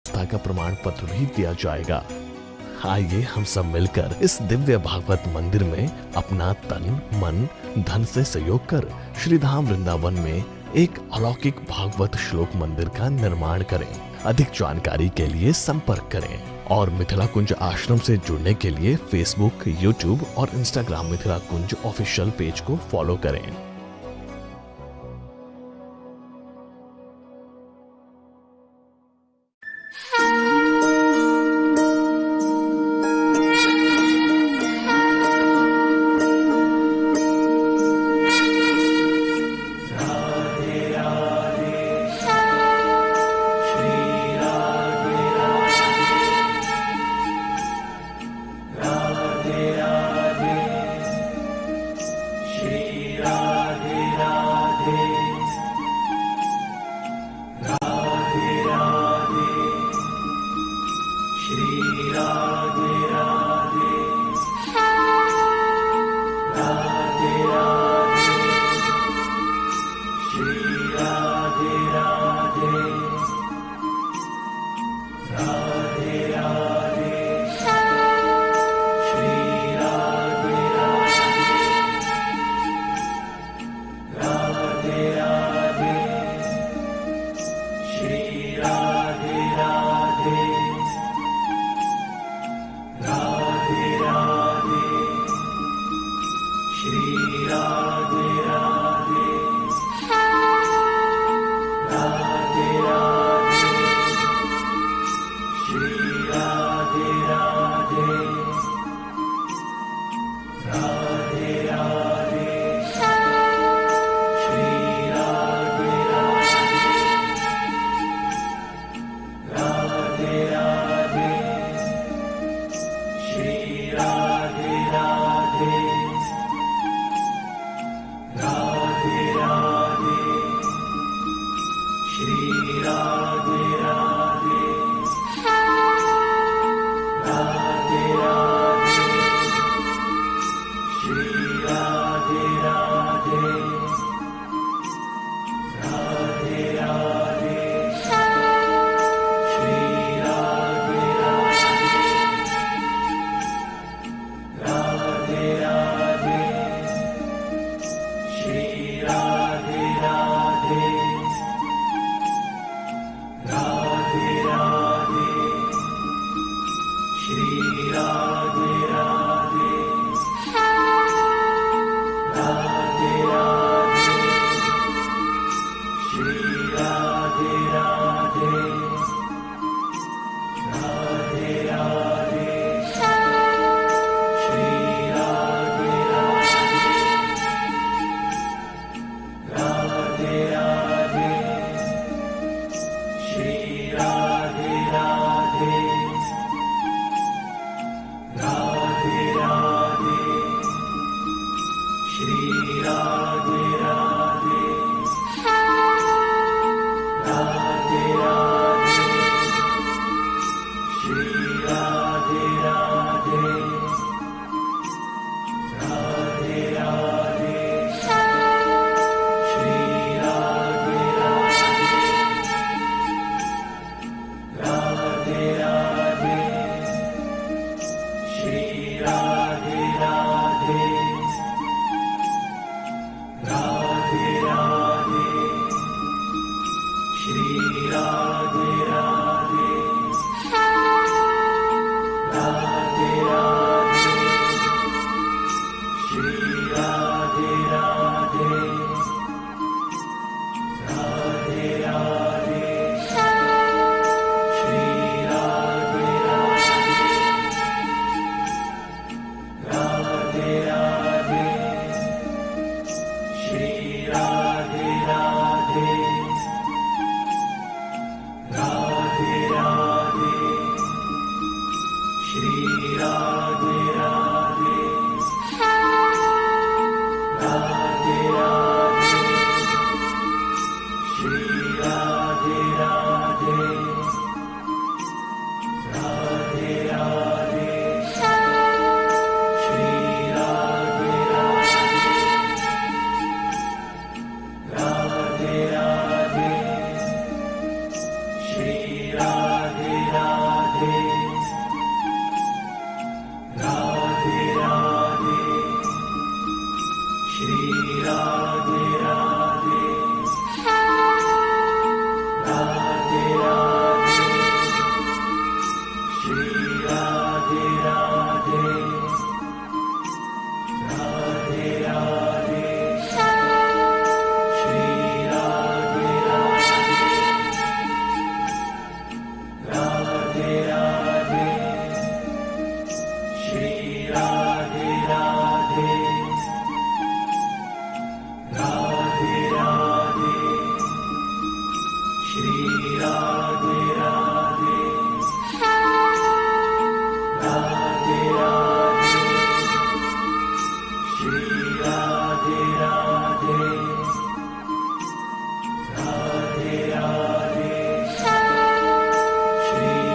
आस्था का प्रमाण पत्र भी दिया जाएगा। आइए हम सब मिलकर इस दिव्य भागवत मंदिर में अपना तन मन धन से सहयोग कर श्री धाम वृंदावन में एक अलौकिक भागवत श्लोक मंदिर का निर्माण करें। अधिक जानकारी के लिए संपर्क करें और मिथिला कुंज आश्रम से जुड़ने के लिए फेसबुक, यूट्यूब और इंस्टाग्राम मिथिला कुंज ऑफिशियल पेज को फॉलो करें। Shri Ram राधे राधे श्री राधे राधे राधे राधे श्री राधे राधे राधे राधे श्री राधे राधे राधे राधे श्री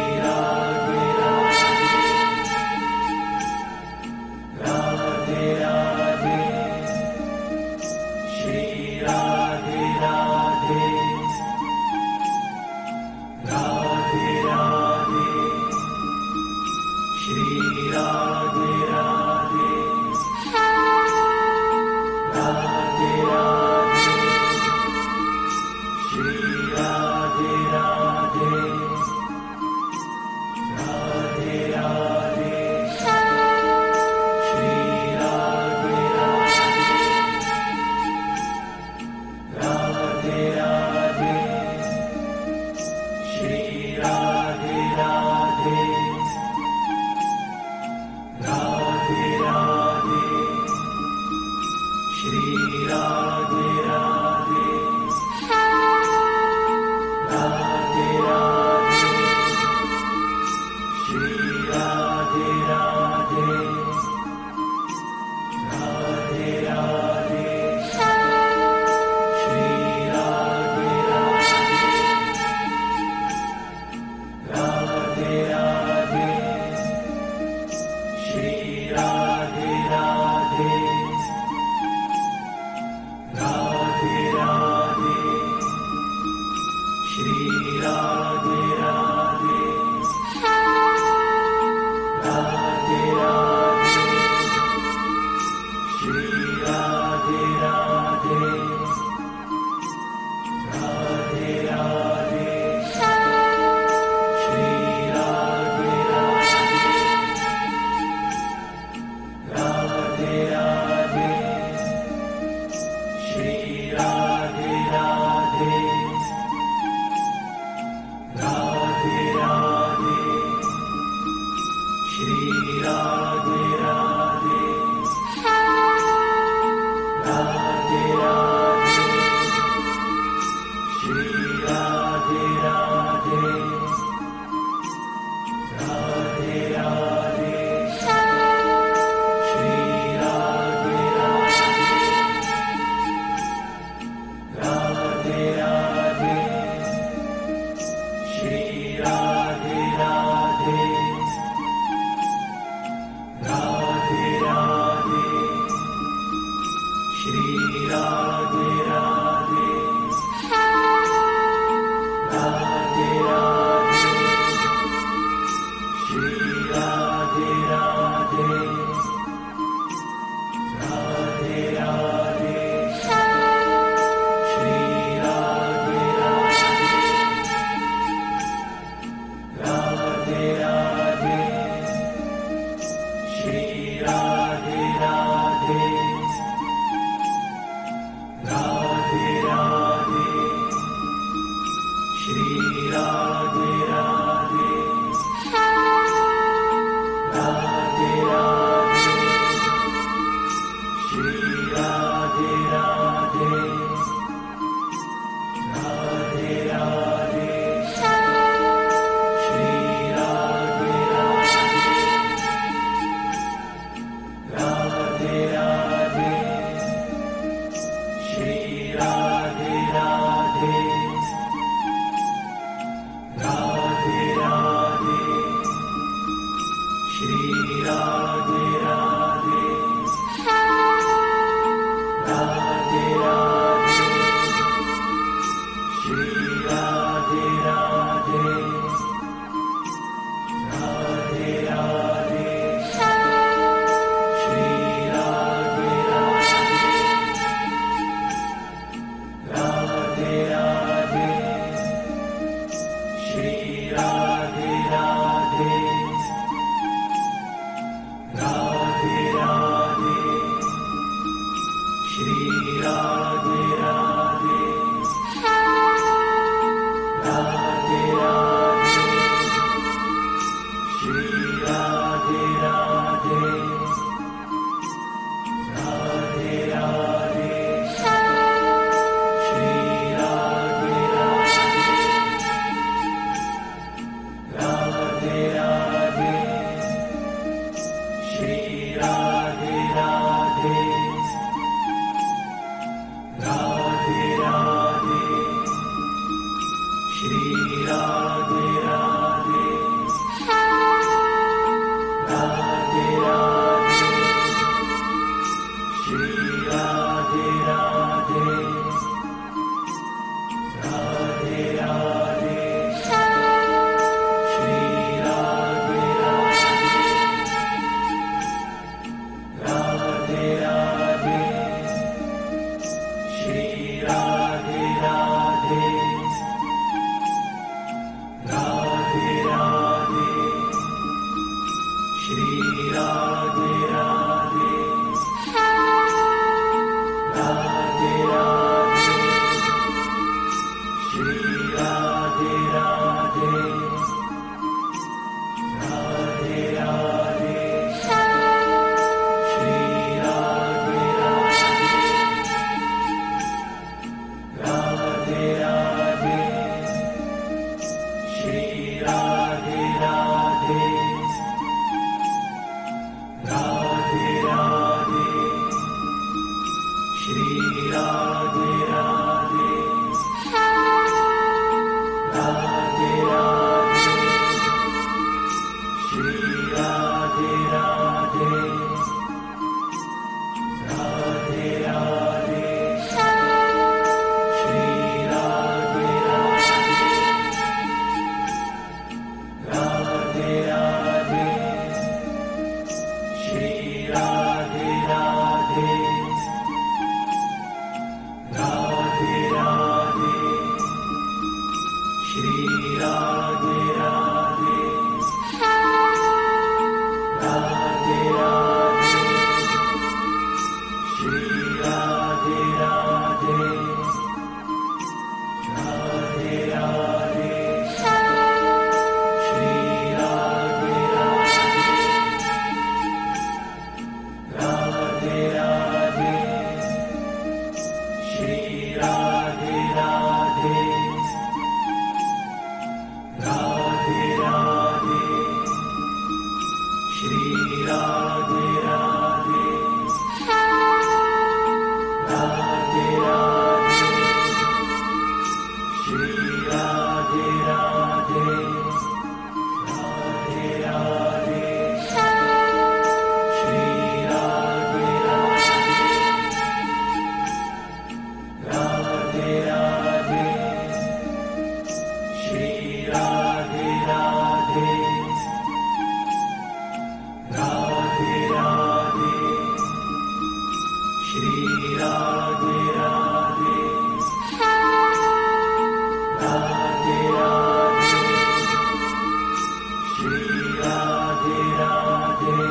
श्री राधे राधे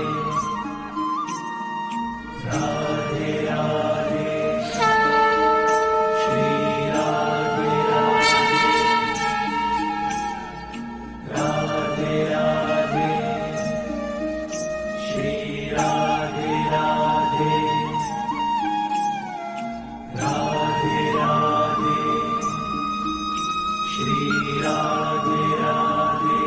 राधे राधे श्री राधे राधे राधे राधे श्री राधे राधे राधे राधे श्री राधे राधे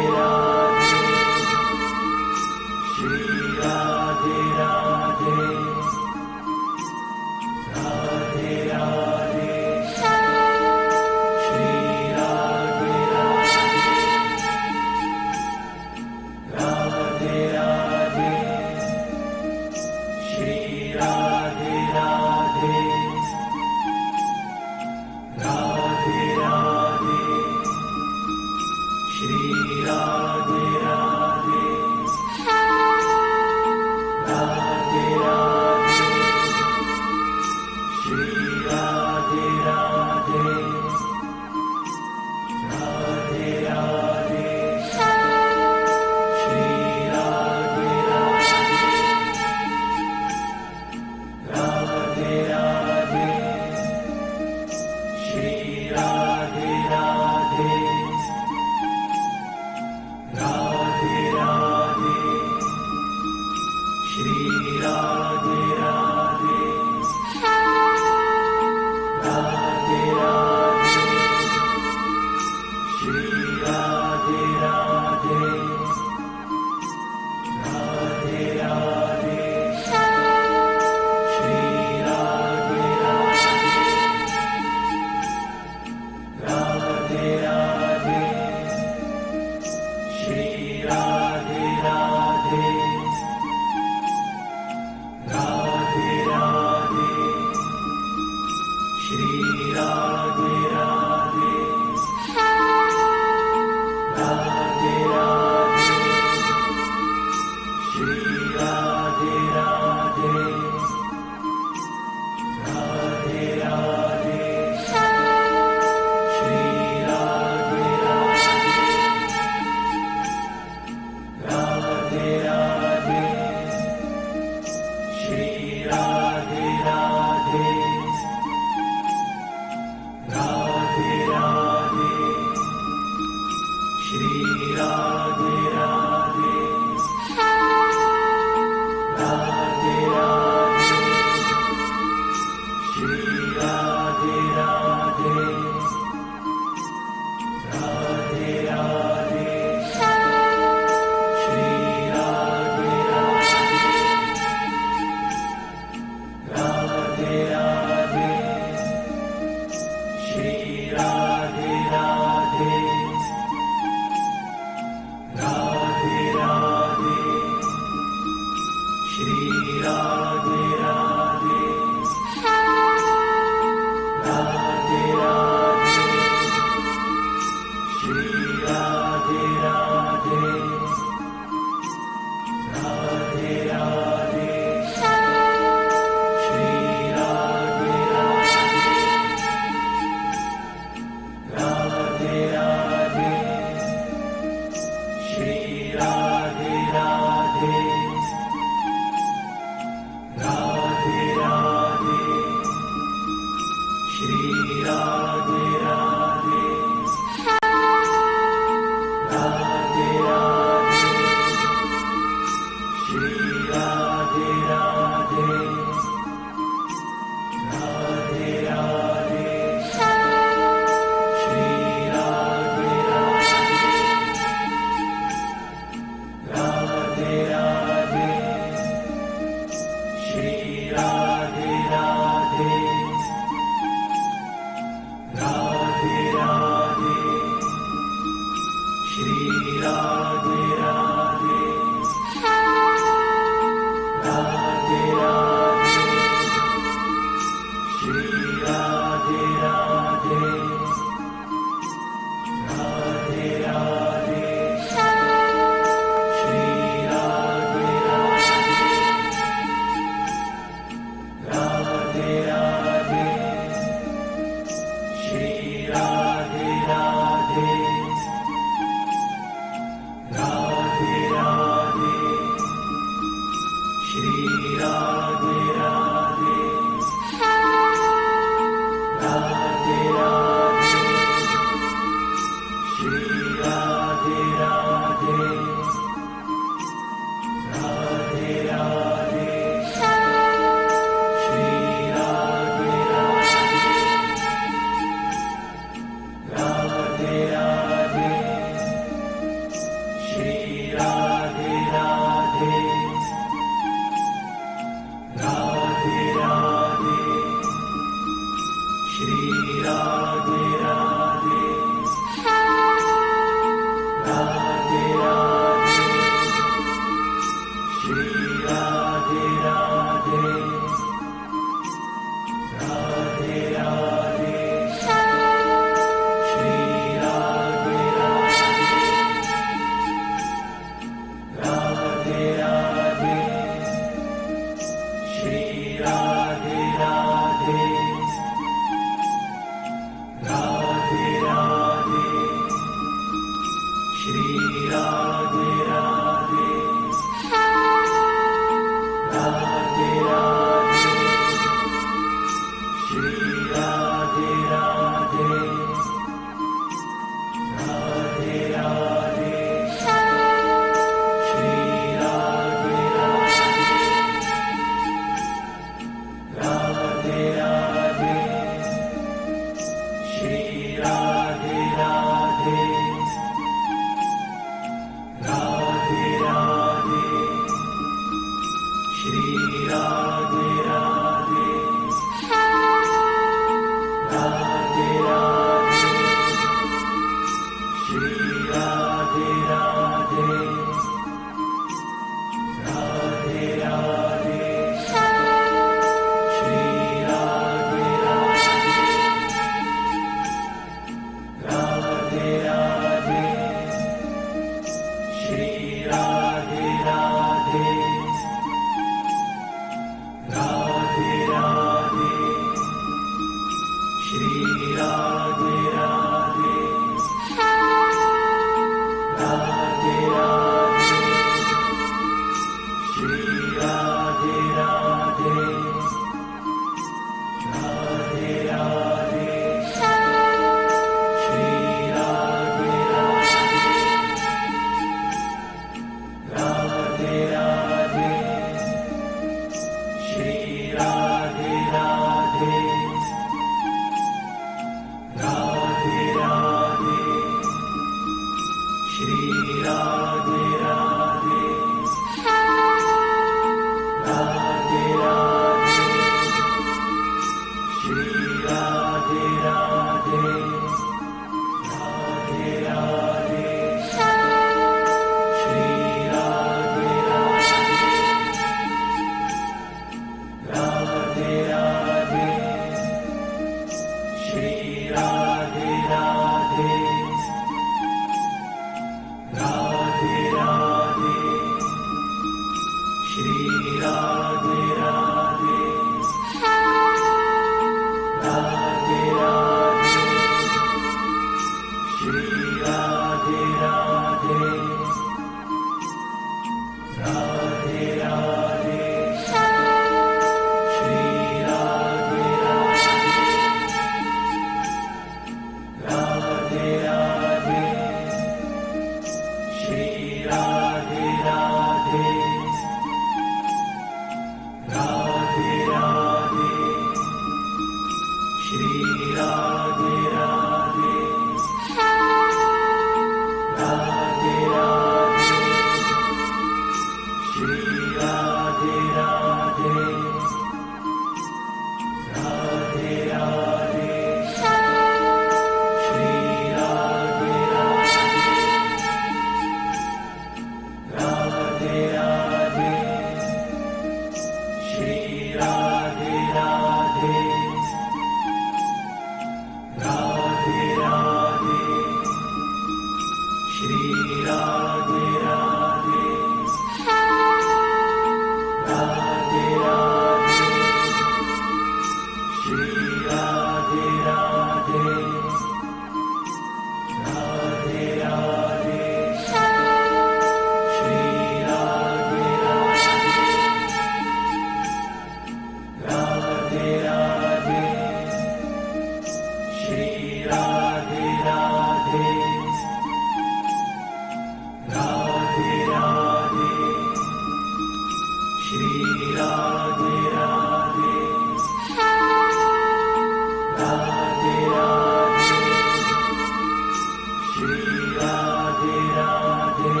श्री राधे राधे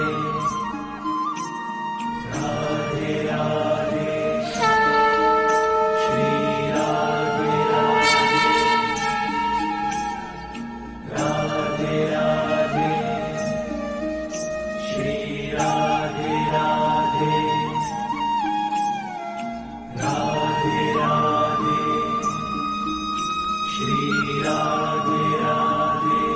राधे राधे श्री राधे राधे राधे राधे श्री राधे राधे राधे राधे श्री राधे राधे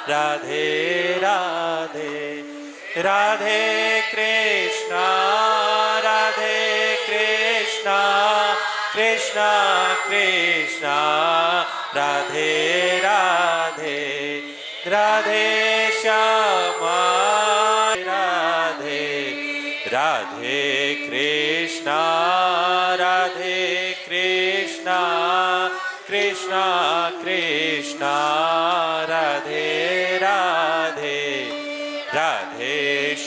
राधे राधे राधे कृष्णा कृष्णा कृष्णा राधे राधे राधे श्यामा राधे राधे कृष्णा कृष्णा कृष्णा राधे राधे राधे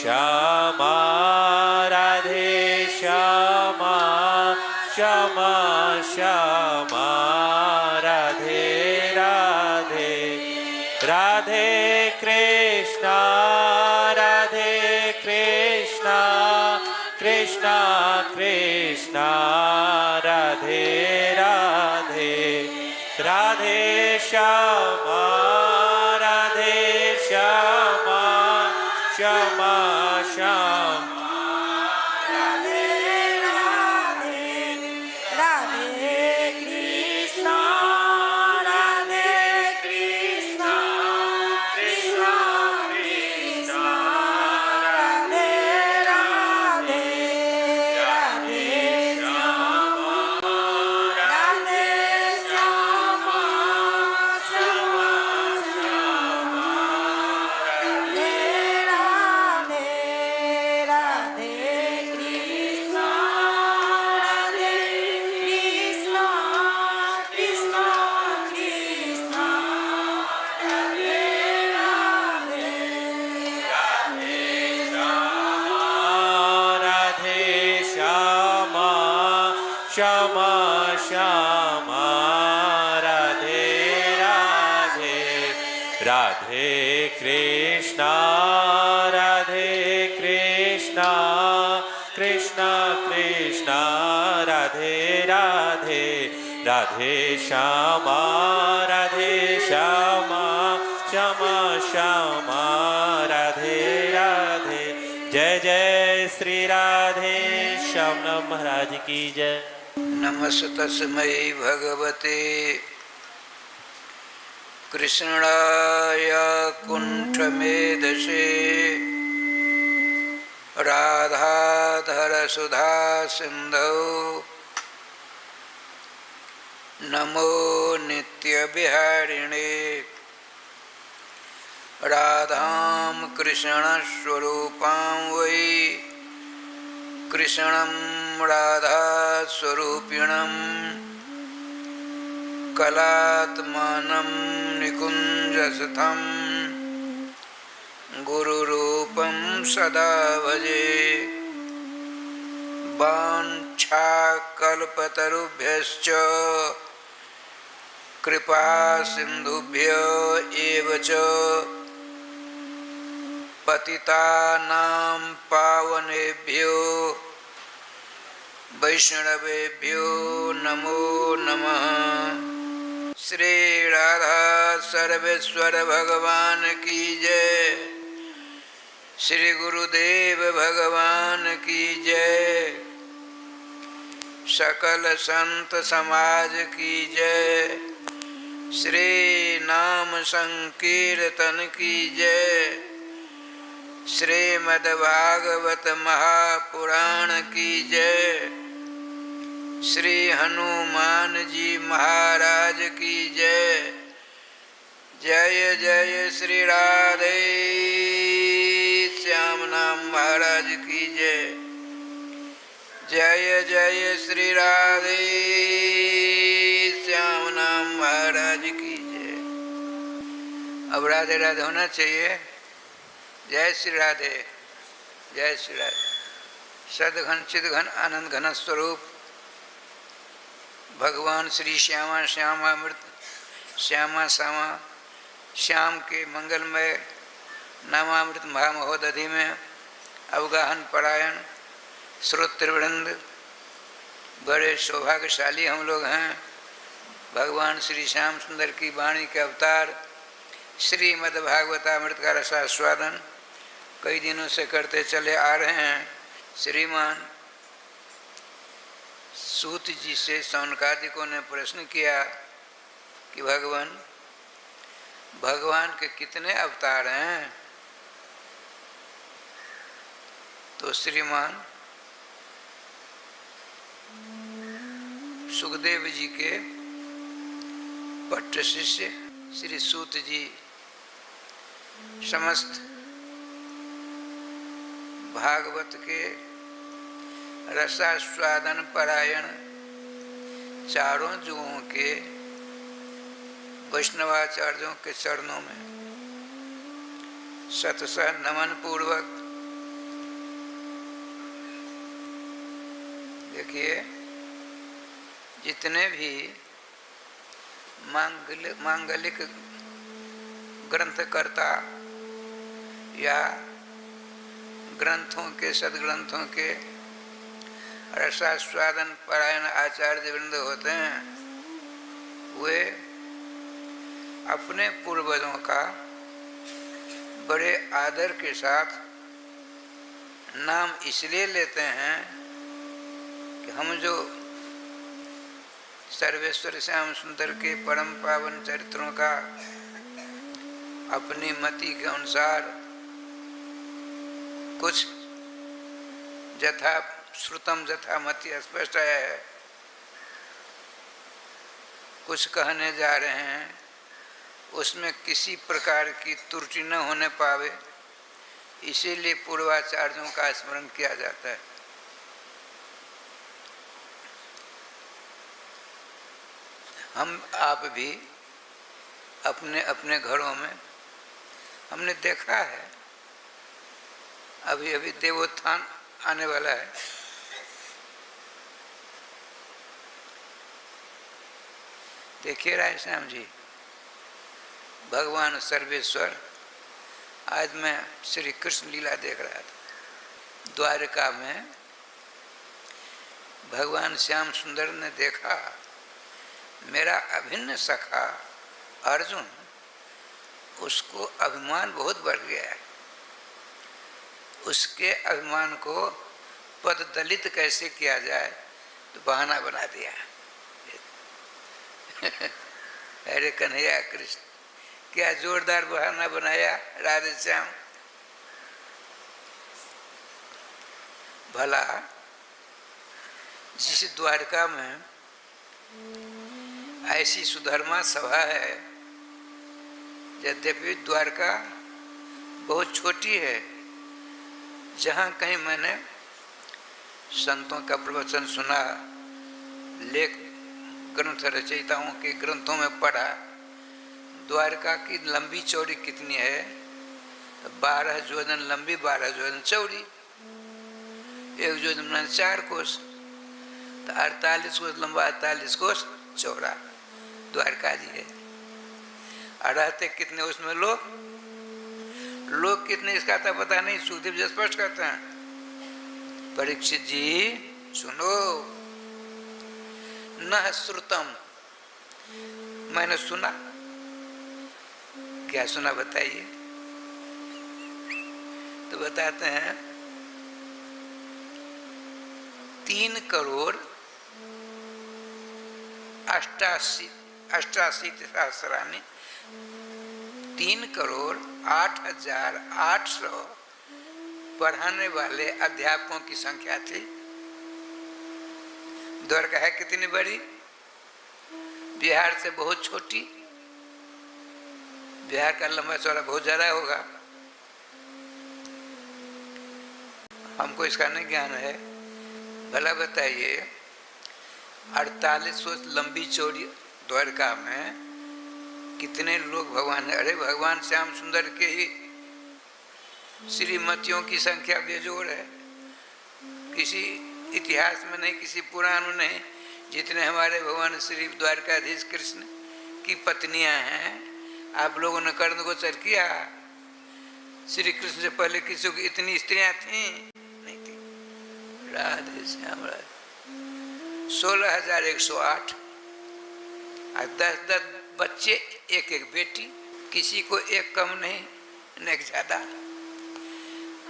श्यामा श्यामा श्यामा राधे राधे राधे कृष्णा कृष्णा कृष्णा राधे राधे राधे श्यामा श्यामा श्यामा श्यामा श्यामा राधे राधे राधे कृष्णा कृष्णा कृष्णा राधे राधे राधे श्यामा श्यामा श्यामा राधे राधे जय जय श्री राधे श्याम महाराज की जय। नमस्तस्मै भगवते कृष्णाय कुण्ठमेधसे राधाधर सुधा सिन्धौ नमो नित्यविहारिणे राधां कृष्णस्वरूपां वै कृष्णं राधा स्वरूपिणं कलात्मानं निकुञ्जस्थं गुरुरूपं सदा भजे वाञ्छाकल्पतरुभ्यश्च कृपा सिन्धुभ्य एव च पतितानां पावनेभ्यो वैष्णवेभ्यो नमो नमः। श्री राधा सर्वेश्वर भगवान की जय। श्री गुरुदेव भगवान की जय। सकल संत समाज की जय। श्री नाम संकीर्तन की जय। श्रीमद्भागवत महापुराण की जय। श्री हनुमान जी महाराज की जय। जय जय श्री राधे श्याम नाम महाराज की जय। जय जय श्री राधे श्याम नाम महाराज की जय। अब राधे राधे होना चाहिए। जय श्री राधे। जय श्री राधे। सदघन चिदघन आनंद घन स्वरूप भगवान श्री श्यामा श्यामामृत श्यामा सामा श्याम के मंगलमय नामामृत महामहोदधि में अवगाहन परायण श्रोतृवृंद बड़े सौभाग्यशाली हम लोग हैं। भगवान श्री श्याम सुंदर की वाणी के अवतार श्रीमद्भागवतामृत का रसास्वादन कई दिनों से करते चले आ रहे हैं। श्रीमान सूत जी से सौनकादिकों ने प्रश्न किया कि भगवान भगवान के कितने अवतार हैं। तो श्रीमान सुखदेव जी के पट्ट शिष्य श्री सूत जी समस्त भागवत के रसास्वादन परायण चारों जुगों के वैष्णवाचार्यों के चरणों में शतशः नमन पूर्वक देखिए, जितने भी मांगलिक ग्रंथकर्ता या ग्रंथों के सदग्रंथों के रसास्वादन परायण आचार्य वृंद होते हैं, वे अपने पूर्वजों का बड़े आदर के साथ नाम इसलिए लेते हैं कि हम जो सर्वेश्वर श्याम सुंदर के परम पावन चरित्रों का अपनी मति के अनुसार कुछ यथा श्रुतम यथा मति स्पष्ट है, कुछ कहने जा रहे हैं, उसमें किसी प्रकार की त्रुटि न होने पावे, इसीलिए पूर्वाचार्यों का स्मरण किया जाता है। हम आप भी अपने अपने घरों में हमने देखा है, अभी अभी देवोत्थान आने वाला है, देखिए रायश्याम जी, भगवान सर्वेश्वर, आज मैं श्री कृष्ण लीला देख रहा था, द्वारका में भगवान श्याम सुंदर ने देखा मेरा अभिन्न सखा अर्जुन, उसको अभिमान बहुत बढ़ गया है, उसके अभिमान को पद दलित कैसे किया जाए तो बहाना बना दिया। अरे कन्हैया कृष्ण, क्या जोरदार बहाना बनाया राधे श्याम। भला जिस द्वारका में ऐसी सुधर्मा सभा है, यद्यपि द्वारका बहुत छोटी है, जहाँ कहीं मैंने संतों का प्रवचन सुना, लेख ग्रंथ रचयिताओं के ग्रंथों में पढ़ा, द्वारका की लंबी चौड़ी कितनी है, 12 योजन लंबी 12 योजन चौड़ी, 1 योजन 4 कोस, तो 48 कोस लंबा 48 कोस चौड़ा द्वारका जी है। और रहते कितने उसमें लोग कितने इसका तो पता नहीं, सुखदेव जी स्पष्ट करते हैं। परीक्षित जी सुनो, न श्रुतम, मैंने सुना, क्या सुना बताइए। तो बताते हैं 3 करोड़ 88 सहस्रानी, 3 करोड़ 8,800 पढ़ाने वाले अध्यापकों की संख्या थी। द्वारका है कितनी बड़ी, बिहार से बहुत छोटी, बिहार का लंबा चौड़ा बहुत ज्यादा होगा, हमको इसका नहीं ज्ञान है। भला बताइए 48 कोस लंबी चौड़ी द्वारका में कितने लोग भगवान है। अरे भगवान श्याम सुंदर के ही श्रीमतियों की संख्या बेजोड़ है, किसी इतिहास में नहीं, किसी पुराण में नहीं, जितने हमारे भगवान श्री द्वारकाधीश कृष्ण की पत्नियां हैं। आप लोगों ने कर्ण गोचर किया, श्री कृष्ण से पहले किसी को इतनी स्त्रियां थी नहीं थी। राधे श्याम राधे। 16,108 और 10 बच्चे, एक बेटी, किसी को एक कम नहीं न एक ज्यादा।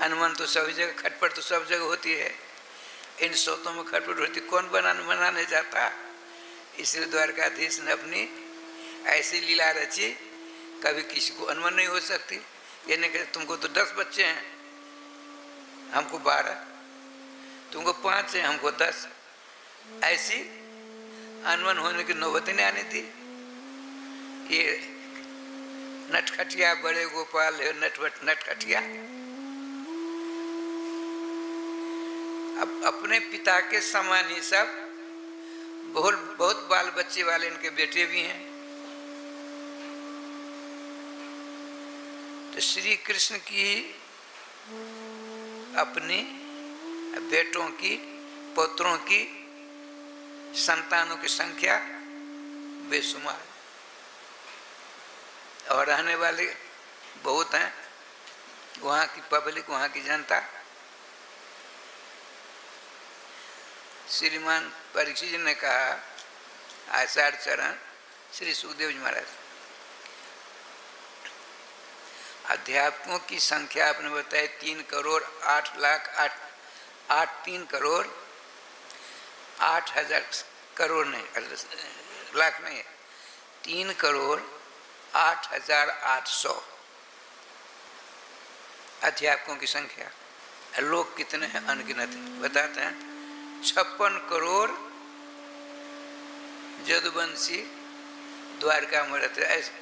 हनुमान तो सभी जगह, खटपट तो सब जगह होती है, इन सोतों में खटपट होती, कौन बनाने जाता। इसलिए द्वारकाधीश ने अपनी ऐसी लीला रची कभी किसी को अनुमान नहीं हो सकती। ये नहीं कहते तुमको तो 10 बच्चे हैं, हमको 12, तुमको 5 है, हमको 10। ऐसी अनुमान होने की नौबत नहीं आनी थी। ये नटखटिया बड़े गोपाल है, नटखटिया। अब अपने पिता के समान ही सब बहुत बाल बच्चे वाले इनके बेटे भी हैं। तो श्री कृष्ण की अपने बेटों की, पुत्रों की, संतानों की संख्या बेशुमार, और रहने वाले बहुत हैं। वहाँ की पब्लिक, वहाँ की जनता। श्रीमान परीक्षित जी ने कहा, आषाढ़ चरण श्री सुखदेव जी महाराज, अध्यापकों की संख्या आपने बताया 3 करोड़ 8 लाख 3 करोड़ 8 हजार करोड़ नहीं, लाख नहीं है, 3 करोड़ 8,800 अध्यापकों की संख्या। लोग कितने हैं अनगिनत हैं। बताते हैं 56 करोड़ जदुवंशी द्वारका में रहते। ऐसे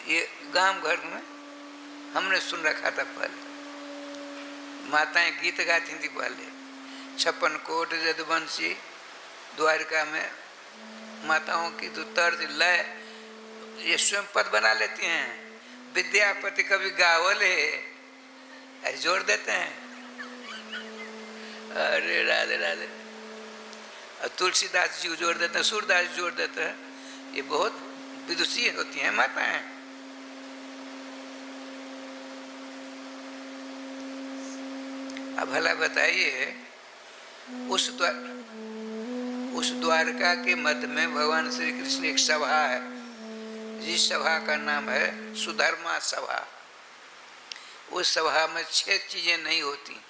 ये गांव घर में हमने सुन रखा था पहले, माताएं गीत गाती थी पहले। 56 करोड़ जदुवंशी द्वारका में माताओं की तो तर्ज लय ये स्वयं पद बना लेती हैं। विद्यापति कभी गावल है, ऐसे जोड़ देते हैं। अरे राधे राधे। और तुलसीदास जी को जोड़ देते हैं, सूरदास जी जोड़ देते हैं। ये बहुत विदुषी होती हैं माताएं। अब भला बताइए, उस द्वारका के मध्य में भगवान श्री कृष्ण एक सभा है, जिस सभा का नाम है सुधर्मा सभा। उस सभा में 6 चीजें नहीं होती।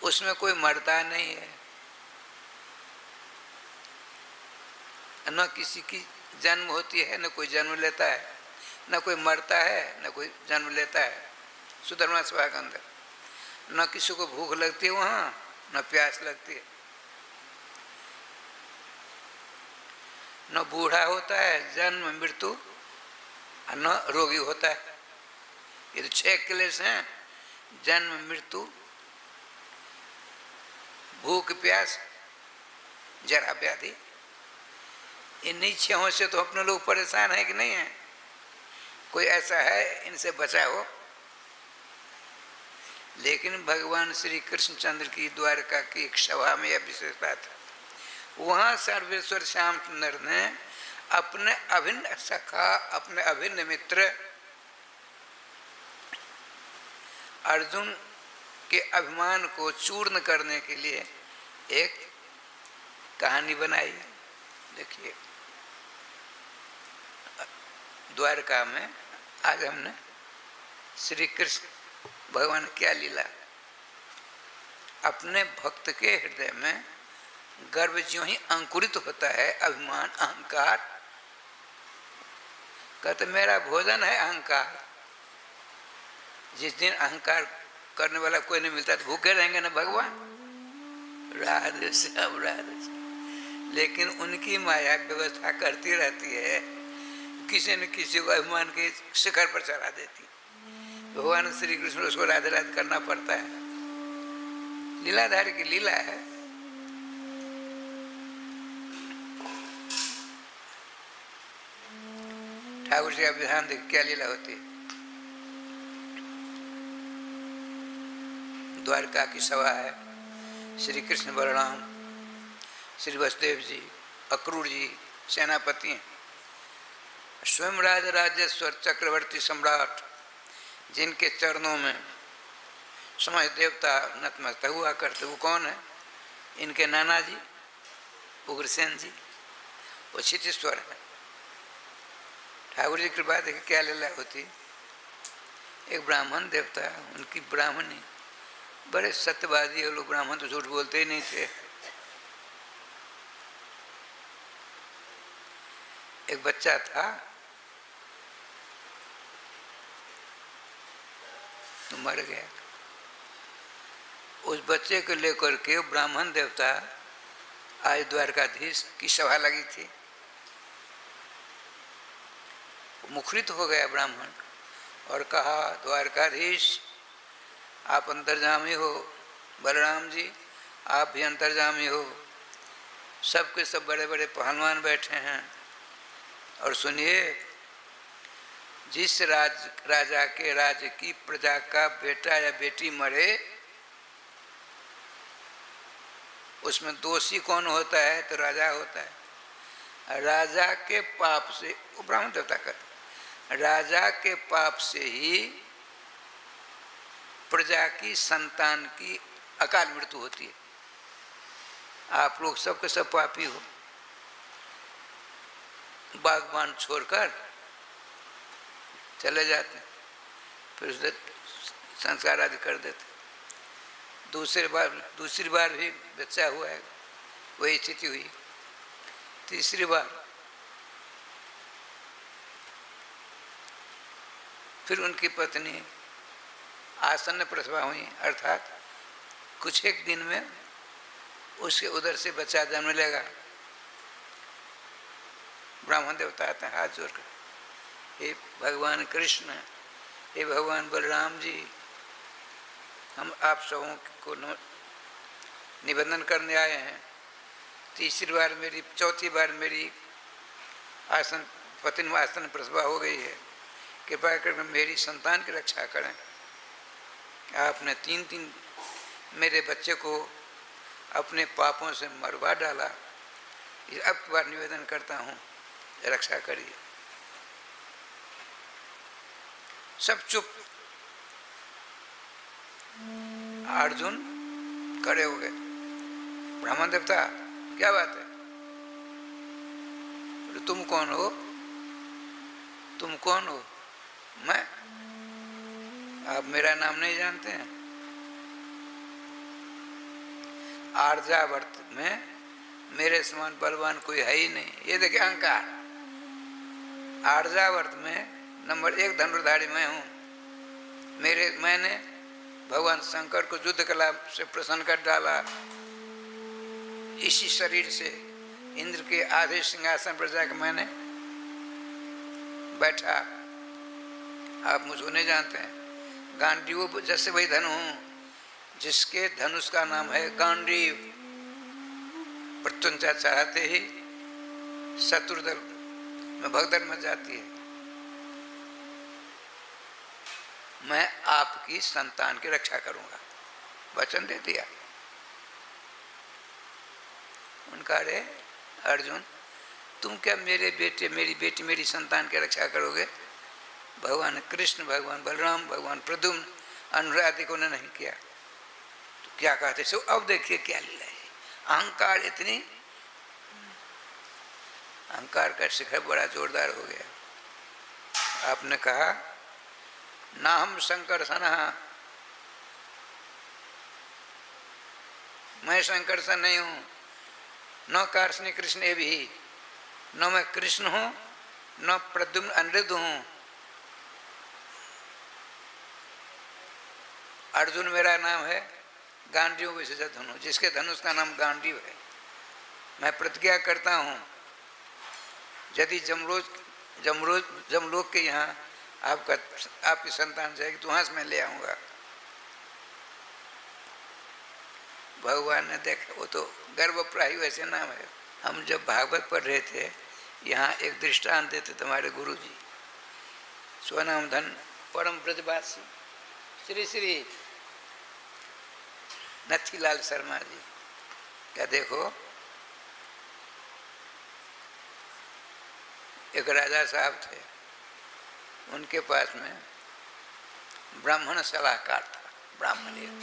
उसमें कोई मरता नहीं है, न किसी की जन्म होती है, न कोई जन्म लेता है, न कोई मरता है, न कोई जन्म लेता है। सुधर्मा सभा के अंदर न किसी को भूख लगती है वहाँ, न प्यास लगती है, न बूढ़ा होता है जन्म मृत्यु, न रोगी होता है। ये तो 6 क्लेश हैं, जन्म मृत्यु, भूख प्यास, जरा व्याधि। इन्हीं 6 से तो अपने लोग परेशान है कि नहीं है। कोई ऐसा है इनसे बचा हो। लेकिन भगवान श्री कृष्णचंद्र की द्वारका की एक सभा में यह विशेषता था। वहाँ सर्वेश्वर श्याम सुंदर ने अपने अभिन्न सखा, अपने अभिन्न मित्र अर्जुन के अभिमान को चूर्ण करने के लिए एक कहानी बनाई। देखिए, द्वारका में आज हमने श्री कृष्ण भगवान क्या लीला। अपने भक्त के हृदय में गर्व ज्यों ही अंकुरित होता है, अभिमान अहंकार, कहते मेरा भोजन है अहंकार। जिस दिन अहंकार करने वाला कोई नहीं मिलता तो भूखे रहेंगे ना भगवान। राधे श्याम राधे श्याम। लेकिन उनकी माया व्यवस्था करती रहती है, किसी न किसी को अभिमान के शिखर पर चढ़ा देती। भगवान श्री कृष्ण उसको राधे राधे करना पड़ता है। लीलाधारी की लीला है। ठाकुर जी का विधान देख क्या लीला होती है। द्वारका की सभा है, श्री कृष्ण बलराम, श्री वसुदेव जी, अक्रूर जी सेनापति हैं, स्वयं राजराजेश्वर चक्रवर्ती सम्राट, जिनके चरणों में समस्त देवता नतमस्तक हुआ करते। वो कौन है? इनके नाना जी उग्रसेन जी, वो क्षितीश्वर है। ठाकुर जी की कृपा देखिए क्या लीला होती। एक ब्राह्मण देवता, उनकी ब्राह्मणी, बड़े सत्यवादी है लोग, ब्राह्मण तो झूठ बोलते ही नहीं थे। एक बच्चा था, तो मर गया। उस बच्चे को लेकर के ब्राह्मण देवता आज द्वारकाधीश की सभा लगी थी। मुखरित हो गया ब्राह्मण और कहा, द्वारकाधीश आप अंतर्जामी हो, बलराम जी आप भी अंतर्जामी हो, सबके सब बड़े बड़े पहलवान बैठे हैं। और सुनिए, जिस राजा के राज्य की प्रजा का बेटा या बेटी मरे, उसमें दोषी कौन होता है? तो राजा होता है। राजा के पाप से, वो ब्राह्मण देवता का, राजा के पाप से ही प्रजा की संतान की अकाल मृत्यु होती है। आप लोग सबके सब पापी हो, बागबान छोड़कर चले जाते, फिर उसे संस्कार आदि कर देते। दूसरी बार भी बच्चा हुआ है, वही स्थिति हुई। तीसरी बार फिर उनकी पत्नी आसन्न प्रसवा हुई, अर्थात कुछ एक दिन में उसके उधर से बच्चा जन्म लेगा। ब्राह्मण देवता आते हैं हाथ जोड़कर, हे भगवान कृष्ण, हे भगवान बलराम जी, हम आप सबों को निवेदन करने आए हैं। चौथी बार मेरी पत्नी आसन प्रसवा हो गई है, कृपया कर मेरी संतान की रक्षा करें। आपने तीन मेरे बच्चे को अपने पापों से मरवा डाला, अब की बार निवेदन करता हूँ, रक्षा करिए। सब चुप। अर्जुन खड़े हो गए, ब्राह्मण देवता क्या बात है? तुम कौन हो? तुम कौन हो? मैं? आप मेरा नाम नहीं जानते हैं? आर्यावर्त में मेरे समान बलवान कोई है ही नहीं। ये देखिए अहंकार। आर्यावर्त में नंबर 1 धनुर्धारी मैं हूँ। मैंने भगवान शंकर को युद्ध कला से प्रसन्न कर डाला। इसी शरीर से इंद्र के आधे सिंहासन पर जाकर मैंने बैठा। आप मुझको नहीं जानते हैं। गांडीव जैसे वही धनु हूँ जिसके धनुष का नाम है गांडीव। प्रत्यंचा चढ़ाते ही शत्रुदल में भगदड़ मच जाती है। मैं आपकी संतान की रक्षा करूंगा, वचन दे दिया। उनका रे अर्जुन, तुम क्या मेरे बेटे, मेरी बेटी, मेरी संतान की रक्षा करोगे? भगवान कृष्ण, भगवान बलराम, भगवान प्रद्युम्न, अनुराधिकों ने नहीं किया तो क्या कहते? सो अब देखिए क्या लीला है। अहंकार इतनी, अहंकार का शिखर बड़ा जोरदार हो गया। आपने कहा ना हम शंकरसन, मैं शंकरसन नहीं हूं, न कार्ष्णी कृष्ण भी, न मैं कृष्ण हूं, न प्रद्युम्न अनिरुद्ध हूं। अर्जुन मेरा नाम है, गांडीव विशेष धनु, जिसके धनुष का नाम गांडीव है। मैं प्रतिज्ञा करता हूं यदि जमलोक के यहाँ आपकी संतान जाएगी तो वहां से मैं ले आऊंगा। भगवान ने देखा, वो तो गर्भप्राही वैसे नाम है। हम जब भागवत पढ़ रहे थे, यहाँ एक दृष्टांत देते तुम्हारे गुरु जी, स्वनाम धन परम ब्रजवासी श्री श्री नथीलाल शर्मा जी। क्या देखो, एक राजा साहब थे, उनके पास में ब्राह्मण सलाहकार था। ब्राह्मण एक,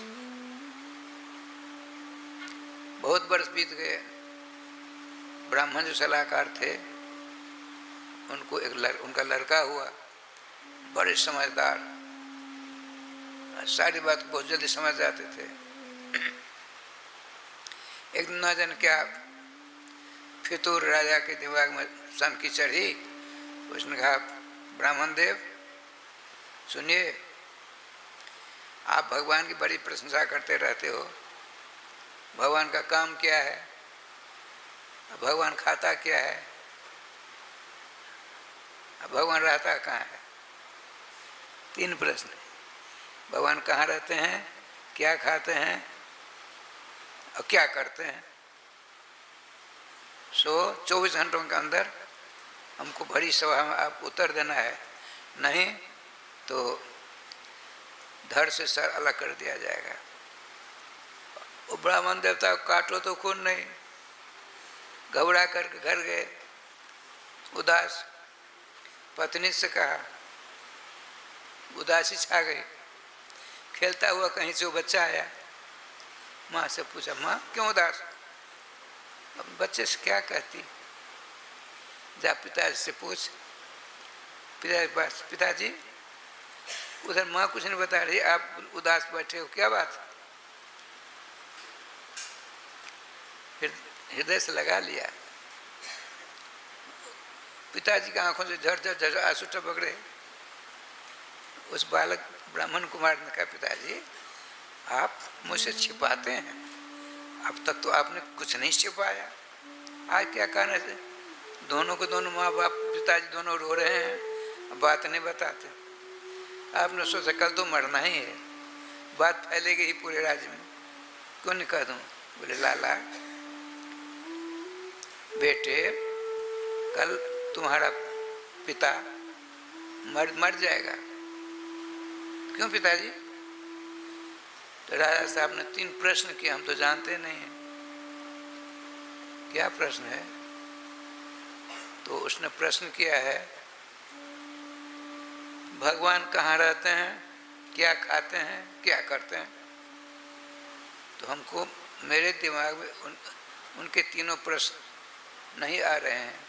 बहुत वर्ष बीत गए। ब्राह्मण जो सलाहकार थे, उनको उनका लड़का हुआ, बड़े समझदार, सारी बात बहुत जल्दी समझ जाते थे। एक दिन न जाने क्या फितूर राजा के दिमाग में सन की चढ़ी। उसने कहा, ब्राह्मण देव सुनिए, आप भगवान की बड़ी प्रशंसा करते रहते हो, भगवान का काम क्या है, भगवान खाता क्या है, भगवान रहता कहाँ है? 3 प्रश्न। भगवान कहाँ रहते हैं, क्या खाते हैं और क्या करते हैं? 24 घंटों के अंदर हमको बड़ी सभा में आप उत्तर देना है, नहीं तो धड़ से सर अलग कर दिया जाएगा। वो ब्राह्मण देवता को काटो तो खून नहीं, घबरा करके घर गए, उदास। पत्नी से कहा, उदासी छा गई। खेलता हुआ कहीं से वो बच्चा आया, माँ से पूछा, माँ क्यों उदास? अब बच्चे से क्या कहती? जा पिताजी से पूछ। पिताजी के पास, पिताजी उधर माँ कुछ नहीं बता रही, आप उदास बैठे हो, क्या बात? हृदय से लगा लिया। पिताजी की आंखों से झरझर झरझर आंसू टपक रहे। उस बालक ब्राह्मण कुमार ने कहा, पिताजी आप मुझसे छिपाते हैं, अब तक तो आपने कुछ नहीं छिपाया, आज क्या कारण है? दोनों को दोनों माँ बाप पिताजी दोनों रो रहे हैं, बात नहीं बताते। आपने सोचा कल तो मरना ही है, बात फैलेगी ही पूरे राज्य में, क्यों नहीं कह दूँ? बोले, लाला बेटे, कल तुम्हारा पिता मर जाएगा। क्यों पिताजी? तो राजा साहब ने 3 प्रश्न किए, हम तो जानते नहीं हैं। क्या प्रश्न है? तो उसने प्रश्न किया है, भगवान कहाँ रहते हैं, क्या खाते हैं, क्या करते हैं? तो हमको मेरे दिमाग में उनके तीनों प्रश्न नहीं आ रहे हैं।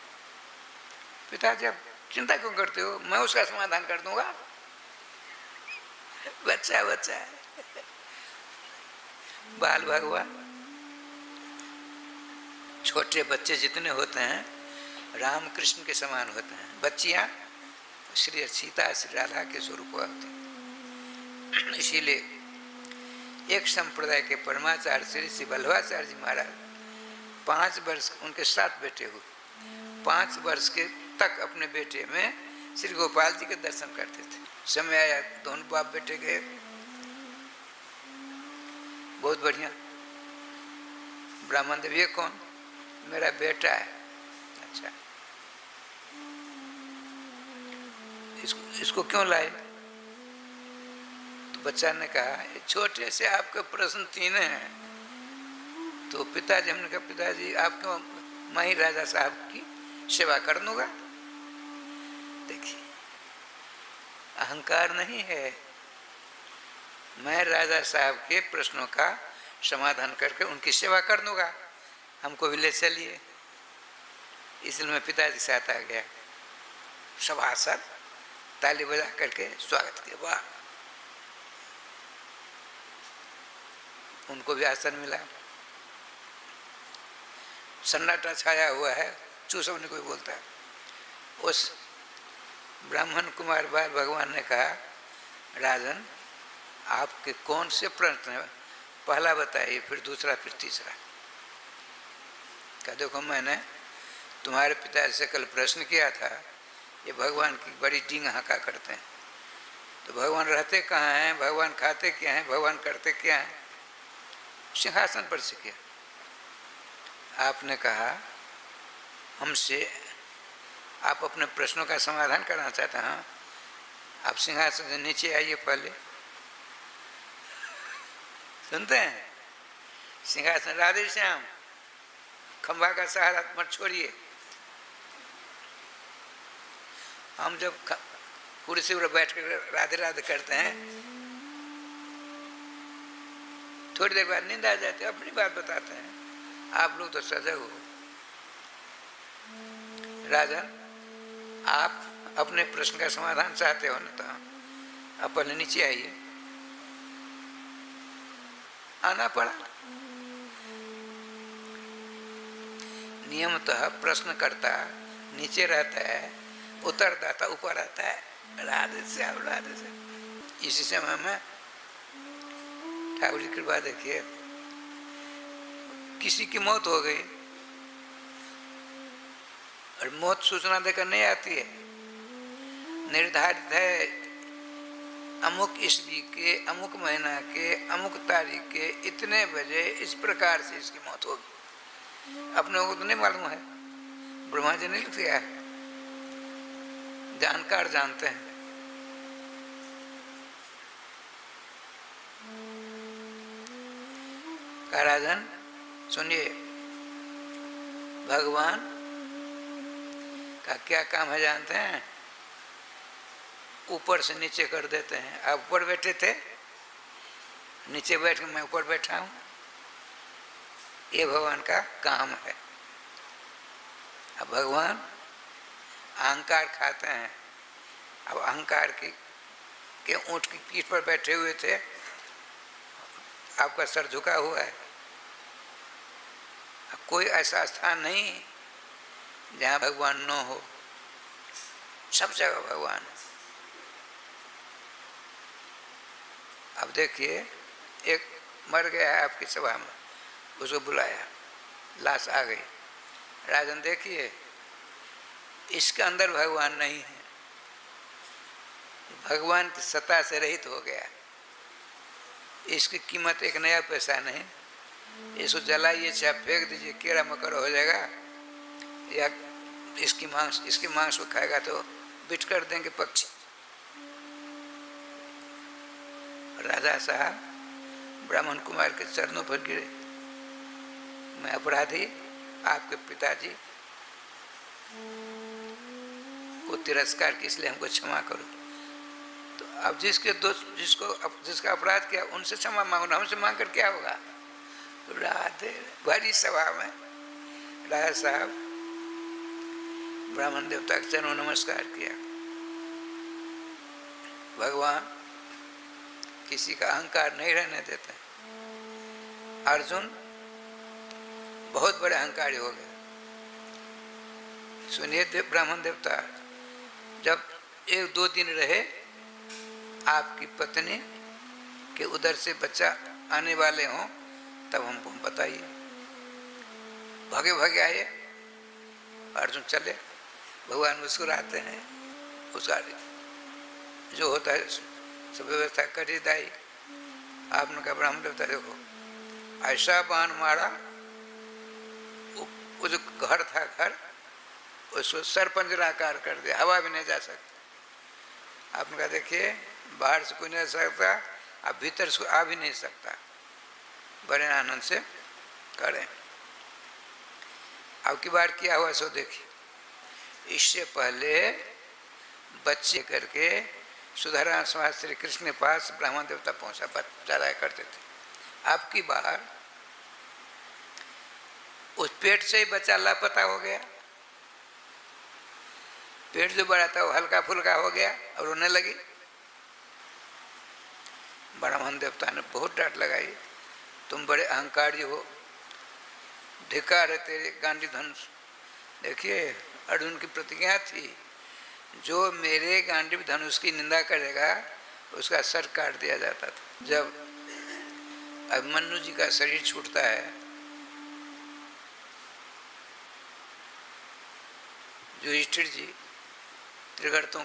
पिताजी आप चिंता क्यों करते हो, मैं उसका समाधान कर दूंगा। बच्चा बच्चा है, बाल भगवान। छोटे बच्चे जितने होते हैं राम कृष्ण के समान होते हैं, बच्चियां श्री सीता श्री राधा के स्वरूप होते हैं। इसीलिए एक संप्रदाय के परमाचार्य श्री श्री वल्लभाचार्य जी महाराज 5 वर्ष, उनके 7 बेटे हुए, 5 वर्ष के तक अपने बेटे में श्री गोपाल जी के दर्शन करते थे। समय आया, दोनों बाप बेटे गए, बहुत बढ़िया। ब्राह्मण देव, ये कौन? मेरा बेटा है। अच्छा, इसको क्यों लाए? तो बच्चा ने कहा, छोटे से आपके प्रश्न 3 हैं। तो पिताजी, हमने कहा, पिताजी आप क्यों, मैं ही राजा साहब की सेवा कर दूंगा। देखिए, अहंकार नहीं है, मैं राजा साहब के प्रश्नों का समाधान करके उनकी सेवा कर दूंगा, हमको भी ले चलिए। इसलिए मैं पिताजी के साथ आ गया। सभासद ताली बजा करके स्वागत किया, वाह। उनको भी आसन मिला, सन्नाटा छाया हुआ है, चूसव ने कोई बोलता है। उस ब्राह्मण कुमार बाल भगवान ने कहा, राजन आपके कौन से प्रश्न है, पहला बताइए, फिर दूसरा, फिर तीसरा। कहा, देखो मैंने तुम्हारे पिता से कल प्रश्न किया था, ये भगवान की बड़ी डींग हका करते हैं, तो भगवान रहते कहाँ हैं, भगवान खाते क्या हैं, भगवान करते क्या हैं? सिंहासन पर से किया। आपने कहा हमसे आप अपने प्रश्नों का समाधान करना चाहते हैं, आप सिंहासन से नीचे आइए पहले। सुनते हैं? सिंहासन, राधे श्याम, खंभा का सहारा मत छोड़िए। हम जब कुर्सी पर बैठ कर राधे राधे करते हैं, थोड़ी देर बाद नींद आ जाती है, अपनी बात बताते हैं। आप लोग तो सजग हो। राजन, आप अपने प्रश्न का समाधान चाहते हो ना, तो आप पहले नीचे आइए। आना पड़ा। नियमतः प्रश्नकर्ता नीचे रहता है, उत्तरदाता ऊपर रहता है। राधे श्याम, राधे श्याम। इसी समय में ठाकुर जी की कृपा देखिए, किसी की मौत हो गई और मौत सूचना देकर नहीं आती है, निर्धारित है अमुक ईस्वी के अमुक महीना के अमुक तारीख के इतने बजे इस प्रकार से इसकी मौत होगी। अपने को तो नहीं मालूम है, ब्रह्मा जी ने लिख दिया है, जानकार जानते हैं। राजन सुनिए, भगवान का क्या काम है जानते हैं? ऊपर से नीचे कर देते हैं। आप ऊपर बैठे थे, नीचे बैठ के मैं ऊपर बैठा हूं, ये भगवान का काम है। अब भगवान अहंकार खाते हैं। अब अहंकार के ऊंट की पीठ पर बैठे हुए थे, आपका सर झुका हुआ है। कोई ऐसा स्थान नहीं जहाँ भगवान न हो, सब जगह भगवान है। अब देखिए, एक मर गया है आपकी सभा में, उसको बुलाया, लाश आ गई। राजन देखिए, इसके अंदर भगवान नहीं है, भगवान की सत्ता से रहित हो गया। इसकी कीमत एक नया पैसा नहीं। इसको जलाइए, चाहे फेंक दीजिए, कीड़ा मकोड़ा हो जाएगा, या इसकी मांस को खाएगा तो बिट कर देंगे पक्षी। राजा साहब ब्राह्मण कुमार के चरणों पर गिरे, मैं अपराधी, आपके पिताजी को तिरस्कार की, इसलिए हमको क्षमा करो। तो अब जिसका अपराध किया उनसे क्षमा मांगो, हमसे मांग कर क्या होगा? राधे भरी सभा में राजा साहब ब्राह्मण देवता के चरणों नमस्कार किया। भगवान किसी का अहंकार नहीं रहने देते। अर्जुन बहुत बड़े अहंकारी हो गए। सुनिए ब्राह्मण देवता, जब 1-2 दिन रहे, आपकी पत्नी के उधर से बच्चा आने वाले हों, तब हमको बताइए। भागे भागे आए, अर्जुन चले, भगवान मुस्कुराते हैं, उसका जो होता है सब व्यवस्था करी दाई। आपने कहा ब्राह्मण देवता देखो, ऐसा बाण मारा, वो जो घर था घर, उसको सरपंजराकार कर दिया, हवा भी नहीं जा सकती। आपने कहा देखिए, बाहर से कोई नहीं जा सकता, अब भीतर से आ भी नहीं सकता, बड़े आनंद से करें। अब की बार क्या हुआ सो देखिए। इससे पहले बच्चे करके सुधारान समाज श्री कृष्ण के पास ब्राह्मण देवता पहुंचा, चलाया करते थे। अब की बार उस पेट से ही बच्चा लापता हो गया। पेट जो बड़ा था वो हल्का फुल्का हो गया और रोने लगी। ब्राह्मण देवता ने बहुत डांट लगाई, तुम बड़े अहंकारी हो, धिक्कार है तेरे गांधी धनुष। देखिए, अर्जुन की प्रतिज्ञा थी, जो मेरे गांधी धनुष की निंदा करेगा उसका सर काट दिया जाता था। जब अभिमन्यु जी का शरीर छूटता है, युधिष्ठिर जी त्रिगर्तों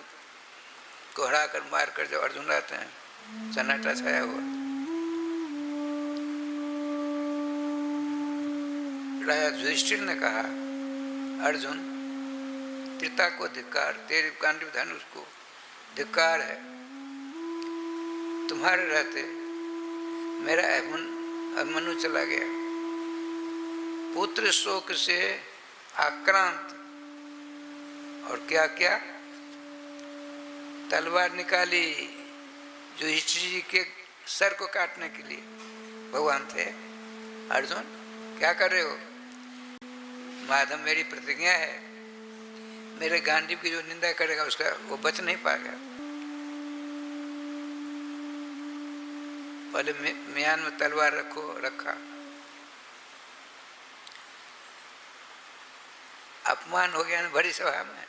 को हराकर मारकर जब अर्जुन आते हैं, सन्नाटा छाया हुआ। राजा युधिष्ठिर ने कहा, अर्जुन पिता को धिक्कार, तेरे गांडीव धनुष को धिक्कार है। तुम्हारे रहते मेरा अभिमन्यु चला गया, पुत्र शोक से आक्रांत, और क्या क्या तलवार निकाली युधिष्ठिर जी के सर को काटने के लिए। भगवान थे, अर्जुन क्या कर रहे हो? माधव मेरी प्रतिज्ञा है, मेरे गांडीव की जो निंदा करेगा उसका वो बच नहीं पाएगा। पहले म्यान में तलवार रखा। अपमान हो गया ना बड़ी सभा में।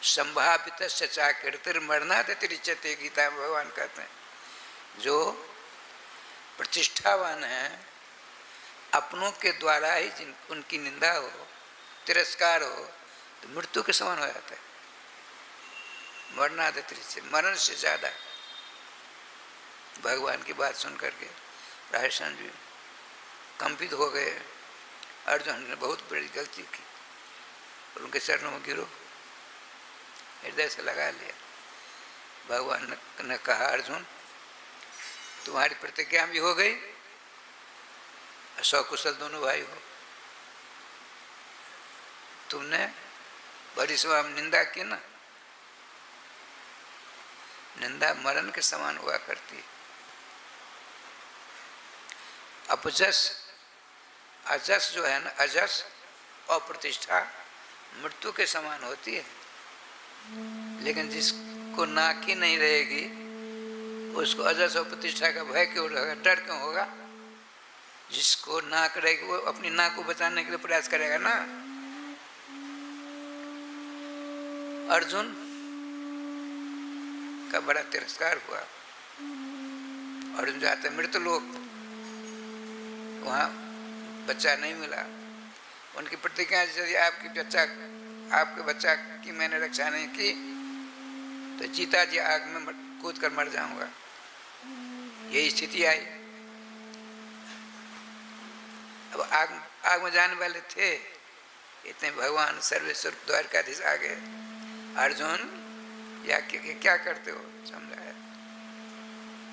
संभावित चाकृतिर मरना तिरिचते, गीता में भगवान कहते हैं, जो प्रतिष्ठावान हैं, अपनों के द्वारा ही जिन उनकी निंदा हो, तिरस्कार हो, तो मृत्यु के समान हो जाता है। मरणाधित से, मरण से ज्यादा। भगवान की बात सुन करके राजस्थान जी कंपित हो गए। अर्जुन ने बहुत बड़ी गलती की और उनके चरणों में गिरो, हृदय से लगा लिया। भगवान ने कहा, अर्जुन तुम्हारी प्रतिज्ञा भी हो गई, सकुशल दोनों भाई हो। तुमने बड़ी सभा में निंदा की ना, निंदा मरण के समान हुआ करती है। अपजस, अजस जो है ना, अजस और प्रतिष्ठा मृत्यु के समान होती है। लेकिन जिसको नाक ही नहीं रहेगी उसको अजस और प्रतिष्ठा का भय क्यों रहेगा, डर क्यों होगा? जिसको नाक रहेगी वो अपनी नाक को बचाने के लिए प्रयास करेगा ना। अर्जुन का बड़ा तिरस्कार हुआ। अर्जुन जाते मृतलोक, वहाँ बच्चा नहीं मिला। उनकी प्रतिज्ञा यदि आपके बच्चा की मैंने रक्षा नहीं की तो चीता जी आग में कूद कर मर जाऊंगा। यही स्थिति आई। अब आग में जाने वाले थे, इतने भगवान सर्वेश्वर द्वारकाधीश आ गए। अर्जुन या क्या करते हो, समझाया।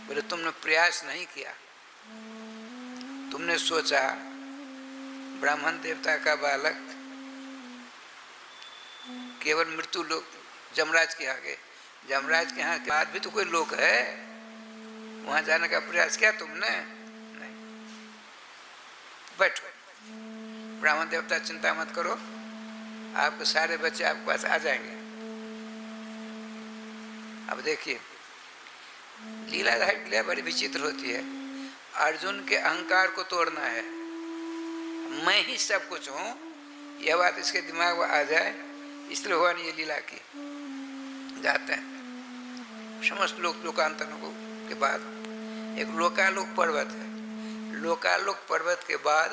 बोले तुमने प्रयास नहीं किया, तुमने सोचा ब्राह्मण देवता का बालक केवल मृत्यु लोक जमराज के आगे, जमराज के यहाँ के बाद भी तो कोई लोक है, वहां जाने का प्रयास किया तुमने? नहीं। बैठो, ब्राह्मण देवता चिंता मत करो, आपके सारे बच्चे आपके पास आ जाएंगे। अब देखिए लीला बड़ी विचित्र होती है। अर्जुन के अहंकार को तोड़ना है, मैं ही सब कुछ हूं, यह बात इसके दिमाग में आ जाए, इसलिए भगवान ये लीला की। जाते हैं समस्त लोकांतरों के बाद एक लोकालोक पर्वत है, लोकालोक पर्वत के बाद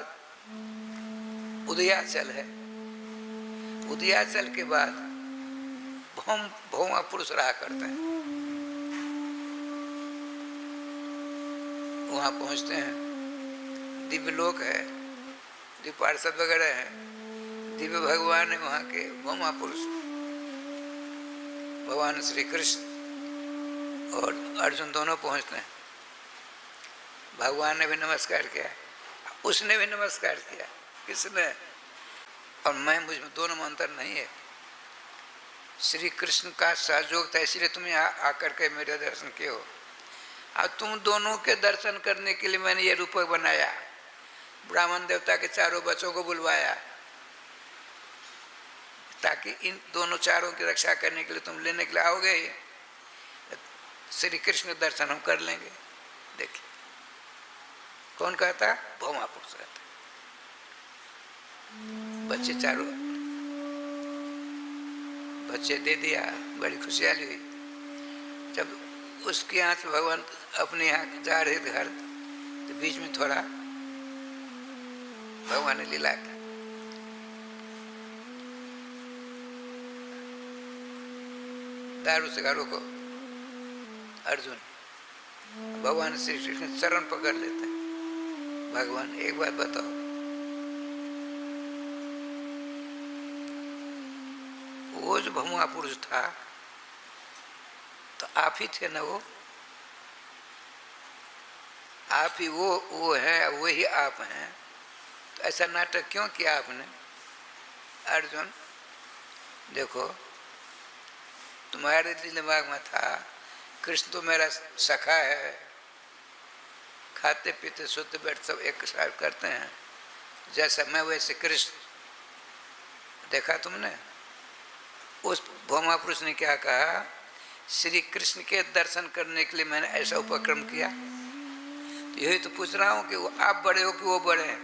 उदयाचल है, उदयाचल के बाद भौमा पुरुष रहा करते हैं। वहां पहुंचते हैं, दिव्य लोक है, दिव्य पार्षद वगैरह है, दिव्य भगवान है वहां के भौमा पुरुष, भगवान श्री कृष्ण और अर्जुन दोनों पहुंचते हैं। भगवान ने भी नमस्कार किया, उसने भी नमस्कार किया। किसने? और मैं मुझ में दोनों में अंतर नहीं है। श्री कृष्ण का सहयोग था, इसलिए तुम यहाँ आकर के मेरे दर्शन किए हो। और तुम दोनों के दर्शन करने के लिए मैंने ये रूपक बनाया, ब्राह्मण देवता के चारों बच्चों को बुलवाया, ताकि इन दोनों चारों की रक्षा करने के लिए तुम लेने के लिए आओगे, श्री कृष्ण के दर्शन हम कर लेंगे। देखिए कौन कहता? भौमा पुरुष कहता। बच्चे चारों बच्चे दे दिया, बड़ी खुशहाली हुई। जब उसके यहाँ से भगवान अपने यहाँ जा रहे थे घर, तो बीच में थोड़ा भगवान ने लीला की। दारू से रोको अर्जुन, भगवान श्री कृष्ण चरण पकड़ लेते हैं। भगवान एक बात बताओ, वो जो भौमा पुरुष था तो आप ही थे ना, वो आप ही वो है, वही आप हैं, तो ऐसा नाटक क्यों किया आपने? अर्जुन देखो, तुम्हारे दिमाग में था कृष्ण तो मेरा सखा है, खाते पीते सोते बैठते सब एक साथ करते हैं, जैसा मैं वैसे कृष्ण। देखा तुमने? उस भौमा पुरुष ने क्या कहा? श्री कृष्ण के दर्शन करने के लिए मैंने ऐसा उपक्रम किया। तो यही तो पूछ रहा हूं कि वो आप बड़े हो कि वो बड़े हैं?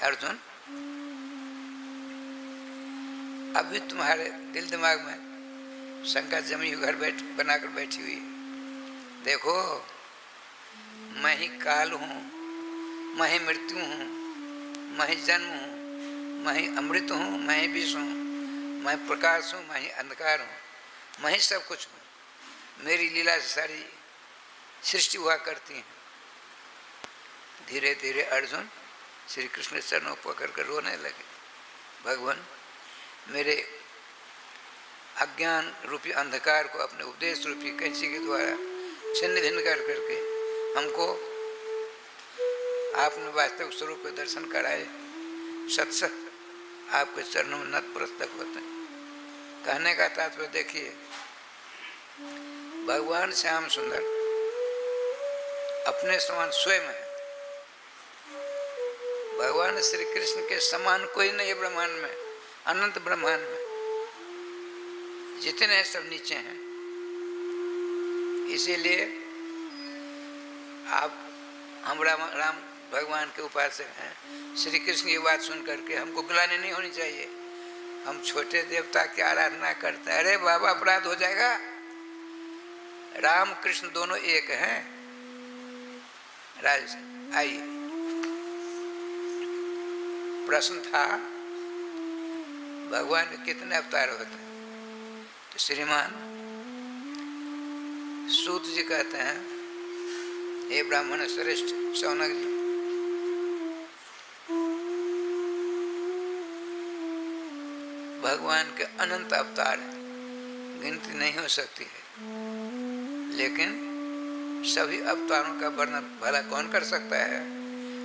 अर्जुन अभी तुम्हारे दिल दिमाग में शंका जमी हुई घर बनाकर बैठी हुई है। देखो मैं ही काल हूँ, मैं ही मृत्यु हूँ, मैं ही जन्म हूँ, मैं ही अमृत हूँ, मैं ही विष हूँ, मैं प्रकाश हूँ, मैं ही अंधकार हूँ, मैं ही सब कुछ हूँ। मेरी लीला से सारी सृष्टि हुआ करती है। धीरे धीरे अर्जुन श्री कृष्ण चरणों पकड़ कर रोने लगे। भगवान मेरे अज्ञान रूपी अंधकार को अपने उपदेश रूपी कैंची के द्वारा छिन्न भिन्न कर करके हमको आपने वास्तविक स्वरूप के दर्शन कराए। सत्सत आपके चरणों में नतमस्तक होते हैं। कहने का तात्पर्य देखिए, भगवान श्याम सुंदर अपने समान स्वयं है। भगवान श्री कृष्ण के समान कोई नहीं है ब्रह्मांड में, अनंत ब्रह्मांड में जितने सब नीचे हैं। इसीलिए आप हम राम भगवान के उपासक हैं। श्री कृष्ण की बात सुन करके हमको ग्लानि नहीं होनी चाहिए। हम छोटे देवता की आराधना करते हैं, अरे बाबा अपराध हो जाएगा। राम कृष्ण दोनों एक हैं। राज आइए, प्रश्न था भगवान के कितने अवतार होते हैं? तो श्रीमान सूत जी कहते हैं, हे ब्राह्मण श्रेष्ठ शौनक जी, भगवान के अनंत अवतार हैं, गिनती नहीं हो सकती है। लेकिन सभी अवतारों का वर्णन भला कौन कर सकता है?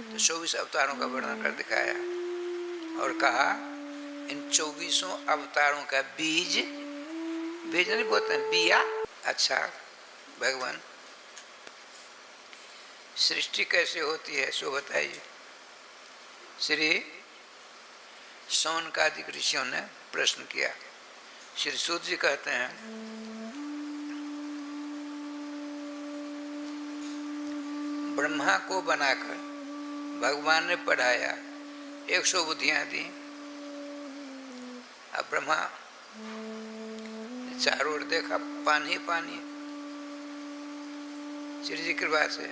तो 24 अवतारों का वर्णन कर दिखाया और कहा इन 24 अवतारों का बीज नहीं बोलते हैं, बिया। अच्छा भगवान सृष्टि कैसे होती है सो बताइए। श्री शौनकादिक ऋषियों ने प्रश्न किया। श्री सूत जी कहते हैं, ब्रह्मा को बनाकर भगवान ने पढ़ाया, 100 बुद्धियां दी। अब ब्रह्मा चारों ओर देखा, पानी पानी। श्री जी की कृपा से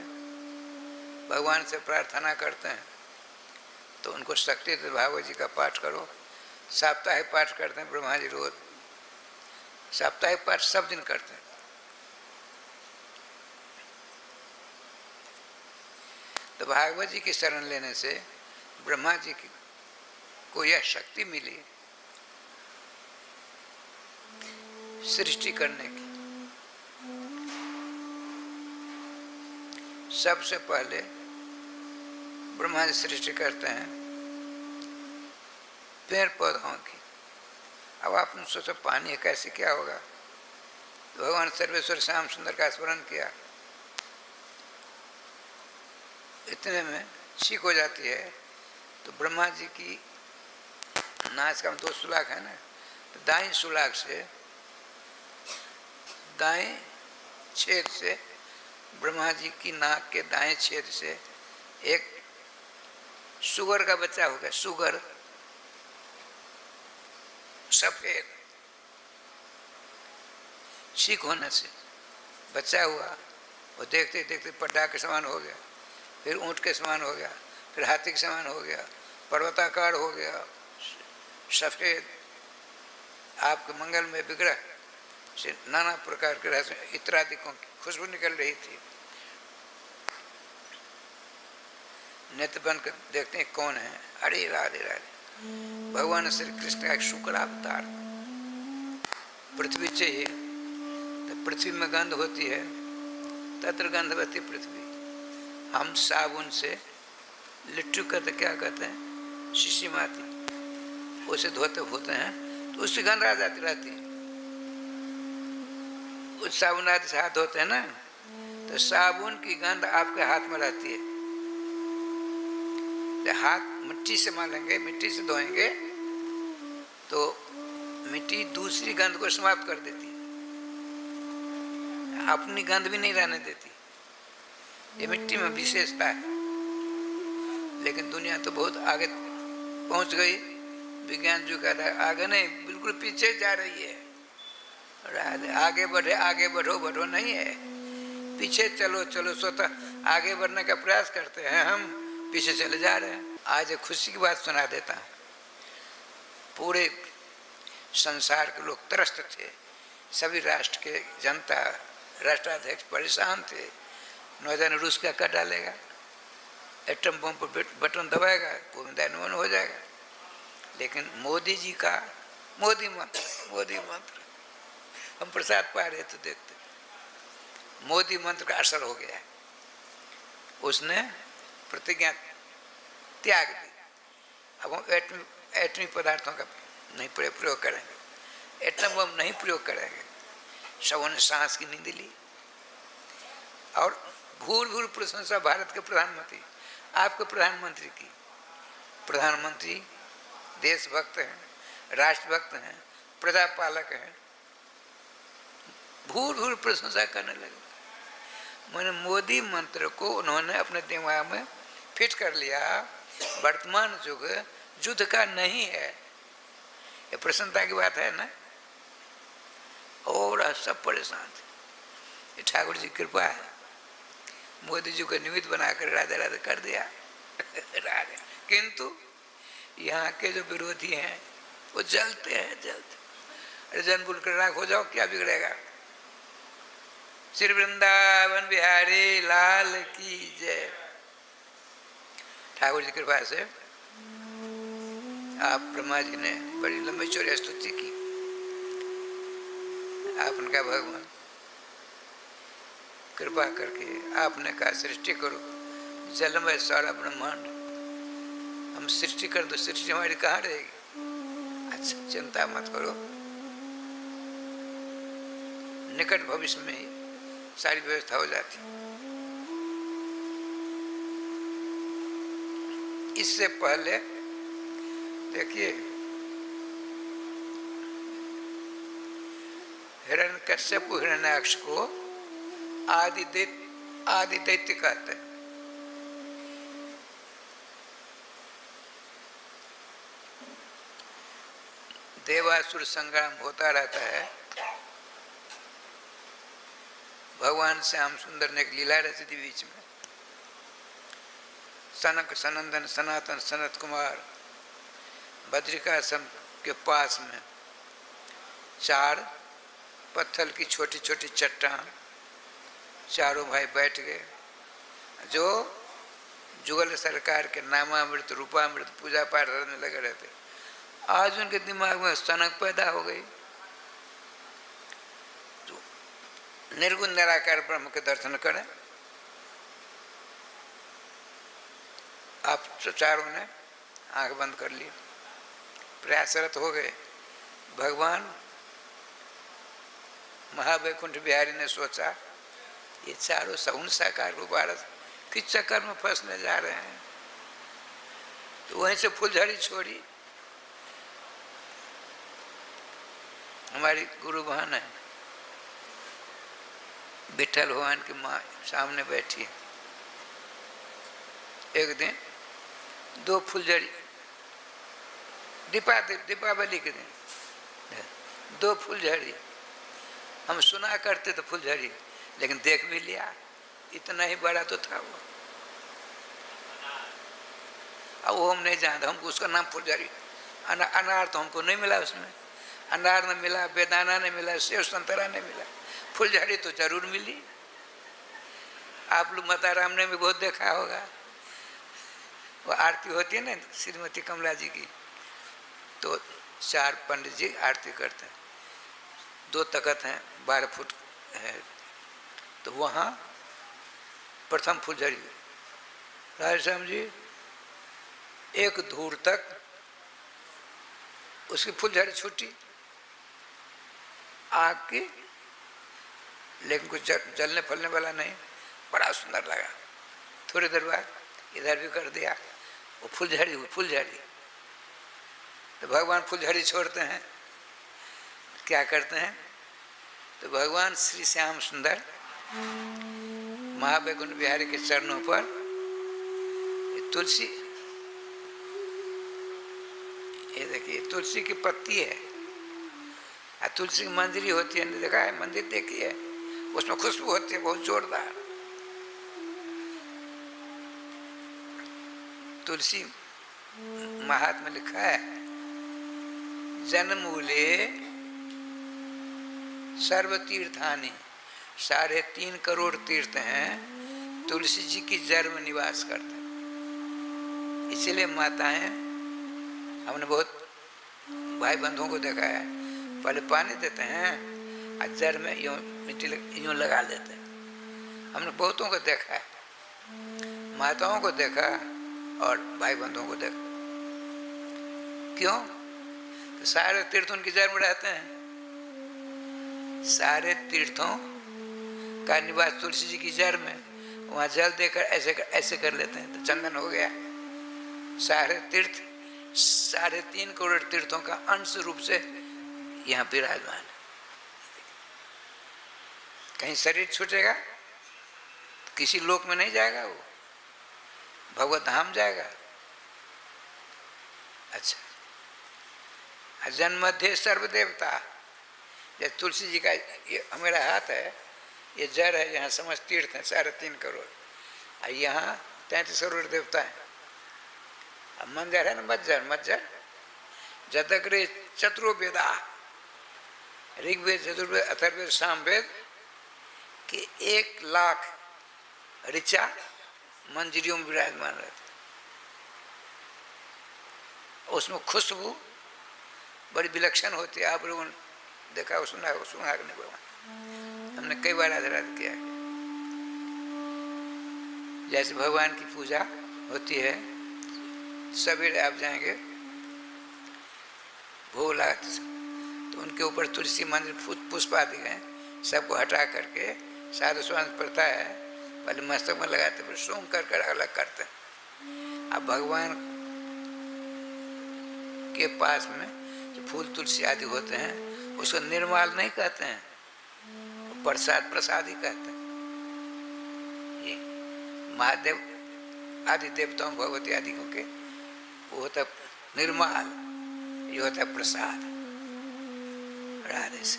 भगवान से प्रार्थना करते हैं तो उनको शक्ति दे, भागवत जी का पाठ करो। साप्ताहिक पाठ करते हैं ब्रह्मा जी, रोज साप्ताहिक पाठ सब दिन करते हैं। तो भागवत जी की शरण लेने से ब्रह्मा जी को यह शक्ति मिली सृष्टि करने की। सबसे पहले ब्रह्मा जी सृष्टि करते हैं पेड़ पौधों की। अब आपने सोचा पानी है, कैसे क्या होगा? तो भगवान सर्वेश्वर श्याम सुंदर का स्मरण किया, इतने में छींक हो जाती है। तो ब्रह्मा जी की नाक का 2 सुलाख है ना, तो दाईं सुलाख से, दाएं छेद से, ब्रह्मा जी की नाक के दाएं छेद से एक सुगर का बच्चा हो गया। सुगर सफेद, छींक होने से बच्चा हुआ। वो देखते देखते पड्डा के समान हो गया, फिर ऊंट के समान हो गया, फिर हाथी के समान हो गया, पर्वताकार हो गया, सफेद। आपके मंगल में विग्रह से नाना प्रकार के रस इत्रादिकों की खुशबू निकल रही थी। नेत्र बन कर देखते हैं कौन है? अरे राधे राधे, भगवान श्री कृष्ण का एक शुक्लावतार। पृथ्वी चाहिए तो पृथ्वी में गंध होती है, तत्र गंधवती पृथ्वी। हम साबुन से लिट्टू करते क्या कहते हैं, शीशी माती, उसे धोते होते हैं तो उसकी गंध आ जाती रहती है। उस साबुन आदि से हाथ धोते हैं ना, तो साबुन की गंध आपके हाथ में रहती है। तो हाथ मिट्टी से मलेंगे, मिट्टी से धोएंगे तो मिट्टी दूसरी गंध को समाप्त कर देती है, अपनी गंध भी नहीं रहने देती। ये मिट्टी में विशेषता है। लेकिन दुनिया तो बहुत आगे पहुंच गई, विज्ञान जो कहता है आगे नहीं, बिल्कुल पीछे जा रही है। आगे बढ़े, आगे बढ़ो, बढ़ो नहीं है। पीछे चलो चलो, स्वतः आगे बढ़ने का प्रयास करते हैं, हम पीछे चले जा रहे हैं। आज एक खुशी की बात सुना देता हूँ। पूरे संसार के लोग त्रस्त थे, सभी राष्ट्र के जनता, राष्ट्राध्यक्ष परेशान थे, नौजवान रूस क्या कर डालेगा, एटम बम पर बटन दबाएगा, कोविंदानुमान हो जाएगा। लेकिन मोदी जी का मोदी मंत्र हम प्रसाद पा रहे तो देखते, मोदी मंत्र का असर हो गया। उसने प्रतिज्ञा त्याग दी। अब हम एटमी पदार्थों का नहीं प्रयोग करेंगे, एटम बम नहीं प्रयोग करेंगे। सबों ने सांस की नींद ली और भूल भूल प्रशंसा भारत के प्रधानमंत्री, आपके प्रधानमंत्री की। प्रधानमंत्री देशभक्त हैं, राष्ट्रभक्त हैं, प्रजापालक हैं, भूल भूल प्रशंसा करने लगे। मैंने मोदी मंत्र को उन्होंने अपने दिमाग में फिट कर लिया। वर्तमान युग युद्ध का नहीं है, ये प्रसन्नता की बात है ना। और सब परेशान थे, ये ठाकुर जी की कृपा है, मोदी जी को निमित्त बनाकर राधे राधे कर दिया। राधे। किंतु यहाँ के जो विरोधी हैं वो जलते हैं, जलते। अरे जनबुल कर राख हो जाओ, क्या बिगड़ेगा। श्री वृंदावन बिहारी लाल की जय। ठाकुर जी की कृपा से आप ब्रह्मा जी ने बड़ी लंबी चौड़ी स्तुति की। आपने कहा भगवान कृपा करके आपने कहा सृष्टि करो, जल में सारा ब्रह्मांड, हम सृष्टि कर दो, सृष्टि हमारी कहाँ रहेगी। अच्छा चिंता मत करो, निकट भविष्य में ही सारी व्यवस्था हो जाती। इससे पहले देखिए हिरण्यकश्यप हिरण्याक्ष को आदि दैत्य कहते हैं। देवासुर संग्राम होता रहता है। भगवान श्याम सुंदर ने एक लीला रची थी बीच में। सनक सनंदन सनातन सनत कुमार बद्रिकाश्रम के पास में 4 पत्थर की छोटी छोटी चट्टान, चारों भाई बैठ गए, जो जुगल सरकार के नामामृत रूपामृत पूजा पाठ करने लगे रहते। आज उनके दिमाग में सनक पैदा हो गई। तो निर्गुण निराकार ब्रह्म के दर्शन करें। आप चारों ने आंख बंद कर ली, प्रयासरत हो गए। भगवान महावैकुंठ बिहारी ने सोचा ये चारों सगुण साकार रूप भारत किस चक्कर में फंसने जा रहे हैं। तो वहीं से फुलझड़ी छोड़ी। हमारी गुरु बहन है विठल भगवान की माँ सामने बैठी है। एक दिन 2 फुलझड़ी, दीपावली के दिन 2 फुलझड़ी, हम सुना करते तो फुलझड़ी, लेकिन देख भी लिया, इतना ही बड़ा तो था वो। अब वो हम नहीं जानते, हमको उसका नाम फुलझड़ी। अनार तो हमको नहीं मिला उसमें, अनार ने मिला, बेदाना ने मिला, सेव संतरा ने मिला, फुलझड़ी तो जरूर मिली। आप लोग माता राम ने भी बहुत देखा होगा, वो आरती होती है ना श्रीमती कमला जी की, तो 4 पंडित जी आरती करते हैं। 2 तख्त हैं, 12 फुट है, तो वहाँ प्रथम फुलझड़ी राधे श्याम जी 1 धूर तक उसकी फुलझड़ी छूटी आग की, लेकिन कुछ जलने फलने वाला नहीं। बड़ा सुंदर लगा। थोड़ी देर बाद इधर भी कर दिया, वो फुलझड़ी। तो भगवान फुलझड़ी छोड़ते हैं, क्या करते हैं, तो भगवान श्री श्याम सुंदर महावैकुंठ बिहारी के चरणों पर तुलसी, ये देखिए तुलसी की पत्ती है, तुलसी की मंजरी होती है, देखा है मंदिर देखी है, उसमें खुशबू होती है बहुत जोरदार। तुलसी महात्मा में लिखा है, जन्मूले सर्व तीर्थानि, 3.5 करोड़ तीर्थ हैं, तुलसी जी की जड़ में निवास करते हैं। इसीलिए माताएं, हमने बहुत भाई बंधुओं को देखा है, पहले पानी देते हैं और जड़ में यूं मिट्टी यूं लगा देते हैं। हमने बहुतों को देखा है, माताओं को देखा और भाई बंधुओं को देखा। क्यों? तो सारे तीर्थ उनकी जड़ में रहते हैं। सारे तीर्थों का निवास तुलसी जी की जड़ में, वहाँ जल देकर ऐसे कर लेते हैं तो चंदन हो गया। सारे तीर्थ 3.5 करोड़ तीर्थों का अंश रूप से यहाँ विराजमान। कहीं शरीर छूटेगा किसी लोक में नहीं जाएगा, वो भगवत धाम जाएगा। अच्छा, जन्मध्य सर्वदेवता, ये तुलसी जी का ये हमारा हाथ है, ये जड़ है, यहाँ समस्त तीर्थ है 3.5 करोड़, और यहाँ 33 करोड़ देवता है। अब मंजर है ना, मज्जर जतग्रे चतुर्वेदा, ऋग्वेद, चतुर्वेद, अथर्ववेद, सामवेद के 1 लाख ऋचा मंजरियों में विराजमान रहते। उसमें खुशबू बड़ी विलक्षण होती है। आप लोगों ने देखा सुना नहीं भगवान, हमने कई बार आराधना किया है। जैसे भगवान की पूजा होती है, सवेरे आप जाएंगे भोग लगाते तो उनके ऊपर तुलसी मंत्र पुष्प आदि हैं, सबको हटा करके साधु स्वांत पड़ता है, पहले मस्तक में लगाते फिर सोम कर अलग करते हैं। अब भगवान के पास में जो फूल तुलसी आदि होते हैं उसको निर्माल नहीं कहते हैं, प्रसाद ही कहते हैं। ये महादेव आदि देवताओं, भगवती आदि के वो होता है निर्माल, ये होता है प्रसाद राधे से।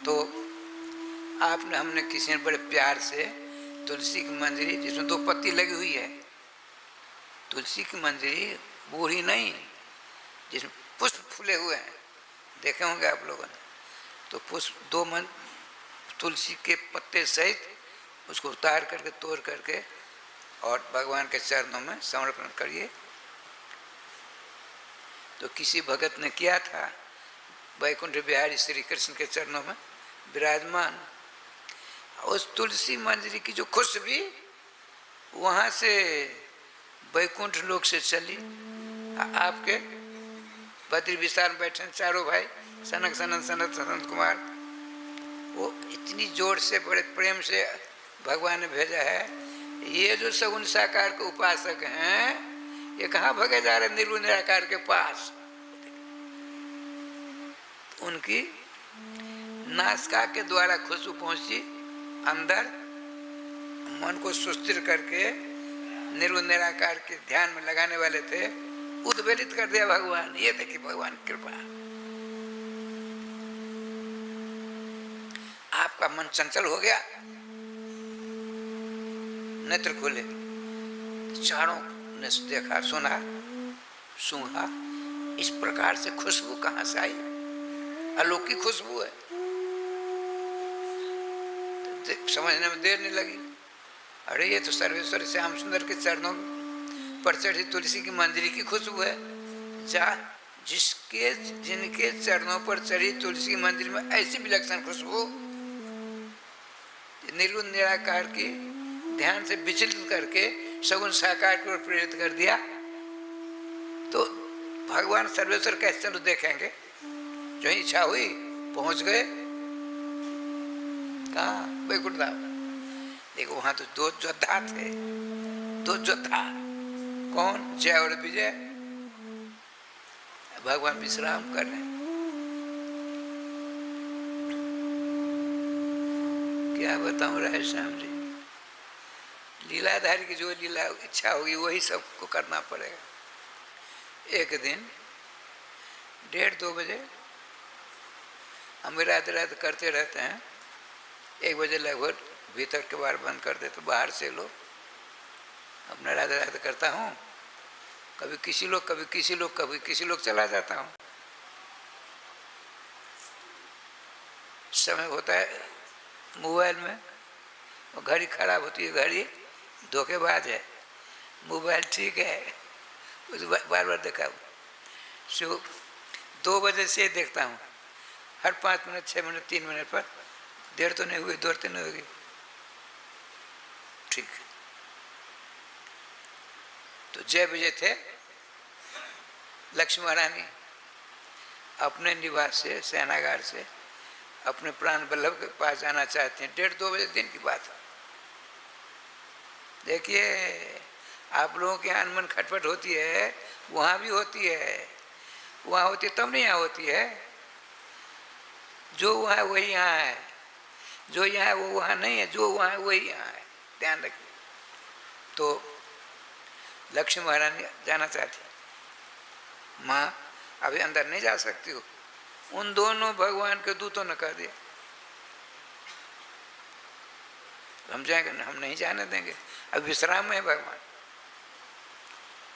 तो आपने हमने किसी ने बड़े प्यार से तुलसी की मंजरी, जिसमें 2 पत्ती लगी हुई है, तुलसी की मंजरी बूढ़ी नहीं, जिसमें पुष्प फूले हुए हैं, देखे होंगे आप लोगों ने। तो पुष्प 2 तुलसी के पत्ते सहित उसको उतार करके तोड़ करके और भगवान के चरणों में समर्पण करिए। तो किसी भगत ने किया था, वैकुंठ बिहारी श्री कृष्ण के चरणों में विराजमान। उस तुलसी मंजरी की जो खुशबू वहाँ से वैकुंठ लोक से चली, आपके बद्री विशाल में बैठे चारों भाई, सनक सनंद कुमार, वो इतनी जोर से बड़े प्रेम से भगवान ने भेजा है। ये जो सगुण साकार के उपासक हैं, ये कहाँ भगे जा रहे निर्गुण निराकार के पास। उनकी नासिका के द्वारा खुशबू पहुंची अंदर, मन को सुस्थिर करके निर्गुण निराकार के ध्यान में लगाने वाले थे, उद्वेलित कर दिया भगवान। ये देखिए भगवान कृपा। आपका मन चंचल हो गया, नेत्र खोले, चारों ने देखा, सुना, सूंघा, इस प्रकार से खुशबू कहाँ से आई? अलौकिक खुशबू है। तो समझने में देर नहीं लगी, अरे ये तो सर्वेश्वर श्याम सुंदर के चरणों पर चढ़ी तुलसी की मंजरी की खुशबू है। जिनके चरणों पर चढ़ी तुलसी की मंजरी में ऐसी विलक्षण खुशबू, निर्गुण निराकार की ध्यान से विचलित करके सगुण साकार की ओर प्रेरित कर दिया। तो भगवान सर्वेश्वर कैसे चलो देखेंगे, जो इच्छा हुई पहुंच गए कहाँ? वैकुंठ धाम। देखो वहां तो 2 योद्धा थे, 2 योद्धा, कौन? जय और विजय। भगवान विश्राम कर रहे हैं। क्या बताऊं राय श्याम जी, लीलाधारी की जो लीला इच्छा होगी वही सबको करना पड़ेगा। एक दिन 1:30-2 बजे हम रात करते रहते हैं, 1 बजे लगभग भीतर के बाहर बंद कर दे तो बाहर से लोग अपना राधे राधे करता हूँ, कभी किसी लोग कभी किसी लोग कभी किसी लोग चला जाता हूँ। समय होता है मोबाइल में, और घड़ी खराब होती है, घड़ी धोखेबाज है, मोबाइल ठीक है, उस बार बार देखा हूँ। सो 2 बजे से देखता हूँ, हर 5 मिनट 6 मिनट 3 मिनट पर, देर तो नहीं हुई, दूर तो नहीं होगी, ठीक है। तो जय विजय थे, लक्ष्मी महारानी अपने निवास से सेनागार से अपने प्राण वल्लभ के पास जाना चाहते हैं। 1:30-2 बजे दिन की बात है। देखिए आप लोगों के यहाँ अनमन खटपट होती है, वहाँ भी होती है, वहाँ होती है तब नहीं यहाँ होती है। जो वहाँ है वही यहाँ है, जो यहाँ है वो वहाँ नहीं है, जो वहाँ है वही यहाँ है, ध्यान रखिए। तो लक्ष्मी महारानी जाना चाहती, माँ अभी अंदर नहीं जा सकती हो। उन दोनों भगवान के दूतों ने कह दिया हम जाएंगे, हम नहीं जाने देंगे, अब विश्राम में है भगवान।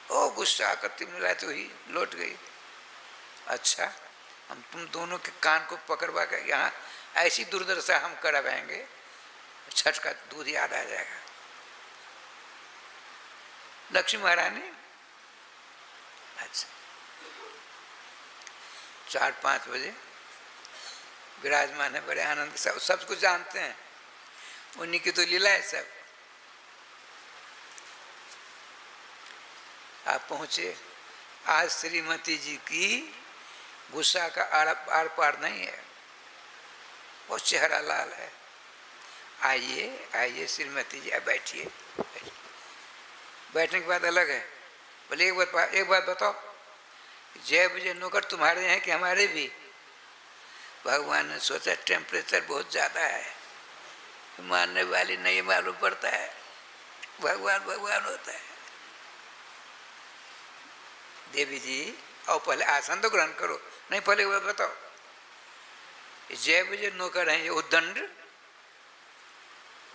ओ गुस्सा करती मिलाती हुई लौट गई। अच्छा हम तुम दोनों के कान को पकड़वा कर यहाँ ऐसी दुर्दशा हम करवाएंगे, छठ का दूध याद आ जाएगा। लक्ष्मी महारानी अच्छा 4-5 बजे विराजमान है, बड़े आनंद के साथ, सब कुछ जानते हैं, उन्हीं की तो लीला है सब। आप पहुंचे, आज श्रीमती जी की गुस्सा का आर पार नहीं है, वो चेहरा लाल है। आइए आइए श्रीमती जी, अब बैठिए। बैठने के बाद अलग है, बोले एक बात बताओ, जय विजय नौकर तुम्हारे हैं कि हमारे भी? भगवान ने सोचा टेम्परेचर बहुत ज़्यादा है, मानने वाली नहीं मालूम पड़ता है, भगवान भगवान होता है। देवी जी आओ पहले आसन तो ग्रहण करो, नहीं पहले वो बताओ, जय विजय नौकर हैं ये उद्दंड,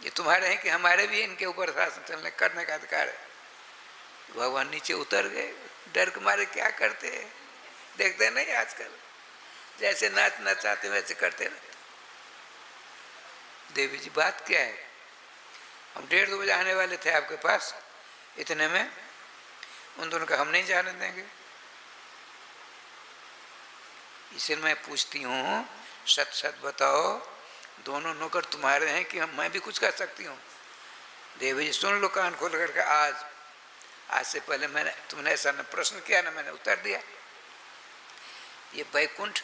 ये तुम्हारे हैं कि हमारे भी इनके ऊपर शासन चलने करने का अधिकार है? भगवान नीचे उतर गए, डर के मारे क्या करते हैं, देखते नहीं आजकल जैसे नाचना चाहते वैसे करते रहते। देवी जी बात क्या है, हम 1:30-2 बजे आने वाले थे आपके पास, इतने में उन दोनों का हम नहीं जाने देंगे। इसे मैं पूछती हूँ सच सच बताओ, दोनों नौकर तुम्हारे हैं कि मैं भी कुछ कर सकती हूँ? देवी जी सुन लो कान खोल करके, आज से पहले मैंने तुमने ऐसा न प्रश्न किया ना मैंने उत्तर दिया। ये वैकुंठ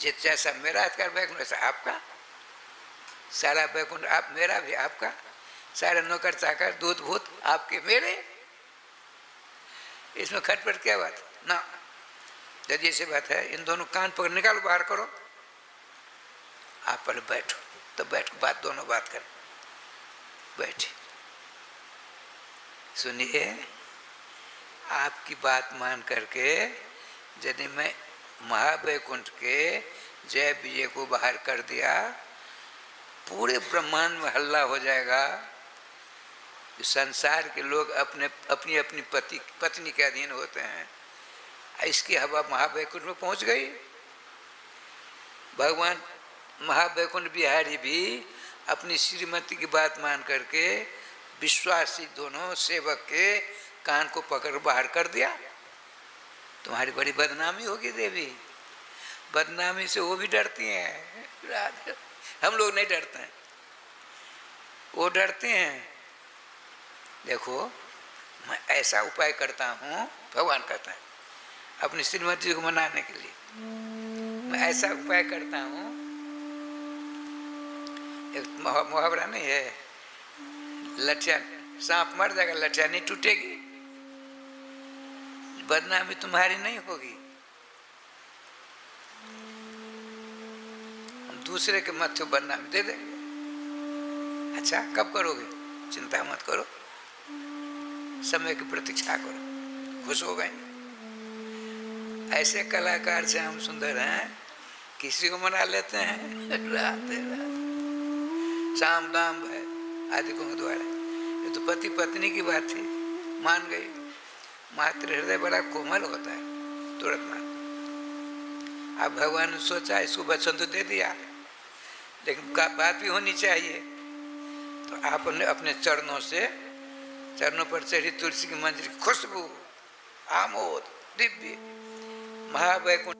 जैसा मेरा अधिकार वैकुंठ ऐसा आपका, सारा वैकुंठ आप मेरा भी आपका, सारे नौकर चाकर दूध भूत आपके मेरे, इसमें खटपट क्या बात ना? यदि ऐसी बात है इन दोनों कान पकड़ निकालो, बाहर करो। आप पहले बैठो, तो बैठ बात दोनों बात करें। बैठे, सुनिए, आपकी बात मान करके यदि मैं महावैकुंठ के जय विजय को बाहर कर दिया, पूरे ब्रह्मांड में हल्ला हो जाएगा। संसार के लोग अपने अपनी अपनी पत्नी के अधीन होते हैं, इसकी हवा महावैकुंठ में पहुंच गई। भगवान महावैकुंठ बिहारी भी अपनी श्रीमती की बात मान करके विश्वासी दोनों सेवक के कान को पकड़ बाहर कर दिया। तुम्हारी बड़ी बदनामी होगी देवी, बदनामी से वो भी डरती हैं, हम लोग नहीं डरते हैं, वो डरते हैं। देखो मैं ऐसा उपाय करता हूँ, भगवान कहता है अपनी श्रीमती को मनाने के लिए, मैं ऐसा उपाय करता हूँ। एक मुहावरा नहीं है, लठिया सांप मर जाएगा लठिया नहीं टूटेगी। बदनामी तुम्हारी नहीं होगी, हम दूसरे के मत्थे बदनामी दे देंगे। अच्छा कब करोगे? चिंता मत करो, समय की प्रतीक्षा करो, खुश हो गए। ऐसे कलाकार से हम सुंदर हैं, किसी को मना लेते हैं राधे राधे, शाम दाम है आदि को द्वारा। ये तो पति पत्नी की बात थी, मान गई। मातृ हृदय बड़ा कोमल होता है, तुरंत मान। अब भगवान ने सोचा इसको वचन तो दे दिया, लेकिन का बात भी होनी चाहिए। तो आपने अपने चरणों पर चढ़ी तुलसी की मंजरी की खुशबू, आमोद, दिव्य महावैकुंठ।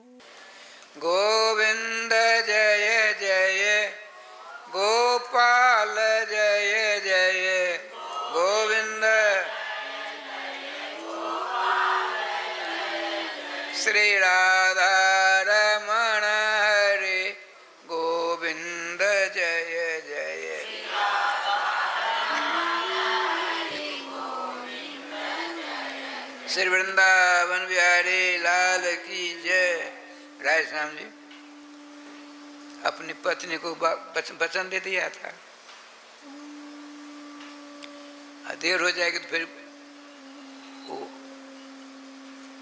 गोविंद जय जय गोपाल जय जय गोविंद श्री राधा रमण हरे गोविंद जय जय। श्री वृंदावन बिहारी लाल की जय। राय श्याम जी अपनी पत्नी को वचन दे दिया था, देर हो जाएगी तो फिर वो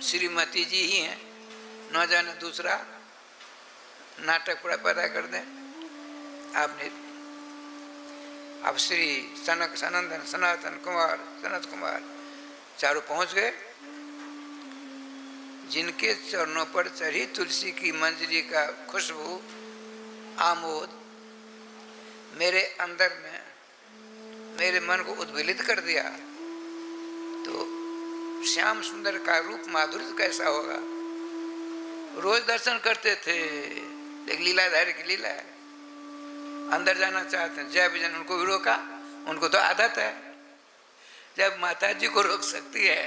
श्रीमती जी ही हैं, न जाने दूसरा नाटक पूरा पैदा कर दें। आपने अब श्री सनक सनंदन सनातन कुमार सनत कुमार चारों पहुंच गए। जिनके चरणों पर चढ़ी तुलसी की मंजरी का खुशबू आमोद मेरे अंदर में मेरे मन को उद्वेलित कर दिया, तो श्याम सुंदर का रूप माधुर्य कैसा होगा। रोज दर्शन करते थे, लेकिन लीलाधारी की लीला है, अंदर जाना चाहते हैं। जय विजन उनको भी रोका, उनको तो आदत है। जब माता जी को रोक सकती है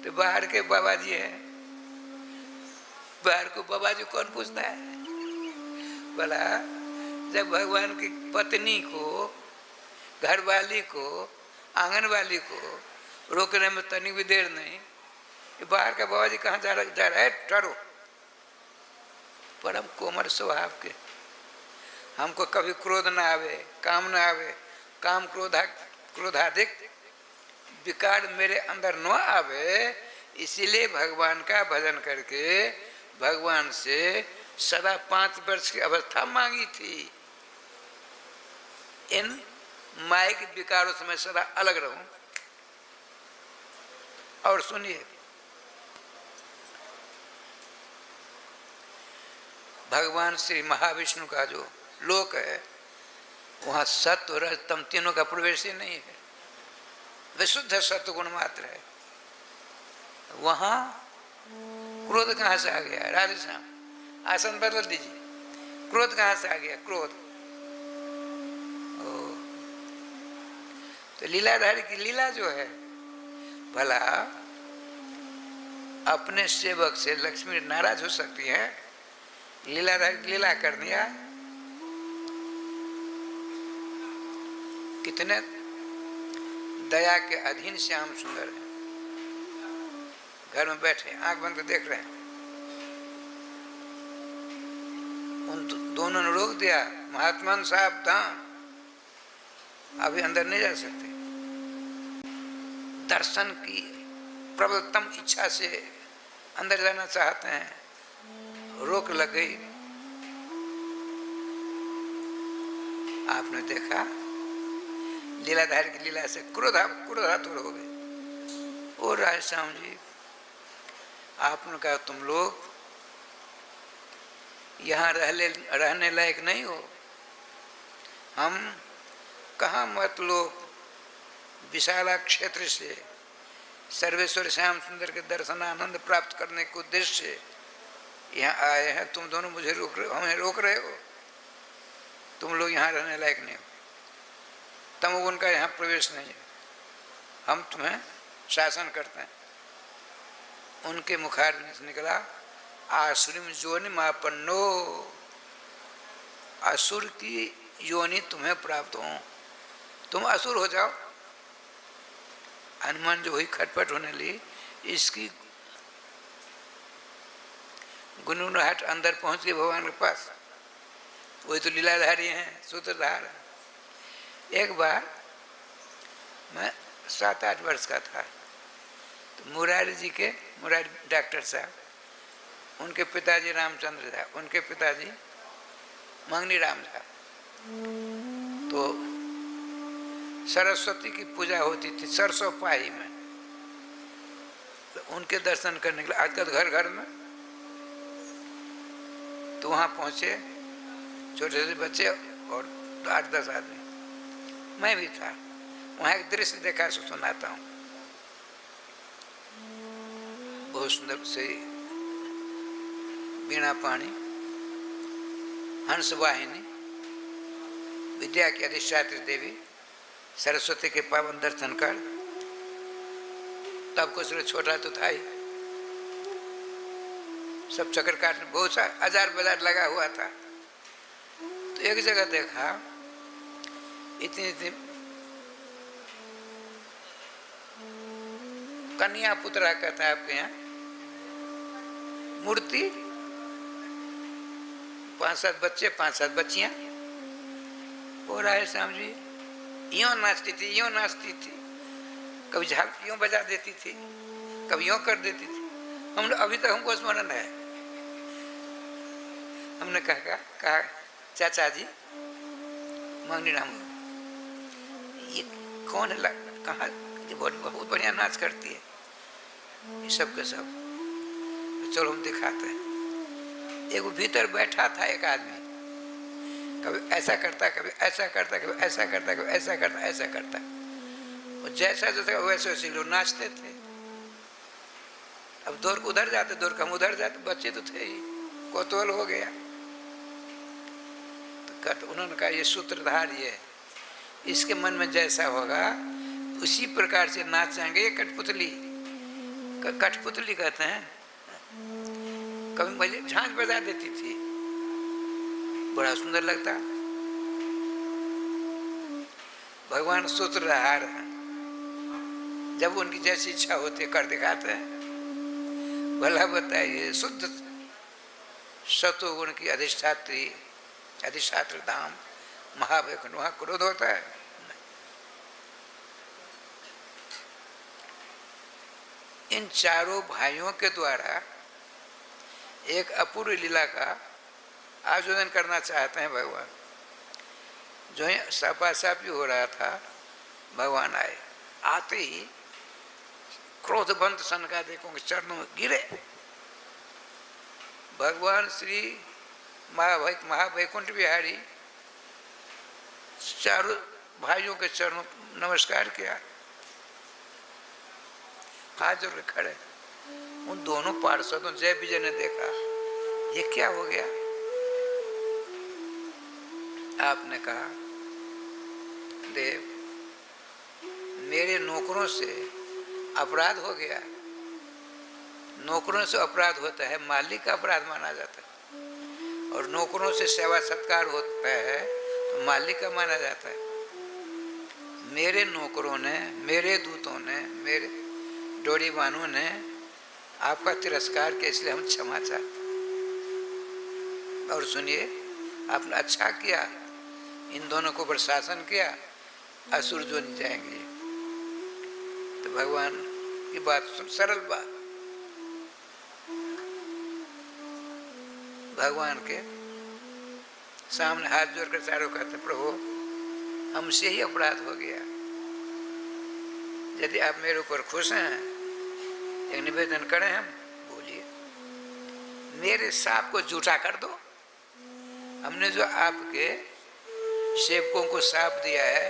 तो बाहर के बाबा जी है, बाहर को बाबा जी कौन पूछता है भला। जब भगवान की पत्नी को, घरवाली को, आंगनवाली को रोकने में तनी भी देर नहीं, ये बाहर का बाबा जी कहाँ जा रहा है, ठहरो। परम कोमल स्वभाव के, हमको कभी क्रोध ना आवे, काम ना आवे, काम क्रोधाधिक विकार मेरे अंदर न आवे। इसीलिए भगवान का भजन करके भगवान से सदा 5 वर्ष की अवस्था मांगी थी। इन माइक विकारों से मैं सदा अलग रहूं। और सुनिए, भगवान श्री महाविष्णु का जो लोक है, वहां सत्व रज तम तीनों का प्रवेश ही नहीं है, विशुद्ध सत्वगुण मात्र है। वहां क्रोध कहां से आ गया। राधे श्याम आसन बदल दीजिए, क्रोध कहां से आ गया, क्रोध। तो लीलाधारी की लीला जो है, भला अपने सेवक से लक्ष्मी नाराज हो सकती है, लीलाधारी की लीला कर दिया। कितने दया के अधीन श्याम सुंदर है, घर में बैठे आंख बंद कर देख रहे हैं। उन दोनों ने रोक दिया, महात्मा सावधान, अभी अंदर नहीं जा सकते। दर्शन की प्रबलतम इच्छा से अंदर जाना चाहते हैं, रोक लग गई। आपने देखा लीलाधारी की लीला से क्रोधातुर हो गए। ओ राय श्याम जी, आपने कहा तुम लोग यहाँ रहने लायक नहीं हो। हम कहाँ मत लोग विशाला क्षेत्र से सर्वेश्वर श्याम सुंदर के दर्शन आनंद प्राप्त करने के उद्देश्य से यहाँ आए हैं। तुम दोनों मुझे हमें रोक रहे हो। तुम लोग यहाँ रहने लायक नहीं हो, तमोगुण का यहाँ प्रवेश नहीं है, हम तुम्हें शासन करते हैं। उनके मुखार से निकला, आसुरी योनि मापन्नो, असुर की योनि तुम्हें प्राप्त हो, तुम असुर हो जाओ। हनुमान जो हुई खटपट होने ली, इसकी गुनगुनाहट अंदर पहुंच गई भगवान के पास। वही तो लीलाधारी हैं, सूत्रधार। एक बार मैं 7-8 वर्ष का था, तो मुरारी डॉक्टर साहब उनके पिताजी रामचंद्र था, उनके पिताजी मंगनी राम था। तो सरस्वती की पूजा होती थी सरसों पाही में, तो उनके दर्शन करने के लिए आजकल घर घर में, तो वहाँ पहुँचे छोटे छोटे बच्चे और 8-10 आदमी, मैं भी था वहाँ। एक दृश्य देखा सो सुनाता हूँ। बहुत सुंदर से वीणा पाणी, हंस वाहिनी, विद्या की अधिष्ठात्री देवी सरस्वती के पावन दर्शन कर, तब कुछ छोटा तो था ही, सब चक्कर काटने बहुत सा हजार बाजार लगा हुआ था। तो एक जगह देखा इतनी इतनी कन्या पुत्रा कहता है आपके यहाँ मूर्ति, 5-7 बच्चे 5-7 बच्चियां, और राय श्याम जी यूं नाचती थी, यूं नाचती थी, कभी झाल यूं बजा देती थी, कभी यूं कर देती थी। हमने अभी तक हमको स्मरण है। हमने कहा चाचा जी मंगनी राम ये कौन है, कहा ये बहुत बढ़िया नाच करती है, ये सब के सब, चलो हम दिखाते हैं। एक भीतर बैठा था एक आदमी, कभी ऐसा करता, कभी ऐसा करता, कभी ऐसा करता, कभी ऐसा करता, ऐसा करता, और जैसा जैसा वैसे वैसे लोग नाचते थे। अब दौड़ उधर जाते, दौड़ हम उधर जाते, बच्चे तो थे ही, कौतूहल हो गया। तो उन्होंने कहा ये सूत्रधार ये है, इसके मन में जैसा होगा उसी प्रकार से नाचेंगे। ये कठपुतली, कठपुतली कहते हैं, कभी मुझे झांझ बजा देती थी, बड़ा सुंदर लगता। भगवान सूत्रधार हैं, जब उनकी जैसी इच्छा होती है कर दिखाते हैं। भला बताइए, शुद्ध सतोगुण की अधिष्ठात्री धाम महावैकुंठ, वहां क्रोध होता है? इन चारों भाइयों के द्वारा एक अपूर्व लीला का आयोजन करना चाहते हैं भगवान। जो ही सपासापी हो रहा था, भगवान आए। आते ही क्रोधबंत सनकादिक के चरणों में गिरे। भगवान श्री महावैकुंठ बिहारी चारों भाइयों के चरणों नमस्कार किया, हाथ जोड़ खड़े। उन दोनों पार्षदों जय विजय ने देखा, ये क्या हो गया? आपने कहा, देव मेरे नौकरों से अपराध हो गया। नौकरों से अपराध होता है, मालिक का अपराध माना जाता है, और नौकरों से सेवा सत्कार होता है तो मालिक का माना जाता है। मेरे नौकरों ने, मेरे दूतों ने, मेरे डोरी बानों ने आपका तिरस्कार किया, इसलिए हम क्षमा चाहते। और सुनिए, आपने अच्छा किया, इन दोनों को प्रशासन किया, असुर जो नहीं जाएंगे। तो भगवान की बात सुन, सरल बात, भगवान के सामने हाथ जोड़कर चारों कहते, प्रभु हमसे ही अपराध हो गया, यदि आप मेरे ऊपर खुश हैं, एक निवेदन करें हम। बोलिए। मेरे साप को झूठा कर दो। हमने जो आपके सेवकों को साप दिया है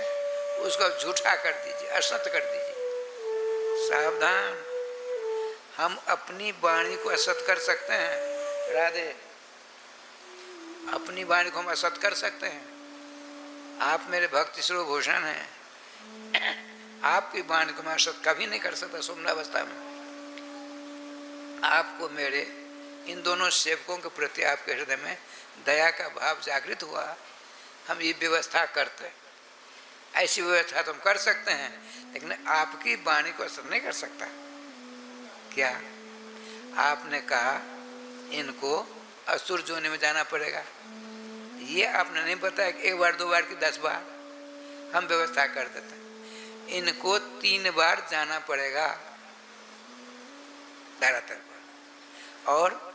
उसको झूठा कर दीजिए, असत कर दीजिए। सावधान, हम अपनी वाणी को असत कर सकते हैं। राधे, अपनी वाणी को हम असत कर सकते हैं। आप मेरे भक्ति स्वरूप भूषण हैं, आपकी वाणी को मैं असत कभी नहीं कर सकता। सुमनावस्था में आपको मेरे इन दोनों सेवकों के प्रति आपके हृदय में दया का भाव जागृत हुआ, हम ये व्यवस्था करते हैं। ऐसी व्यवस्था तो हम कर सकते हैं, लेकिन आपकी वाणी को असर नहीं कर सकता। क्या आपने कहा इनको असुर जोनि में जाना पड़ेगा? ये आपने नहीं बताया कि 1 बार 2 बार की 10 बार हम व्यवस्था कर देते हैं। इनको 3 बार जाना पड़ेगा धरातल पर, और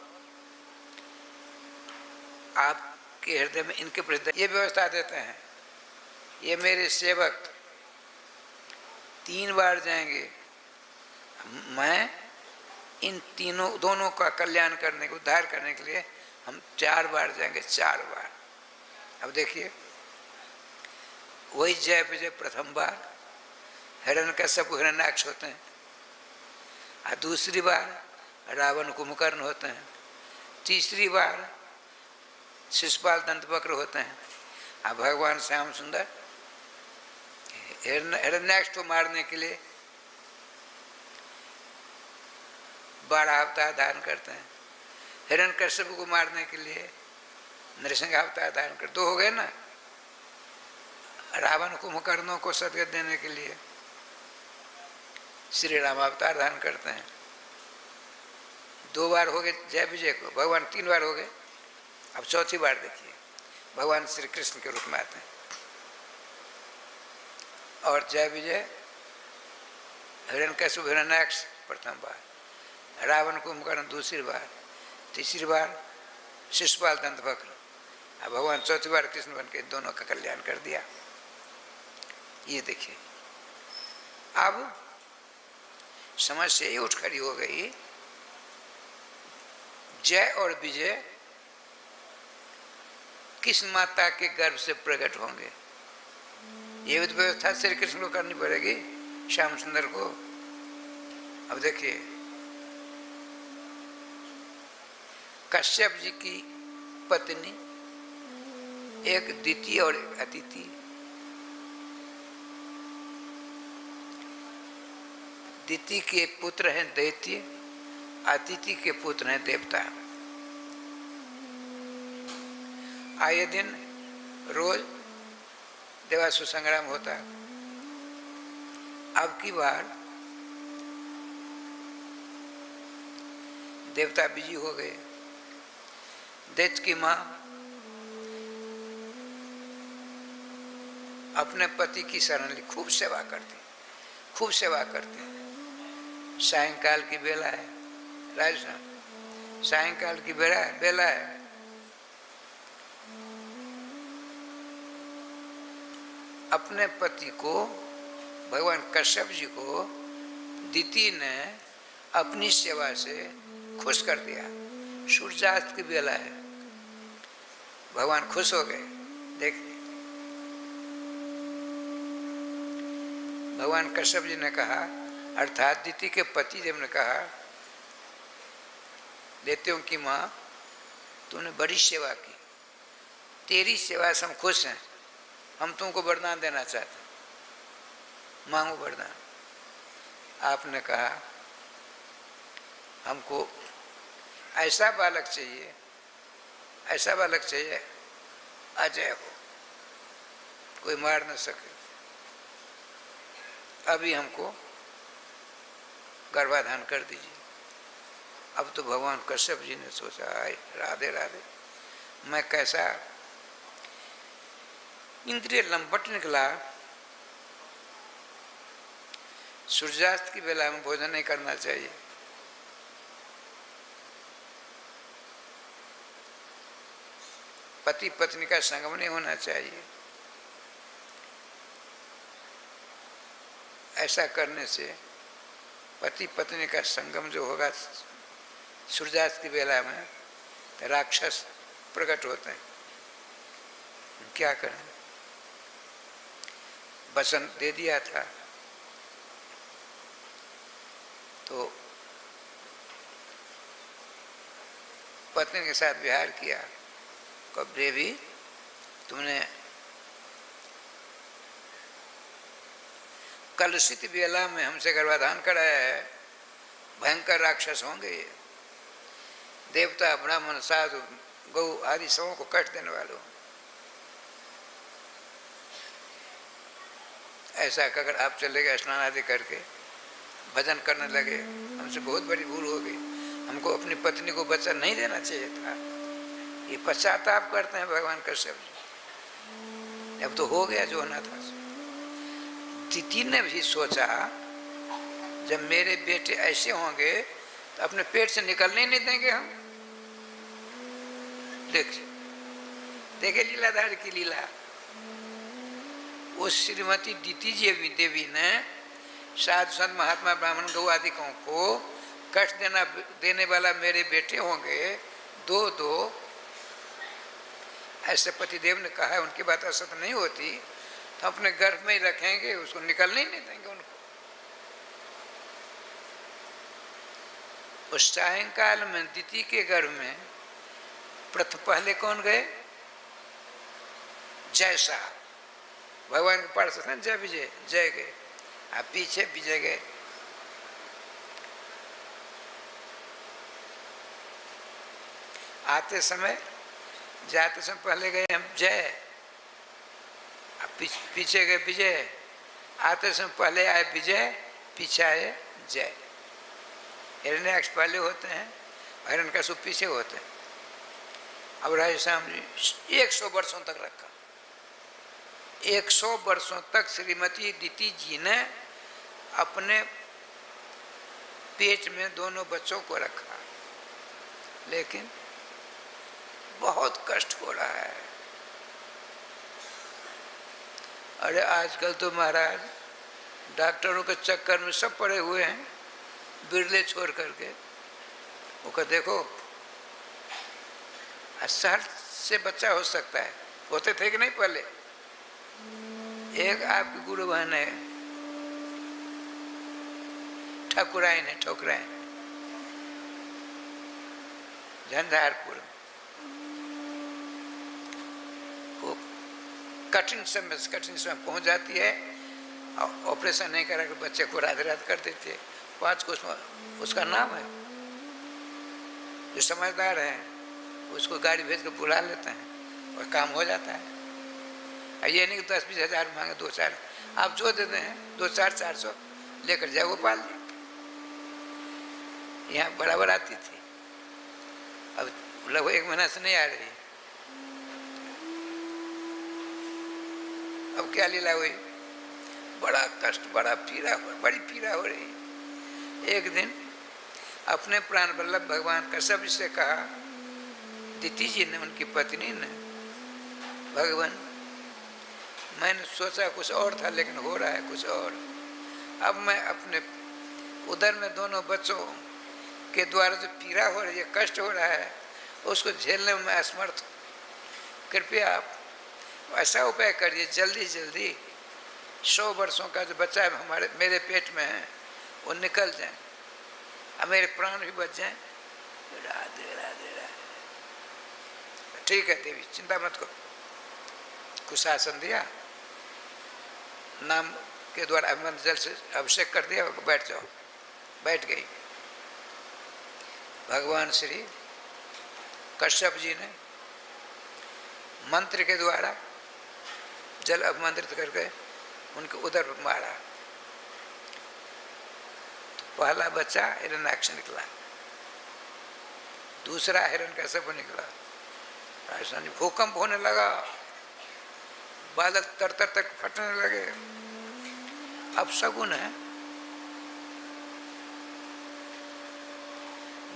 आपके हृदय में इनके प्रति ये व्यवस्था देते हैं, ये मेरे सेवक 3 बार जाएंगे, मैं इन दोनों का कल्याण करने, उद्धार करने के लिए हम 4 बार जाएंगे, 4 बार। अब देखिए, वही जय विजय प्रथम बार हिरण्यकश्यप हिरण्याक्ष होते हैं, और दूसरी बार रावण कुंभकर्ण होते हैं, तीसरी बार शिशुपाल दंतवक्र होते हैं, और भगवान श्याम सुंदर हिरण्याक्ष को मारने के लिए 12 अवतार धारण करते हैं, हिरण्यकश्यप को मारने के लिए नृसिंह अवतार धारण कर, 2 हो गए ना। रावण कुंभकर्णों को सदगत देने के लिए श्री राम अवतार धारण करते हैं। 2 बार हो गए जय विजय को, भगवान 3 बार हो गए। अब चौथी बार देखिए, भगवान श्री कृष्ण के रूप में आते हैं, और जय विजय हिरण्यकश्यप हिरण्याक्ष प्रथम बार, रावण कुंभकर्ण दूसरी बार, तीसरी बार शिशुपाल दंतवक्र, अब भगवान चौथी बार कृष्ण बन के दोनों का कल्याण कर दिया। ये देखिए, अब समस्या ये उठ खड़ी हो गई, जय और विजय किस माता के गर्भ से प्रकट होंगे? ये भी व्यवस्था श्री कृष्ण को करनी पड़ेगी, श्याम सुंदर को। अब देखिए, कश्यप जी की पत्नी एक दिति और एक अतिथि, दिति के पुत्र हैं दैत्य, अतिथि के पुत्र हैं देवता। आए दिन रोज देवासुर संग्राम होता। अब की बार देवता बिजी हो गए। दैत्य की मां अपने पति की शरण ली, खूब सेवा करती, खूब सेवा करते। सायंकाल की बेला है, राजस्थान सायंकाल की बेला है, अपने पति को, भगवान कश्यप जी को दिति ने अपनी सेवा से खुश कर दिया। सूर्यास्त की बेला है, भगवान खुश हो गए। देखिए, भगवान कश्यप जी ने कहा, अर्थात दिति के पति देव ने कहा, दैत्यों की माँ तूने बड़ी सेवा की, तेरी सेवा से हम खुश हैं, हम तुमको वरदान देना चाहते, मांगो वरदान। आपने कहा हमको ऐसा बालक चाहिए, ऐसा बालक चाहिए अजय हो, कोई मार न सके। अभी हमको गर्भाधान कर दीजिए। अब तो भगवान कश्यप जी ने सोचा, आए राधे राधे, मैं कैसा इंद्रिय लंपट निकला, सूर्यास्त की बेला में भोजन नहीं करना चाहिए। पति पत्नी का संगम नहीं होना चाहिए। ऐसा करने से पति पत्नी का संगम जो होगा सूर्यास्त की बेला में, तो राक्षस प्रकट होते हैं। क्या करें? वचन दे दिया था तो पत्नी के साथ विहार किया। कब देवी तुमने कलुषित बेला में हमसे गर्भाधान कराया है, भयंकर राक्षस होंगे ये, देवता ब्राह्मण साधु गौ आदि सबों को कट देने वालों। ऐसा अगर आप चले गए स्नान आदि करके भजन करने लगे, हमसे बहुत बड़ी भूल हो गई, हमको अपनी पत्नी को बच्चा नहीं देना चाहिए था। ये पश्चाताप करते हैं भगवान कश्यप जी। अब तो हो गया जो होना था। दिति ने भी सोचा, जब मेरे बेटे ऐसे होंगे तो अपने पेट से निकलने नहीं देंगे हम। देखिए देखे लीलाधार की लीला। उस श्रीमती दीति जी देवी ने साधु संत महात्मा ब्राह्मण गौ आदिकों को कष्ट देने वाला मेरे बेटे होंगे दो दो, ऐसे पतिदेव ने कहा है। उनकी बात असत नहीं होती तो अपने गर्भ में ही रखेंगे, उसको निकलने ही नहीं देंगे उनको। उस सायंकाल में दीति के गर्भ में पहले कौन गए? जय साहब, भगवान के पाठ से जय विजय, जय गए, आप पीछे विजय गए। आते समय, जाते समय पहले गए हम जय, अब पीछे गए विजय। आते समय पहले आए विजय, पीछे आए जय। हिरण्याक्ष पहले होते हैं, हिरण्यकशिप पीछे होते हैं। अब राजा श्याम जी 100 वर्षों तक रखा। 100 वर्षों तक श्रीमती दीति जी ने अपने पेट में दोनों बच्चों को रखा, लेकिन बहुत कष्ट हो रहा है। अरे आजकल तो महाराज डॉक्टरों के चक्कर में सब पड़े हुए हैं, बिरले छोड़ करके। वो कह देखो 60 से बच्चा हो सकता है, होते थे कि नहीं पहले। एक आपकी गुरु बहन है ठकुराइन झंझारपुर, वो कठिन समय पहुंच जाती है और ऑपरेशन नहीं करा के बच्चे को रात रात कर देती है। 5 को उसका नाम है, जो समझदार है उसको गाड़ी भेज कर बुला लेते हैं और काम हो जाता है। ये नहीं कि 10-20 हज़ार मांगे, 2-4 आप जो देते हैं 2-400 लेकर जाओ गोपाल जी। यहाँ बराबर आती थी, अब लगभग 1 महीना से नहीं आ रही। अब क्या लीला हुई, बड़ा कष्ट, बड़ी पीड़ा हो रही। एक दिन अपने प्राण वल्लभ भगवान कश्यप जी से कहा, दीति जी ने, उनकी पत्नी ने, भगवान मैंने सोचा कुछ और था लेकिन हो रहा है कुछ और। अब मैं अपने उदर में दोनों बच्चों के द्वारा जो पीड़ा हो रही है, कष्ट हो रहा है, उसको झेलने में असमर्थ हूँ। कृपया आप ऐसा उपाय करिए, जल्दी जल्दी 100 वर्षों का जो बच्चा है मेरे पेट में है वो निकल जाए और मेरे प्राण भी बच जाए। राधे राधे राधे। ठीक है देवी, चिंता मत करो। कुछ आसन दिया, नाम के द्वारा जल से अभिषेक कर दिया, बैठ जाओ। बैठ गई। भगवान श्री कश्यप जी ने मंत्र के द्वारा जल अभिमंत्रित करके उनके उदर पर मारा, तो पहला बच्चा हिरण्याक्ष निकला, दूसरा हिरण्यकशिप निकला। राजस्थान भूकंप होने लगा, बादल तर तक फटने लगे। अब शगुन है,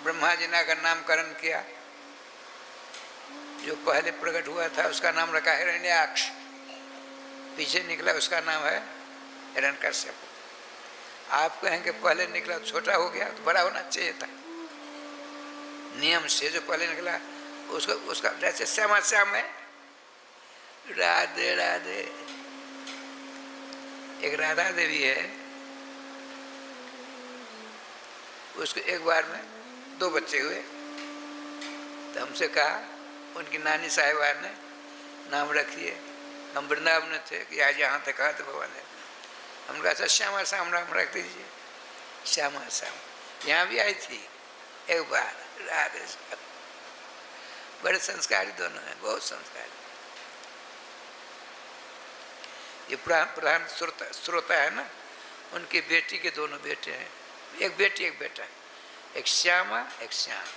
ब्रह्मा जी ने अगर नामकरण किया, जो पहले प्रकट हुआ था उसका नाम रखा हिरण्याक्ष, पीछे निकला उसका नाम है हिरण्यकशिप। आप कहेंगे पहले निकला छोटा हो गया, तो बड़ा होना चाहिए था। नियम से जो पहले निकला उसका जैसे श्यामा श्याम है। राधे राधे। एक राधा देवी है, उसको एक बार में 2 बच्चे हुए, तो हमसे कहा, उनकी नानी साहिबा ने नाम रखिए। हम वृंदावन में थे कि आज यहाँ तक कहा तो भगवान ने हम कहा, अच्छा श्यामा श्याम नाम रख दीजिए। श्यामा श्याम यहाँ भी आई थी एक बार। राधे, बड़े संस्कारी दोनों हैं, बहुत संस्कारी। ये प्रधान श्रोता है ना, उनकी बेटी के 2 बेटे हैं, एक बेटी एक बेटा, एक श्यामा एक श्याम।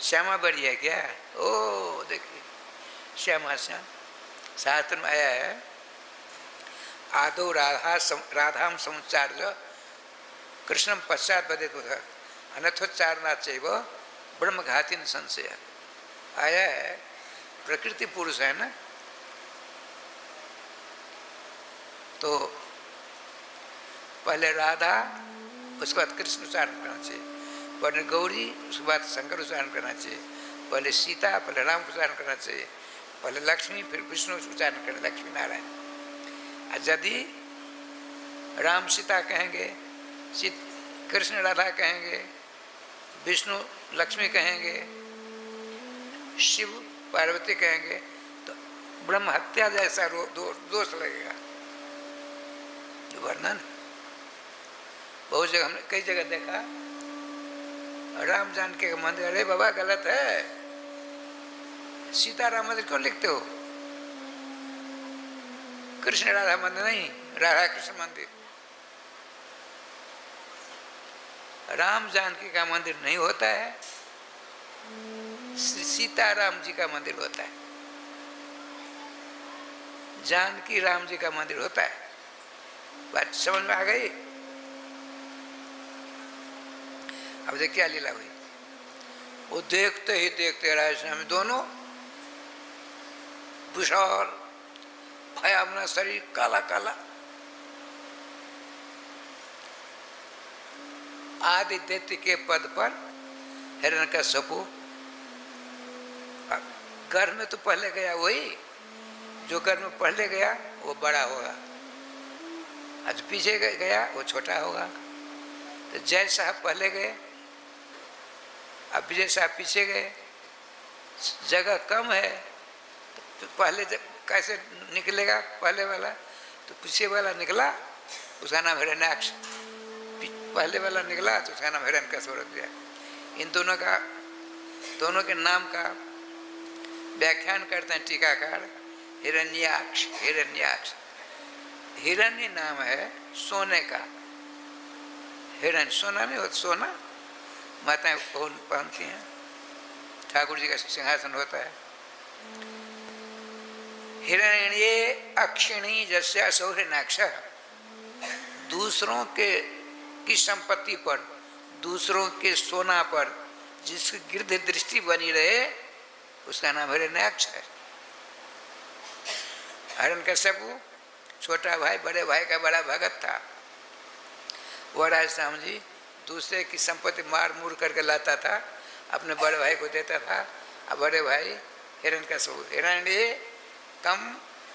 श्यामा बड़ी है क्या? ओ देखिए, श्यामा श्याम शास्त्र में आया है, आदो राधाम समुच्चार्य कृष्णम पश्चात बदेत बुध अनथोच्चारणात चैव ब्रह्मघातिन संशय। आया है प्रकृति पुरुष है ना, तो पहले राधा, उसके बाद कृष्ण उच्चारण करना चाहिए, पहले गौरी, उसके बाद शंकर उच्चारण करना चाहिए, पहले सीता, पहले राम उच्चारण करना चाहिए, पहले लक्ष्मी, फिर विष्णु उच्चारण करना, लक्ष्मी नारायण। यदि राम सीता कहेंगे, कृष्ण राधा कहेंगे, विष्णु लक्ष्मी कहेंगे, शिव पार्वती कहेंगे, तो ब्रह्म हत्या जैसा दोष लगेगा। वर्णन बहुत जगह हमने कई जगह देखा, राम जानकी का मंदिर, अरे बाबा गलत है, सीताराम मंदिर क्यों लिखते हो? कृष्ण राधा मंदिर नहीं, राधा कृष्ण मंदिर। राम जानकी का मंदिर नहीं होता है, सीताराम जी का मंदिर होता है, जानकी राम जी का मंदिर होता है। बात समझ में आ गई? अब देख क्या लीला हुई, वो देखते ही देखते राजा स्वामी दोनों विशाल भयावना शरीर, काला काला, आदि दैत्य के पद पर हिरण्यकश्यपु, घर में तो पहले गया वही, जो घर में पहले गया वो बड़ा होगा, आज पीछे गया वो छोटा होगा। तो जय साहब पहले गए, अब विजय साहब पीछे गए, जगह कम है तो पहले कैसे निकलेगा पहले वाला, तो पीछे वाला निकला, उसका नाम हिरण्याक्ष, पहले वाला निकला तो उसका नाम हिरण्यकश्यप रख दिया। इन दोनों के नाम का व्याख्यान करते हैं टीकाकार, हिरण्याक्ष। हिरण्याक्ष, हिरण्य नाम है सोने का, हिरण्य सोना नहीं होता, सोना माताएं पहनती हैं, ठाकुर जी का सिंहासन होता है। हिरण्ये अक्षिणी जैसे असौ हिरण्याक्ष, दूसरों के की संपत्ति पर, दूसरों के सोना पर जिसकी गिरध दृष्टि बनी रहे, उसका नाम हिरण्याक्ष है। हिरण्यकश्यप छोटा भाई बड़े भाई का बड़ा भगत था, वो राजा राम जी दूसरे की संपत्ति मार मूर करके लाता था, अपने बड़े भाई को देता था। अब बड़े भाई हिरण्यकश्यप, हिरण्य कम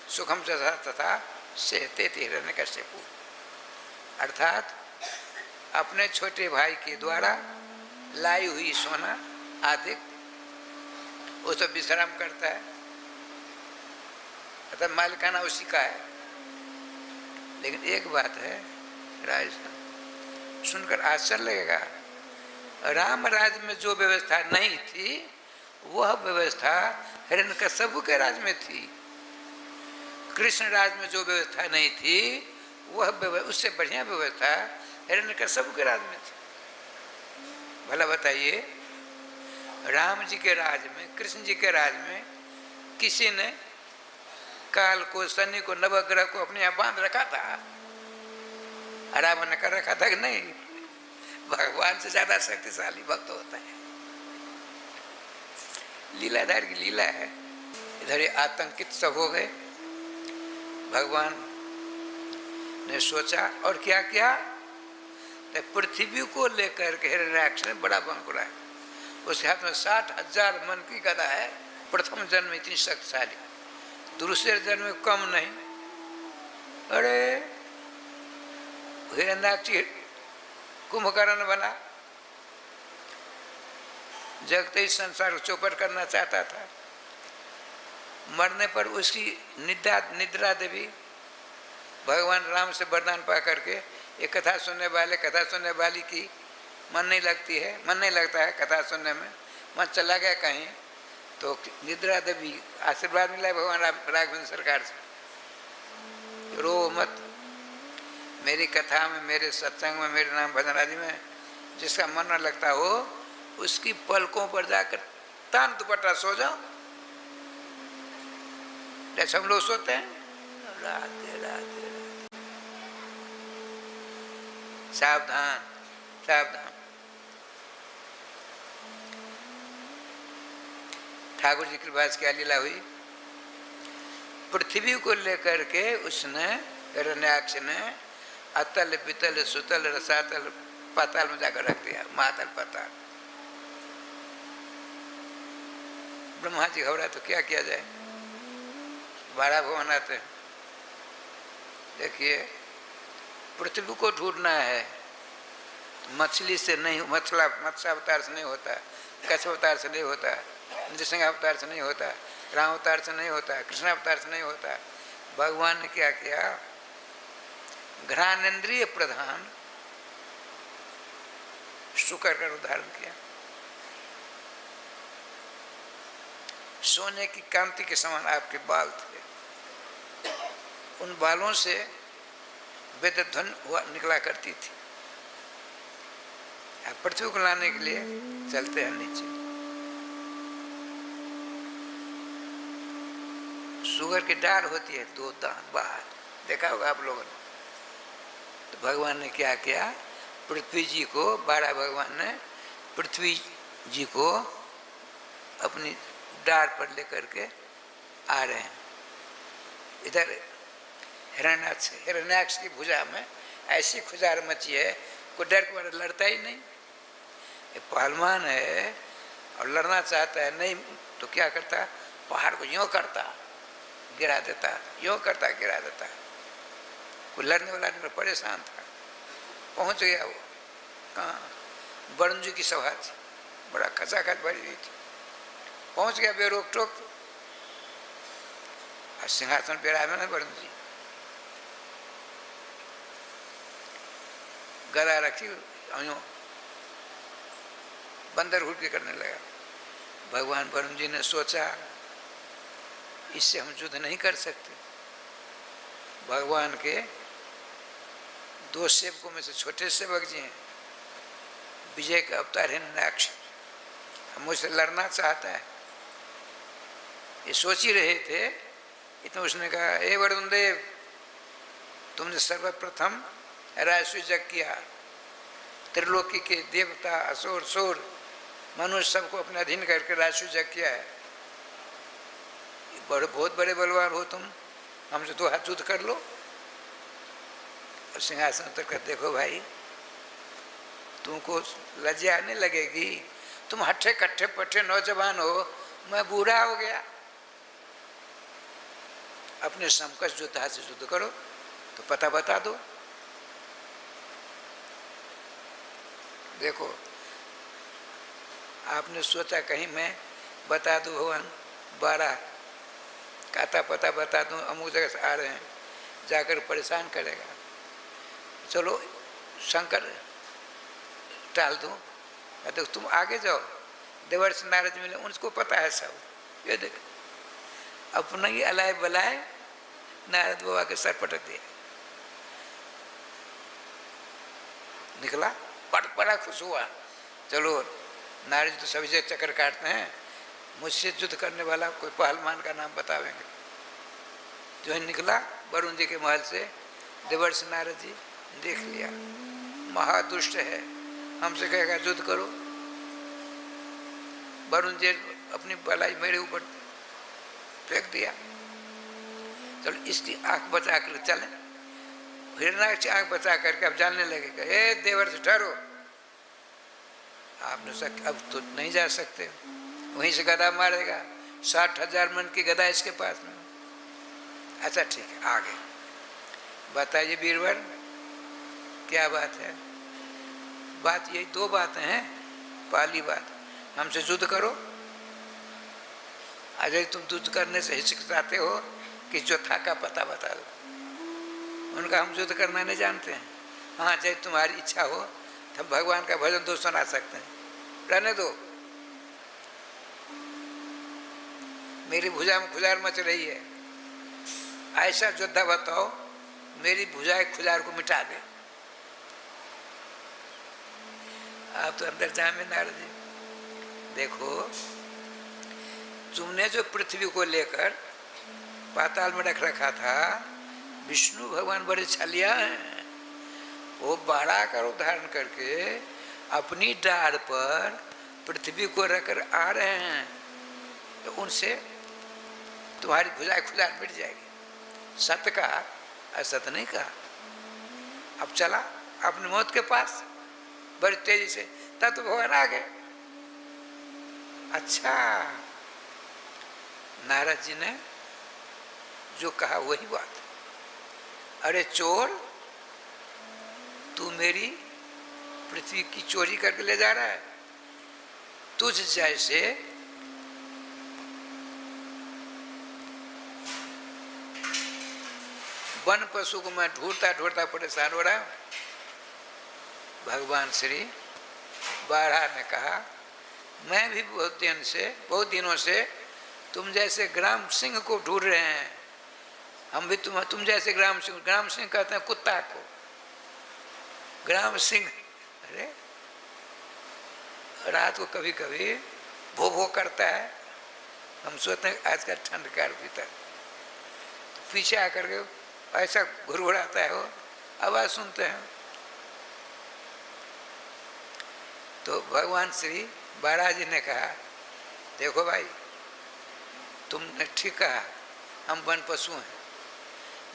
सुखम तथा सहते थे हिरण्यकश्यप, अर्थात अपने छोटे भाई के द्वारा लाई हुई सोना आदि वो सब विश्राम करता है, अर्थात मालिकाना उसी का है। लेकिन एक बात है राजस्थान, सुनकर आश्चर्य लगेगा, राम राज्य में जो व्यवस्था नहीं थी वह व्यवस्था हिरण्यकश्यप के राज में थी, कृष्ण राज में जो व्यवस्था नहीं थी वह उससे बढ़िया व्यवस्था हिरण्यकश्यप के राज में थी। भला बताइए, राम जी के राज में, कृष्ण जी के राज में किसी ने काल को, शनि को, नवग्रह को अपने यहाँ बांध रखा था? रावण ने कर रखा था कि नहीं? भगवान से ज्यादा शक्तिशाली भक्त होता है, लीलाधार की लीला है। इधर ये आतंकित सब हो गए, भगवान ने सोचा और क्या किया, तो पृथ्वी को लेकर के हिरण्याक्ष ने बड़ा बंकुरा है, उसके हाथ में 60,000 मन की गदा है, प्रथम जन्म में इतनी शक्तिशाली, दूसरे जन्म में कम नहीं। अरे हिरण्याक्ष कुंभकर्ण बना, जगते ही संसार को चौपट करना चाहता था। मरने पर उसकी निद्रा देवी भगवान राम से वरदान पा करके, ये कथा सुनने वाले, कथा सुनने वाली की मन नहीं लगती है, मन नहीं लगता है कथा सुनने में, मन चला गया कहीं, तो निद्रा देवी आशीर्वाद मिला भगवान राघवेंद्र सरकार से, रो मत, मेरी कथा में, मेरे सत्संग में, मेरे नाम भजन आदि में जिसका मन न लगता हो उसकी पलकों पर जाकर तान दुपट्टा सो जाओ, जैसे हम लोग सोते हैं। राधे राधे, सावधान सावधान। ठाकुर जी के पास क्या लीला हुई, पृथ्वी को लेकर के उसने हिरण्याक्ष ने अतल पितल सुतल रसातल पाताल में जाकर रख दिया, महातल पाताल। ब्रह्मा जी घबरा तो क्या किया जाए, 12 भवन आते हैं। देखिए पृथ्वी को ढूंढना है, मछली से नहीं, मत्स्य अवतार से नहीं होता, कच्छ अवतार से नहीं होता, नृसिंह अवतार से नहीं होता, राम अवतार से नहीं होता, कृष्ण अवतार से नहीं होता। भगवान ने क्या किया, घ्राणेन्द्रिय प्रधान शुक्र का उदाहरण किया। सोने की कांति के समान आपके बाल थे, उन बालों से वेद ध्वनि हुआ निकला करती थी। आप पृथ्वी को लाने के लिए चलते हैं नीचे। शुगर की डाल होती है, 2 दांत बाहर, देखा होगा आप लोगों ने। तो भगवान ने क्या किया, पृथ्वी जी को, 12 भगवान ने पृथ्वी जी को अपनी डार पर लेकर के आ रहे हैं। इधर हिरण्याक्ष की भुजा में ऐसी खुजार मची है, कोई डर के मारे लड़ता ही नहीं। ये पहलवान है और लड़ना चाहता है, नहीं तो क्या करता, पहाड़ को यूँ करता गिरा देता, यूँ करता गिरा देता। कोई लड़ने वाला नहीं, परेशान था। पहुंच गया वो कहाँ, वरुण जी की सभा थी, बड़ा खचाखच भरी हुई थी। पहुंच गया बेरोक टोक, और सिंहासन पे आए ना वरुण जी, गदा रखी, बंदर हुड़की करने लगा। भगवान वरुण जी ने सोचा इससे हम युद्ध नहीं कर सकते। भगवान के 2 सेवकों में से छोटे सेवक जी हैं, विजय का अवतार हिरण्याक्ष, मुझसे लड़ना चाहता है। ये सोच ही रहे थे, इतना उसने कहा, हे वरुण देव, तुमने सर्वप्रथम राजस्व यज्ञ किया, त्रिलोकी के देवता असुर सूर मनुष्य सबको अपने अधीन करके राजस्व यज्ञ किया है। बहुत बड़े बलवान हो तुम, हमसे 2 हाथ युद्ध कर लो। और सिंहासन तक कर, देखो भाई तुमको लज्जा नहीं लगेगी, तुम हट्ठे कट्ठे पट्टे नौजवान हो, मैं बूढ़ा हो गया। अपने समकक्ष योद्धा से युद्ध करो तो पता बता दो। देखो आपने सोचा कहीं मैं बता दूं भगवान 12 खाता पता बता दूं, अमुक जगह से आ रहे हैं, जाकर परेशान करेगा। चलो शंकर टाल दूं, तो तुम आगे जाओ, देवर्ष नारद मिले, उनको पता है सब। ये देख अपना ही अलाय बलाय नारद बाबा के सर पटक दिया, निकला, बड़ा खुश हुआ। चलो नारद जी तो सभी जगह चक्कर काटते हैं, मुझसे युद्ध करने वाला कोई पहलवान का नाम बतावेंगे। जो है निकला वरुण जी के महल से, देवर्ष नारद जी देख लिया, महादुष्ट है, हमसे कहेगा युद्ध करो। वरुण जी अपनी बलाई मेरे ऊपर फेंक दिया। चलो इसकी आंख बचा कर चले। हिरण्याक्ष आंख बचा करके अब जानने लगेगा, हे देवर्ष ठहरो, आपने अब तो नहीं जा सकते, वहीं से गदा मारेगा, 60,000 मन की गदा इसके पास में। अच्छा ठीक है, आगे बताइए वीरवर क्या बात है। बात यही 2 बातें हैं। पहली बात, हमसे युद्ध करो। अगर तुम युद्ध करने से हिचकिचाते हो कि जोथा का पता बता दो। उनका हम युद्ध करना नहीं जानते हैं। हाँ चाहे तुम्हारी इच्छा हो तो हम भगवान का भजन 2 सुना सकते हैं, रहने दो। मेरी भुजा में खुजार मच रही है, ऐसा योद्धा बताओ मेरी भुजा खुजार को मिटा दे। आप तो अंदर जामे नारद जी, देखो तुमने जो पृथ्वी को लेकर पाताल में रख रखा था, विष्णु भगवान बड़े छलिया हैं, वो 12 का उदाहरण करके अपनी डार पर पृथ्वी को रखकर आ रहे हैं। तो उनसे तुम्हारी भुजाएं खुदा मिट जाएगी। सत्य कहा, असत्य नहीं कहा। अब चला अपनी मौत के पास बड़ी तेजी से, तब तो भगवान आ गए। अच्छा, नारद जी ने जो कहा वही बात। अरे चोर, तू मेरी पृथ्वी की चोरी करके ले जा रहा है। तुझ जैसे वन पशु को मैं ढूंढता ढूंढता परेशान हो रहा हूं। भगवान श्री बारहा ने कहा, मैं भी बहुत दिनों से तुम जैसे ग्राम सिंह को ढूंढ रहे हैं। हम भी तुम जैसे ग्राम सिंह कहते हैं कुत्ता को, ग्राम सिंह। अरे रात को कभी कभी भो भो करता है, हम सोचते हैं आज का ठंड का भीतर, पीछे आकर के ऐसा घुरघुराता है, वो आवाज सुनते हैं। तो भगवान श्री बारहा जी ने कहा, देखो भाई, तुमने ठीक कहा, हम वन पशु हैं,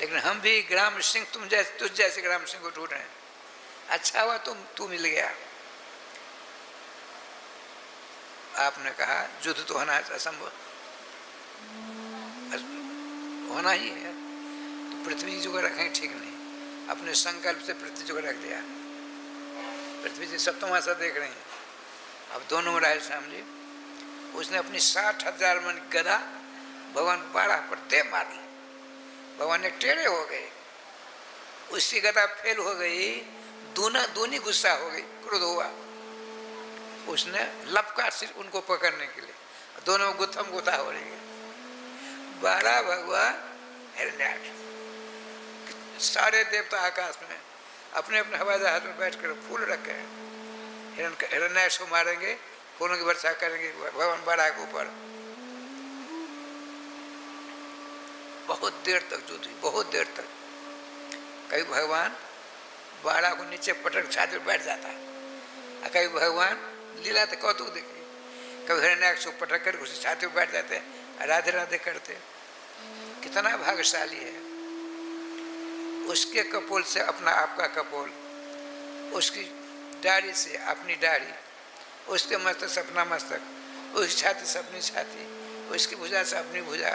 लेकिन हम भी ग्राम सिंह तुझ जैसे ग्राम सिंह को ढूंढ रहे हैं। अच्छा हुआ तू मिल गया। आपने कहा युद्ध तो होना असंभव, होना ही है, तो पृथ्वी जो रखेंगे ठीक नहीं। अपने संकल्प से पृथ्वी जो रख दिया। पृथ्वी जी सप्तमासा देख रहे हैं। अब दोनों राय श्याम जी, उसने अपनी 60,000 मन गदा भगवान बारहा पर दे मारी। भगवान ने टेढ़े हो गए, उसकी गदा फेल हो गई, दूनी गुस्सा हो गई, क्रोध हुआ। उसने लपका सिर उनको पकड़ने के लिए, दोनों में गुत्थम गुत्था हो रही है। बारहा भगवान हिरण्याक्ष, सारे देवता आकाश में अपने अपने हवाई जहाज में बैठ कर फूल रखे हैं। हिरण्याक्ष को मारेंगे, फूलों की वर्षा करेंगे भगवान बारहा के ऊपर। बहुत देर तक युद्ध हुई, बहुत देर तक। कभी भगवान बारहा को नीचे पटक छाती पर बैठ जाता है, कभी भगवान लीला तो कौतुक देखिए, कभी हिरण्याक्ष को पटक कर उसी छाती पर बैठ जाते हैं, राधे राधे करते। कितना भाग्यशाली है। उसके कपोल से अपना आपका कपोल, उसकी दाढ़ी से अपनी दाढ़ी, उसके मस्तक से अपना मस्तक, उसकी छाती से अपनी छाती, उसकी भुजा से अपनी भुजा।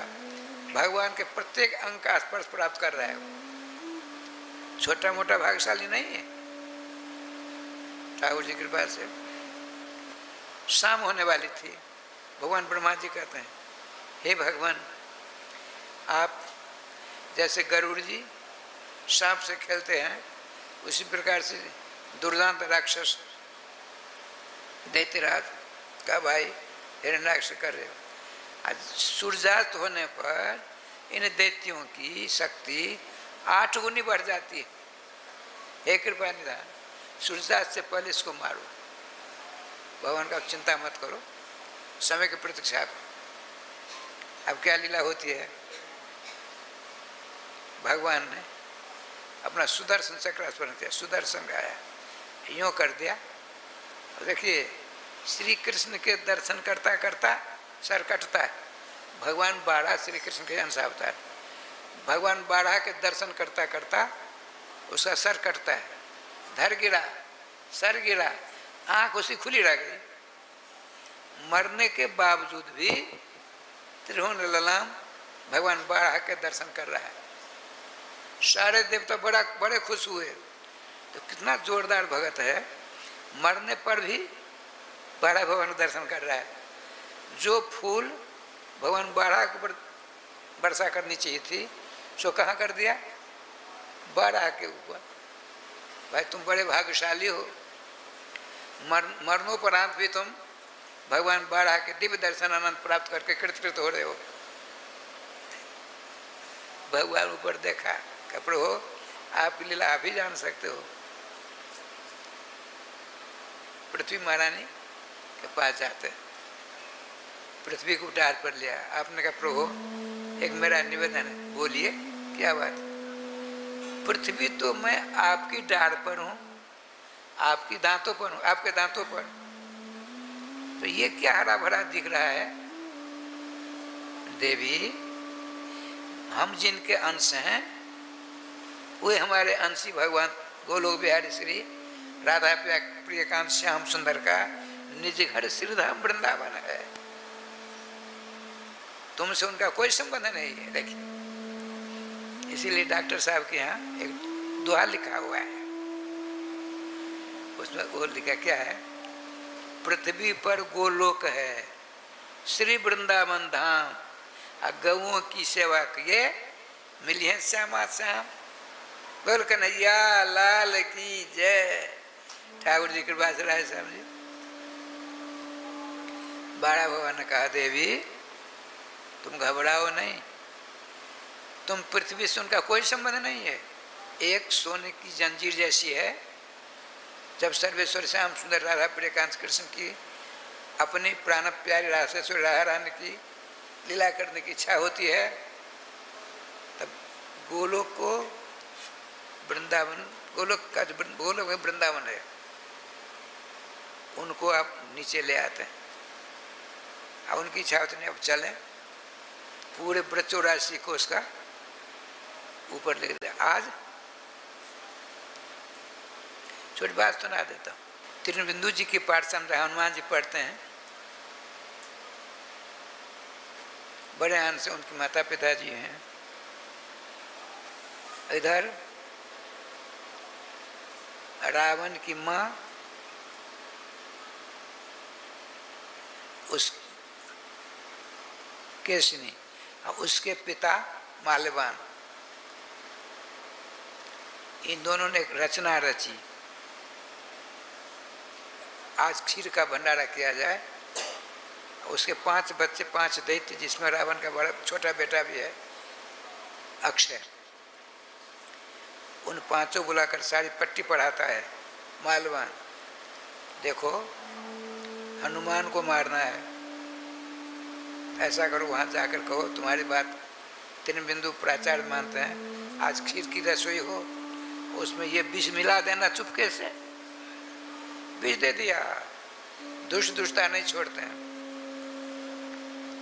भगवान के प्रत्येक अंग का स्पर्श प्राप्त कर रहा है। छोटा मोटा भाग्यशाली नहीं है। ठाकुर जी की कृपा से शाम होने वाली थी। भगवान ब्रह्मा जी कहते हैं, हे भगवान, आप जैसे गरुड़ जी सांप से खेलते हैं, उसी प्रकार से दुर्दांत राक्षस दैत्यराज का भाई हिरण्याक्ष कर रहे हो। आज सूर्यास्त होने पर इन दैत्यों की शक्ति 8 गुनी बढ़ जाती है। हे कृपा निधान, सूर्यास्त से पहले इसको मारो। भगवान का चिंता मत करो, समय की प्रतीक्षा करो। अब क्या लीला होती है, भगवान ने अपना सुदर्शन चक्र स्मरण किया, सुदर्शन आया, यूँ कर दिया। और देखिए, श्री कृष्ण के दर्शन करता करता सर कटता है। भगवान बारहा श्री कृष्ण के अंश अवतार। भगवान बारहा के दर्शन करता करता उसका सर कटता है, धर गिरा, सर गिरा, आंख उसकी खुली रह गई। मरने के बावजूद भी त्रिभुवन ललाम भगवान बारहा के दर्शन कर रहा है। सारे देवता बड़े खुश हुए। तो कितना जोरदार भगत है, मरने पर भी बारहा भगवान का दर्शन कर रहा है। जो फूल भगवान बारहा के ऊपर वर्षा करनी चाहिए थी, सो कहाँ कर दिया, बारहा के ऊपर। भाई तुम बड़े भाग्यशाली हो, मरणोपरांत भी तुम भगवान बारहा के दिव्य दर्शन आनंद प्राप्त करके कृतकृत हो रहे हो। भगवान ऊपर देखा, कपड़े हो, आपकी लीला आप ही जान सकते हो। पृथ्वी महारानी के पास जाते, पृथ्वी को उठार पर लिया। आपने कहा प्रभु, एक मेरा निवेदन है, बोलिए क्या बात। पृथ्वी तो मैं आपकी डाढ़ पर हूँ, आपकी दांतों पर हूँ, आपके दांतों पर, तो ये क्या हरा भरा दिख रहा है। देवी हम जिनके अंश हैं वे हमारे अंशी भगवान गोलोक बिहारी श्री राधा प्रियकांत श्याम सुंदर का निज घर श्रीधाम वृंदावन है। तुमसे उनका कोई संबंध नहीं है। देखिए, इसीलिए डॉक्टर साहब के यहाँ एक दुआ लिखा हुआ है, उसमें वो लिखा क्या है, पृथ्वी पर गोलोक है श्री वृंदावन धाम, गौओं की सेवा किए मिली है श्यामा श्याम। बोल कन्हैया लाल की जय। ठाकुर जी कृपा से राय साहब जी। बाड़ा भगवान ने कहा देवी तुम घबराओ नहीं, तुम पृथ्वी से उनका कोई संबंध नहीं है। एक सोने की जंजीर जैसी है। जब सर्वेश्वर श्याम सुंदर राधा प्रियकांत कृष्ण की अपनी प्राण प्यारी राधेश्वरी राधा रानी की लीला करने की इच्छा होती है, तब गोलोक को वृंदावन, गोलोक का जो गोलोक में वृंदावन है, उनको आप नीचे ले आते हैं। अब उनकी इच्छा होती नहीं, अब चलें पूरे व्रत 84 को उसका ऊपर लिख दे। आज छोटी बात सुना देता हूँ। तिरुबिंदु जी की पाठशाला हनुमान जी पढ़ते हैं, बड़े आन से उनके माता पिता जी हैं। इधर रावण की माँ उस केशनी, उसके पिता माल्यवान, इन दोनों ने एक रचना रची। आज खीर का भंडारा किया जाए। उसके 5 बच्चे, 5 दैत्य, जिसमें रावण का बड़ा छोटा बेटा भी है अक्षय, उन 5 बुलाकर सारी पट्टी पढ़ाता है माल्यवान। देखो हनुमान को मारना है, ऐसा करो वहाँ जाकर कहो तुम्हारी बात तिरुबिंदु प्राचार्य मानते हैं, आज खीर की रसोई हो उसमें ये विष मिला देना चुपके से। विष दे दिया। दुष्टता नहीं छोड़ते हैं।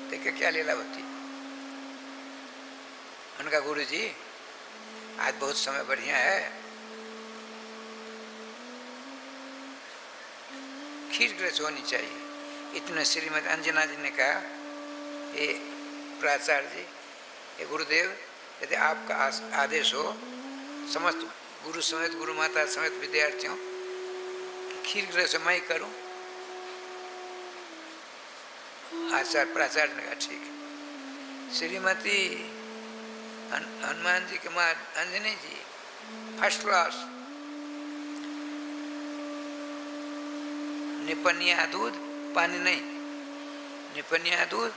देखिए क्या लीला होती। उनका गुरु जी आज बहुत समय बढ़िया है, खीर रस होनी चाहिए। इतने श्रीमती अंजना जी ने कहा, ये प्राचार्य जी, ये गुरुदेव, यदि आपका आदेश हो समस्त गुरु समेत गुरु माता समेत विद्यार्थियों खीर रस मैं करूं। आचार्य प्राचार्य ने कहा ठीक है। श्रीमती हनुमान जी के माँ अंजनी जी फर्स्ट क्लास, निपनिया दूध, पानी नहीं, निपनिया दूध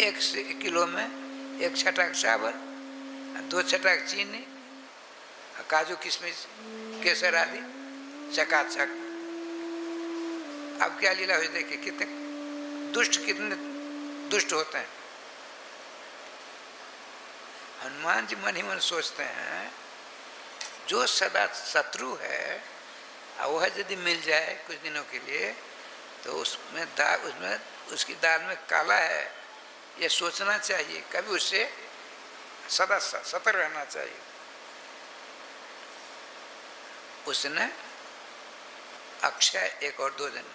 1 किलो में 1 छटाक चावल, 2 छटाक चीनी, काजू किशमिश केसर आदि, चकाचक। अब क्या लीला हुई देखिए, कितने दुष्ट होते हैं। हनुमान जी मन ही मन सोचते हैं जो सदा शत्रु है वह यदि मिल जाए कुछ दिनों के लिए तो उसमें उसकी दाल में काला है, यह सोचना चाहिए, कभी उससे सदा सतर्क रहना चाहिए। उसने अक्षय 1 और 2 दिन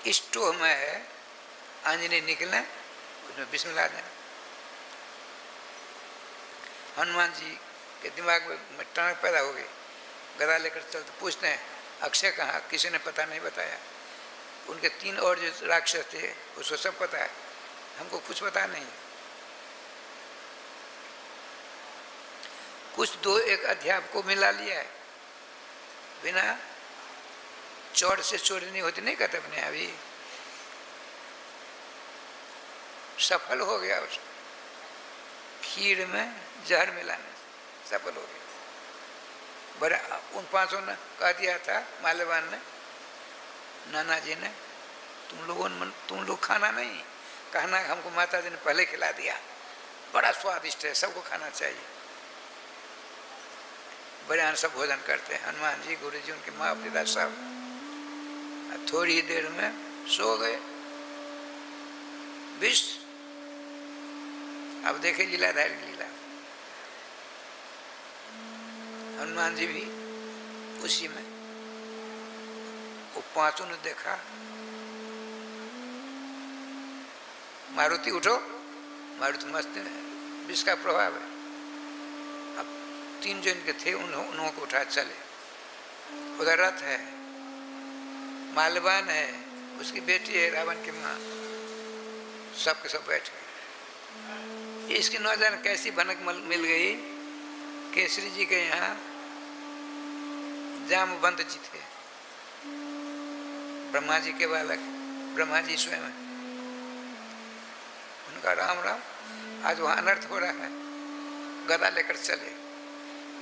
स्टोव में है, आंजनी निकले उसमें विष मिला देना। हनुमान जी के दिमाग में टनक पैदा हो गई। गदा लेकर चलते पूछते हैं अक्षय कहाँ, किसी ने पता नहीं बताया। उनके 3 और जो राक्षस थे उसको सब पता है, हमको कुछ पता नहीं। कुछ 2-1 अध्याय को मिला लिया है, बिना चौड़ से चोरी नहीं होती, नहीं कहते अपने अभी सफल हो गया। उसको खीर में जहर मिलाने सफल हो गया। बड़े उन 5 ने कह दिया था माल्यवान ने, नाना जी ने, तुम लोग खाना नहीं, कहना हमको माता जी ने पहले खिला दिया, बड़ा स्वादिष्ट है, सबको खाना चाहिए। बड़े आन सब भोजन करते हैं। हनुमान जी, गुरु जी, उनके माँ पिता सब थोड़ी ही देर में सो गए। विष। अब देखे लीलाधारी लीला। हनुमान जी भी उसी में, वो पांचों ने देखा, मारुति उठो, मारुति मस्त है, विष का प्रभाव है। अब 3 जो इनके थे उन्होंने को उठा चले। उधर रथ है, मालवान है, उसकी बेटी है रावण की माँ, सबके सब बैठ गए। इसकी न जाने कैसी भनक मिल गई। केसरी जी के यहाँ जामवंत जी थे, ब्रह्मा जी के बालक, ब्रह्मा जी स्वयं। उनका राम राम, आज वहाँ अनर्थ हो रहा है, गदा लेकर चले।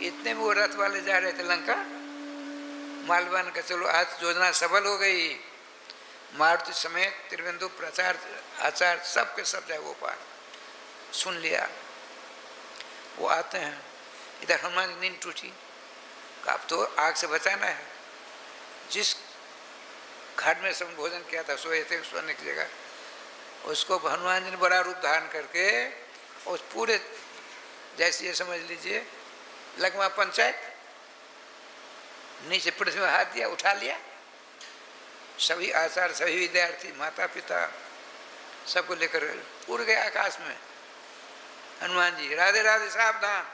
इतने में वो रथ वाले जा रहे थे लंका। मालवान का चलो आज योजना सफल हो गई। मारुति समेत त्रिवेंदु प्रचार आचार सब के सब जाए वो पार सुन लिया। वो आते हैं, इधर हनुमान की नींद टूटी। अब तो आग से बचाना है। जिस घाट में सब भोजन किया था, सोए थे, सोने की जगह उसको हनुमान जी ने बड़ा रूप धारण करके उस पूरे, जैसे ये समझ लीजिए लगवा पंचायत, नीचे पृथ्वी में हाथ दिया, उठा लिया। सभी आचार्य, सभी विद्यार्थी, माता पिता सबको लेकर उड़ गए आकाश में। हनुमान जी राधे राधे, सावधान,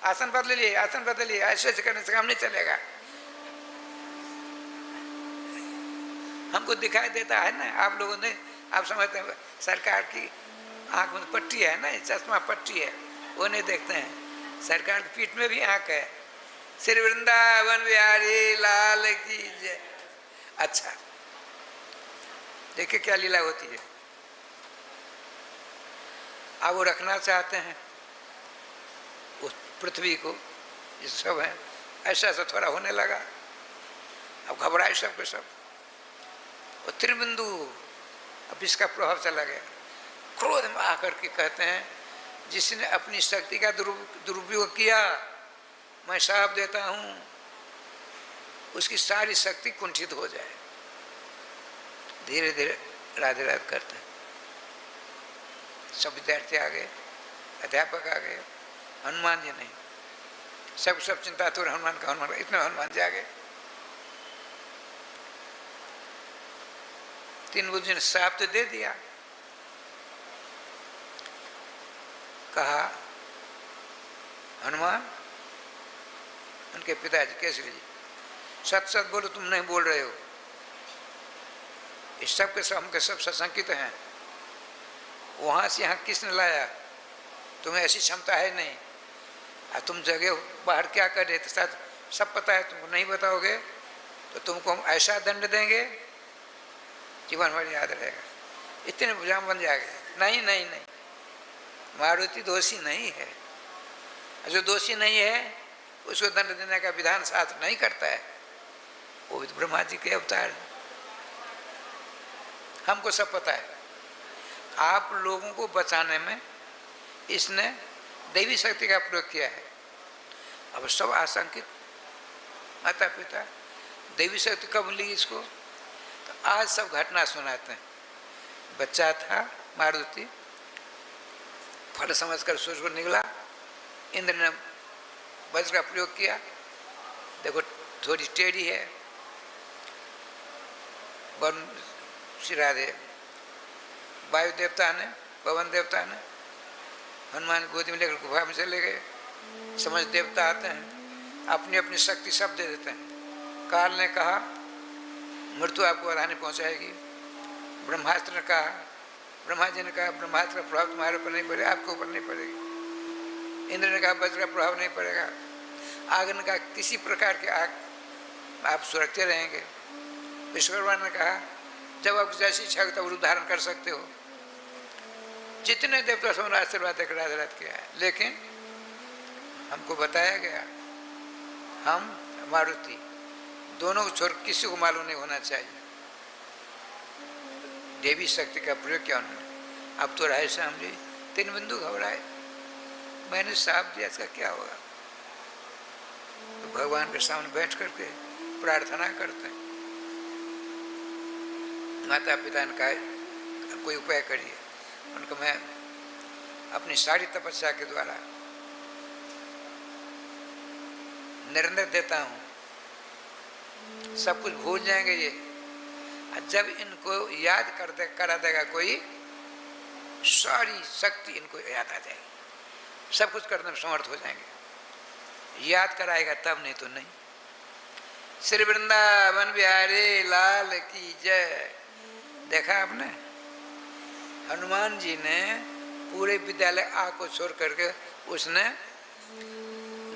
आसन बदलिए, आसन बदलिए, ऐसे करने से काम नहीं चलेगा। हमको दिखाई देता है ना, आप लोगों ने, आप समझते हैं सरकार की आंख में पट्टी है ना, चश्मा पट्टी है, वो नहीं देखते हैं। सरकार की पीठ में भी आंख है। श्री वृंदावन बिहारी लाल की जय। अच्छा, देखिए क्या लीला होती है। अब वो रखना चाहते हैं उस पृथ्वी को, ये सब है, ऐसा ऐसा थोड़ा होने लगा। अब घबराए सब के सब। और त्रिबिंदु, अब इसका प्रभाव चला गया। क्रोध में आकर के कहते हैं, जिसने अपनी शक्ति का दुरुपयोग किया, मैं श्राप देता हूं उसकी सारी शक्ति कुंठित हो जाए। धीरे धीरे राधे राधे करते हैं। सब विद्यार्थी आ गए, अध्यापक आ गए, हनुमान जी नहीं। सब चिंता तो हनुमान का, हनुमान का, इतने हनुमान जी आ गए। 3 बुद्धियों ने श्राप तो दे दिया। कहा हनुमान, उनके पिताजी केसरी जी, सच सच बोलो, तुम नहीं बोल रहे हो। इस सब के सब हमके सब सशंकित हैं। वहां से यहाँ किसने लाया? तुम्हें ऐसी क्षमता है नहीं। तुम जगह बाहर क्या कर रहे थे, शायद सब पता है, तुमको नहीं बताओगे तो तुमको हम ऐसा दंड देंगे जीवन भर याद रहेगा। इतने बुझाम बन जाएगा। नहीं नहीं नहीं, मारुति दोषी नहीं है। जो दोषी नहीं है उसको दंड देने का विधान शास्त्र नहीं करता है। वो भी तो ब्रह्मा जी के अवतार है। हमको सब पता है। आप लोगों को बचाने में इसने दैवी शक्ति का प्रयोग किया है। अब सब आशंकित, माता पिता, दैवी शक्ति कब मिली इसको? तो आज सब घटना सुनाते हैं। बच्चा था मारुति, फल समझकर सूर्य को निकला, इंद्र ने वज्र का प्रयोग किया। देखो थोड़ी टेढ़ी है। वरुण श्री राधे, वायु देवता ने, पवन देवता ने हनुमान गोदी में लेकर गुफा में चले गए। समझ देवता आते हैं, अपनी अपनी शक्ति सब दे देते हैं। काल ने कहा मृत्यु आपको हानि पहुंचाएगी। ब्रह्मास्त्र ने कहा, ब्रह्मा जी ने कहा ब्रह्मास्त्र का प्रभाव तुम्हारे ऊपर नहीं पड़ेगा, आपके ऊपर नहीं पड़ेगी। इंद्र ने कहा वज्र का प्रभाव नहीं पड़ेगा। आग ने कहा किसी प्रकार की आग आप सुरक्षित रहेंगे। विश्वकर्मा ने कहा जब आप जैसी इच्छा तब रूप धारण कर सकते हो। जितने देवता सब आशीर्वाद देकर राधा किया है, लेकिन हमको बताया गया हम मारुति दोनों को छोड़ किसी को मालूम नहीं होना चाहिए। देवी शक्ति का प्रयोग किया उन्होंने। अब तो राय श्याम जी 3 बिंदु घबराए, मैंने साफ दिया, इसका क्या होगा? तो भगवान के सामने बैठ करके प्रार्थना करते हैं। माता पिता ने कहा कोई उपाय करिए। उनको मैं अपनी सारी तपस्या के द्वारा निर्णय देता हूँ, सब कुछ भूल जाएंगे ये। और जब इनको याद करा देगा कोई, सारी शक्ति इनको याद आ जाएगी, सब कुछ करने में समर्थ हो जाएंगे। याद कराएगा तब, नहीं तो नहीं। श्री वृंदावन बिहारी लाल की जय। देखा आपने, हनुमान जी ने पूरे विद्यालय आग को छोड़ करके उसने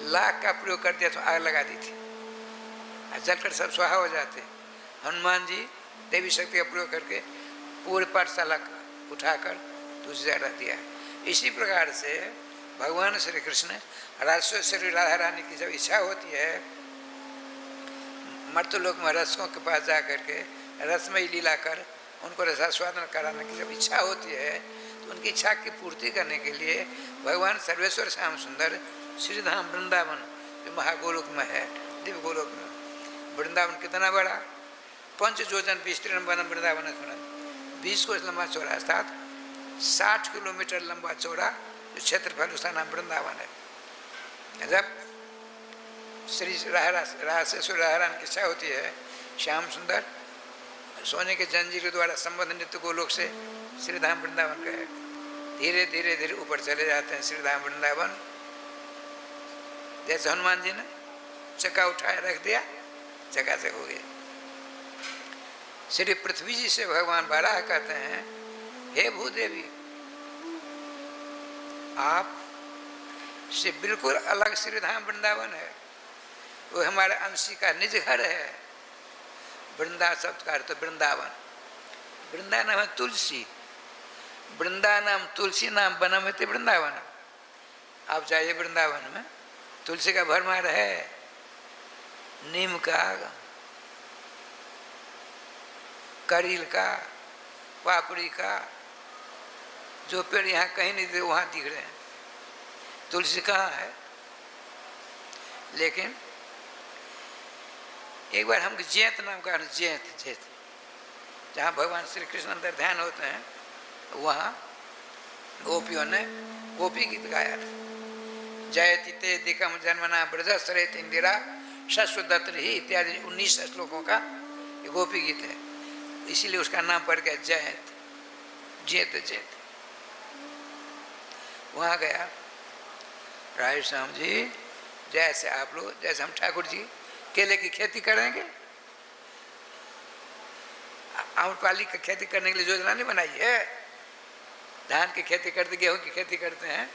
लाख का प्रयोग कर दिया तो आग लगा दी थी, जलकर सब स्वाहा हो जाते। हनुमान जी देवी शक्ति का प्रयोग करके पूरे पाठशाला उठाकर दूसरी जगह दिया। इसी प्रकार से भगवान श्री कृष्ण राजस्वरी राधा रानी की जब इच्छा होती है मर्तलोक में रसकों के पास जा करके रसमयी लीला कर उनको रसास्वादन कराने की जब इच्छा होती है, तो उनकी इच्छा की पूर्ति करने के लिए भगवान सर्वेश्वर श्याम सुंदर श्रीधाम वृंदावन जो महागोलोक में है, दिव्य गोलोक में। वृंदावन कितना बड़ा, 5 योजन विस्तीर्ण वृंदावन है, 20 कोस लंबा चौड़ा, अर्थात 60 किलोमीटर लंबा चौड़ा जो क्षेत्रफल उसका नाम वृंदावन है। जब श्री राजेश्वर राधारानी की इच्छा होती है, श्याम सुंदर सोने के जंजीर के द्वारा संबंध नित्य गोलोक से श्रीधाम वृंदावन का है। धीरे धीरे धीरे ऊपर चले जाते हैं श्रीधाम वृंदावन। जैसे हनुमान जी ने चक्का उठाए रख दिया, चकाचक हो गया। श्री पृथ्वी जी से भगवान बाराह कहते हैं, हे भूदेवी, आप से बिल्कुल अलग श्रीधाम वृंदावन है, वो हमारे अंशी का निज घर है। वृंदा शब्द का अर्थ वृंदावन, वृंदा नाम है तुलसी, वृंदा नाम तुलसी नाम बनमति वृंदावन। आप जाइए वृंदावन में, तुलसी का भरमार है, नीम का, करील का, पापड़ी का, जो पेड़ यहाँ कहीं नहीं दिखे वहाँ दिख रहे हैं। तुलसी कहाँ है? लेकिन एक बार हम जैत नाम का, जैत जहाँ भगवान श्री कृष्ण अंदर ध्यान होते हैं, वहाँ गोपियों ने गोपी गीत गाया था। जयति ते दिकम जन्मना ब्रज सरेत इंदिरा शश्वदत्र ही इत्यादि 19 श्लोकों का ये गोपी गीत है, इसीलिए उसका नाम पड़ गया जयत, जैत जैत। वहाँ गया, राय श्याम जी जैसे आप लोग, जैसे हम ठाकुर जी केले की खेती करेंगे, आम्रपाली की खेती करने के लिए योजना नहीं बनाई है, धान की खेती करते, गेहूं की खेती करते हैं,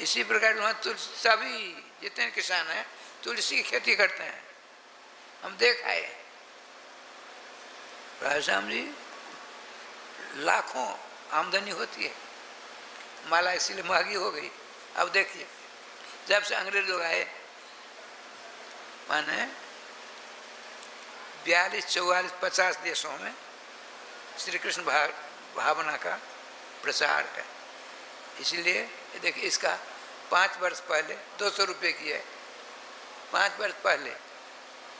इसी प्रकार वहाँ तुलसी, सभी जितने किसान हैं तुलसी की खेती करते हैं, हम देख आए। राधाश्याम जी लाखों आमदनी होती है, माला इसीलिए महंगी हो गई। अब देखिए, जब से अंग्रेज लोग आए, माने 42, 44, 50 देशों में श्री कृष्ण भावना का प्रसार है। इसीलिए देखिए, इसका 5 वर्ष पहले 200 रुपये की है, 5 वर्ष पहले,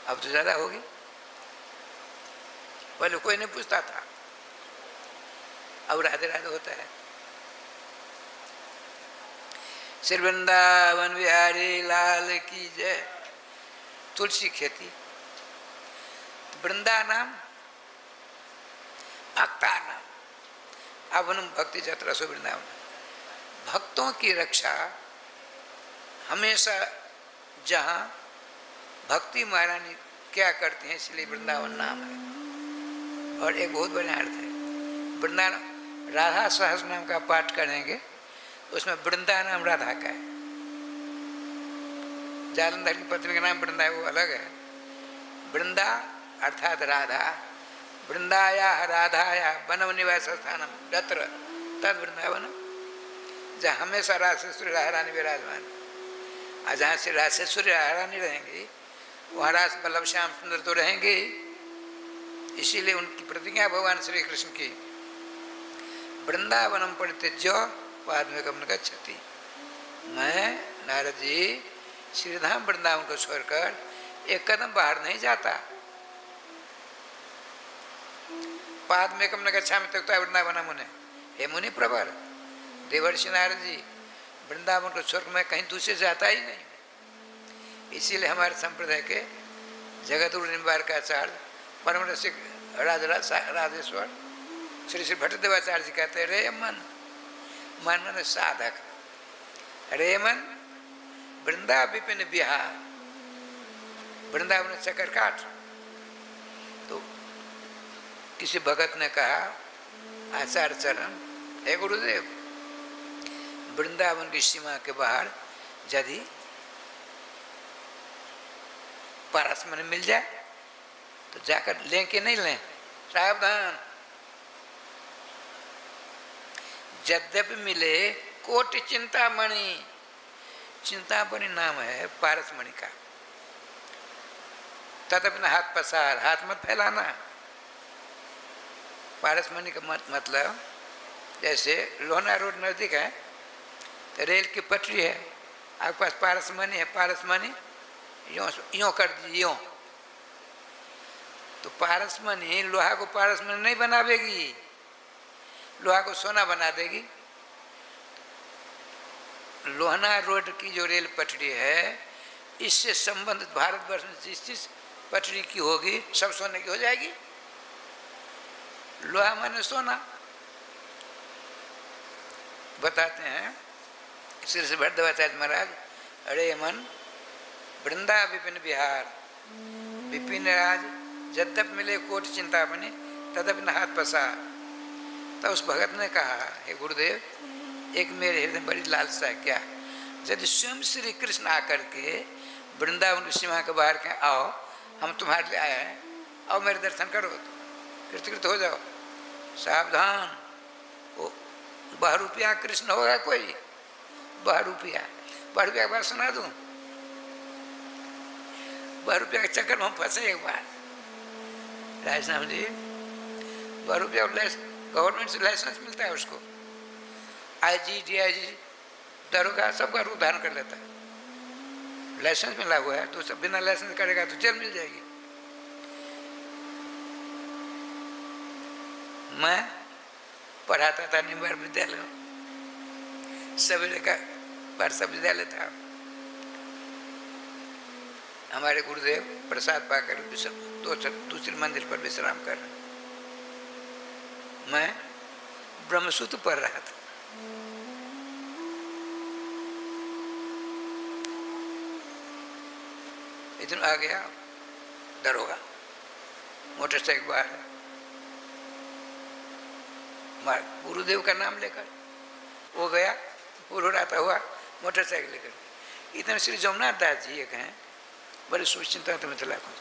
अब तो ज़्यादा होगी। पहले कोई नहीं पूछता था, अब राधे राधे होता है। श्री वृंदावन बिहारी लाल की जय। तुलसी खेती, वृंदा नाम, भक्ता नाम, अवनम भक्ति जत्रसो वृंदावन। भक्तों की रक्षा हमेशा जहाँ भक्ति महारानी क्या करती हैं, इसलिए वृंदावन नाम है। और एक बहुत बढ़िया अर्थ है, वृंदावन, राधा सहस्र नाम का पाठ करेंगे, उसमें वृंदा नाम राधा का है। जालंधर की पत्नी का नाम वृंदा है, वो अलग है। वृंदा अर्थात राधा, वृंदाया राधाया वनम निवास स्थानम तत्र तद वृंदावन, जहाँ हमेशा रासेश्वरी राधारानी विराजमान। और जहाँ से रासेश्वरी राधारानी रहेंगी, वहाँ रास बल्लभ श्याम सुंदर तो रहेंगे। इसीलिए उनकी प्रतिज्ञा भगवान श्री कृष्ण की, वृंदावनम परित्यज्य पाद्मेकम न गच्छति। मैं नारद जी श्रीधाम वृंदावन को छोड़कर एक कदम बाहर नहीं जाता। पाद्मेकम न गच्छामि त्यक्त्वा वृंदावनम मुने, हे मुनि प्रवर, देवर्षि नारद जी, वृंदावन को स्वर्ग में कहीं दूसरे से आता ही नहीं। इसीलिए हमारे संप्रदाय के जगत गुरु निम्बारकाचार्य परम रसिक राधेश्वर श्री श्री भट्टदेवाचार्य जी कहते हैं, रे मन, मन मन साधक, रे मन वृंदा विपिन बिहार, वृंदावन चक्कर काट। तो किसी भगत ने कहा, आचार्य चरण, हे गुरुदेव, वृंदावन की सीमा के बाहर यदि पारसमणि मिल जाए तो जाकर लें कि नहीं लें? सावधान, यद्यपि मिले कोटि चिंतामणि, चिंतामणि नाम है पारसमणि का, तदपि न हाथ पसार, हाथ मत फैलाना। पारसमणि का मतलब जैसे लोहना रोड नजदीक है तो रेल की पटरी है, आपके पास पारसमणि है, पारसमणि यूं कर दीजिए, यूं। तो पारसमणि लोहा को पारसमणि नहीं बनावेगी, लोहा को सोना बना देगी। लोहना रोड की जो रेल पटरी है, इससे संबंधित भारतवर्ष में जिस चीज पटरी की होगी सब सोने की हो जाएगी। लोहा माने सोना। बताते हैं श्री श्री भट्टदेवाचार्य महाराज, अरे मन वृंदा विपिन बिहार, विपिन राज यद्यप मिले कोट चिंतामणि तदपि न हाथ पसार। तो उस भगत ने कहा, हे गुरुदेव, एक मेरे हृदय में बड़ी लालसा है, क्या यदि स्वयं श्री कृष्ण आकर के वृंदावन की सीमा के बाहर के आओ, हम तुम्हारे लिए आए हैं, आओ मेरे दर्शन करो, तो कृतकृत हो जाओ। सावधान, वो बहुरूपिया कृष्ण होगा कोई, बहुरूपिया, बहुरूपिया की बात सुना दूं, बहुरूपिया के चक्कर में हम फंसे एक बार। राजनाम जी, बहुरूपिया गवर्नमेंट से लाइसेंस मिलता है उसको, IG DIG दरोगा सबका रूप धारण कर लेता है, लाइसेंस मिला हुआ है। तो सब बिना लाइसेंस करेगा तो जेल मिल जाएगी। मैं पढ़ाता था निम्बार विद्यालय, सवेरे का पाठशाला विद्यालय था। हमारे गुरुदेव प्रसाद पाकर दूसरी मंदिर पर विश्राम कर रहे, मैं ब्रह्मसूत्र पढ़ रहा था। इतना आ गया दरोगा, मोटरसाइकिल बाहर, गुरुदेव का नाम लेकर वो गया, उड़ाता हुआ मोटरसाइकिल लेकर। इतने श्री जमुनाथ दास जी एक हैं, बड़े सुचिंता तो मिथिला को,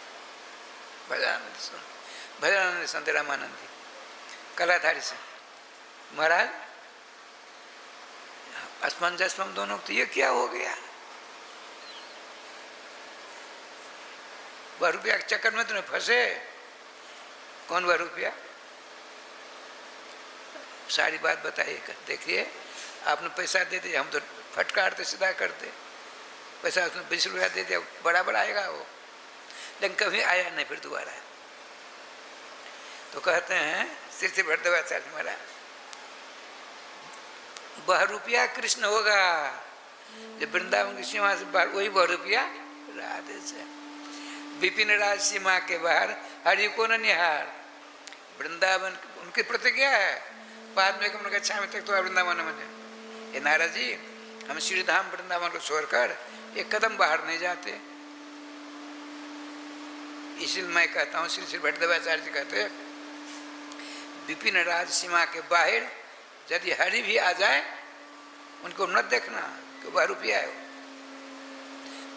भजनानंद संत रामानंद जी कलाधारी से, महाराज असमंजस में दोनों, तो ये क्या हो गया? ₹12 के चक्कर में तुम्हें फंसे। कौन ₹12? सारी बात बताइए। देखिए, आपने पैसा दे दिया, हम तो फटकारते सीधा करते, पैसा उसने ₹20 दे दिया, बड़ा बड़ा आएगा वो, लेकिन कभी आया नहीं फिर दोबारा। तो कहते हैं श्री श्री भट्टदेवाचार्य महाराज, ₹12 कृष्ण होगा, जब वृंदावन की सीमा से बाहर वही ₹12 राधे से। विपिन राज सीमा के बाहर हरि को न निहार, वृंदावन उनकी प्रतिज्ञा है, बाद में कम गच्छा में तक तो वृंदावन में। ये नारद जी, हम श्री धाम वृंदावन को छोड़कर एक कदम बाहर नहीं जाते। इसलिए मैं कहता हूँ, श्री श्री भट्टदेवाचार्य जी कहते हैं, विपिन राज सीमा के बाहर यदि हरि भी आ जाए, उनको मत देखना कि ₹12 है।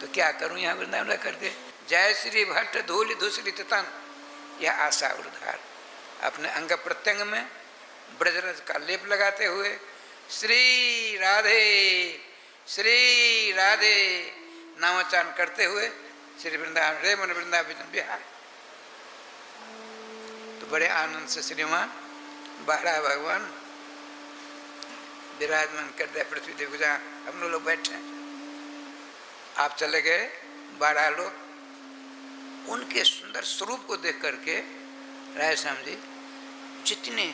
तो क्या करूं यहाँ वृंदावन करके? जय श्री भट्ट धूलि धूसरित तन, यह आशा उद्धार। अपने अंग प्रत्यंग में ब्रजरज का लेप लगाते हुए श्री राधे नामोच्चारण करते हुए श्री वृंदावन रे मन वृंदावन बिहार। तो बड़े आनंद से श्रीमान 12 भगवान विराजमान कर दिया पृथ्वी देव, जहाँ हम लोग बैठे हैं। आप चले गए 12 लोग, उनके सुंदर स्वरूप को देख करके राय श्याम जी जितने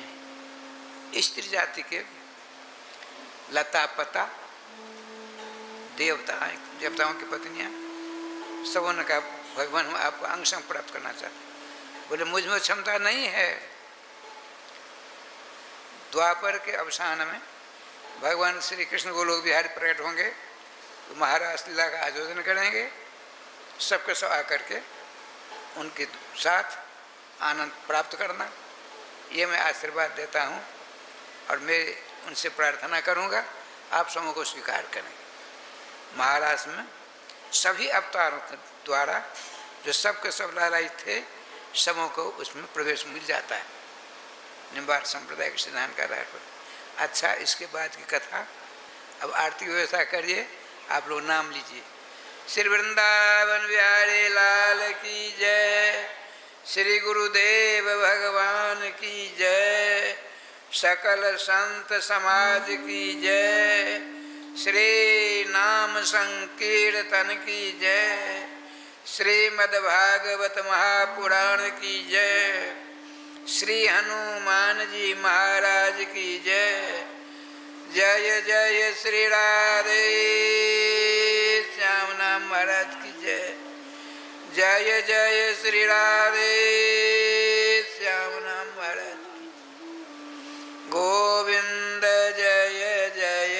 स्त्री जाति के लता पता देवताओं की पत्नियां सबों ने कहा भगवान हम आपको अंग संग प्राप्त करना चाहते। बोले मुझ में क्षमता नहीं है। द्वापर के अवसान में भगवान श्री कृष्ण गोलोक बिहारी प्रकट होंगे तो महाराज लीला का आयोजन करेंगे, सबके सब आकर के उनके साथ आनंद प्राप्त करना, ये मैं आशीर्वाद देता हूँ और मैं उनसे प्रार्थना करूँगा आप सबों को स्वीकार करें। महाराज में सभी अवतारों द्वारा जो सबके सब लालायित थे सबों को उसमें प्रवेश मिल जाता है, निम्बार संप्रदाय के सिद्धांत का आधार पर। अच्छा, इसके बाद की कथा अब आरती व्यवस्था करिए, आप लोग नाम लीजिए। श्री वृंदावन बिहारी लाल की जय, श्री गुरुदेव भगवान की जय, सकल संत समाज की जय, श्री नाम संकीर्तन की जय, श्रीमद्भागवत महापुराण की जय, श्री हनुमान जी महाराज की जय। जय जय श्री राधे श्याम नाम महाराज की जय। जय जय श्री राधे श्याम नाम महाराज की। गोविंद जय जय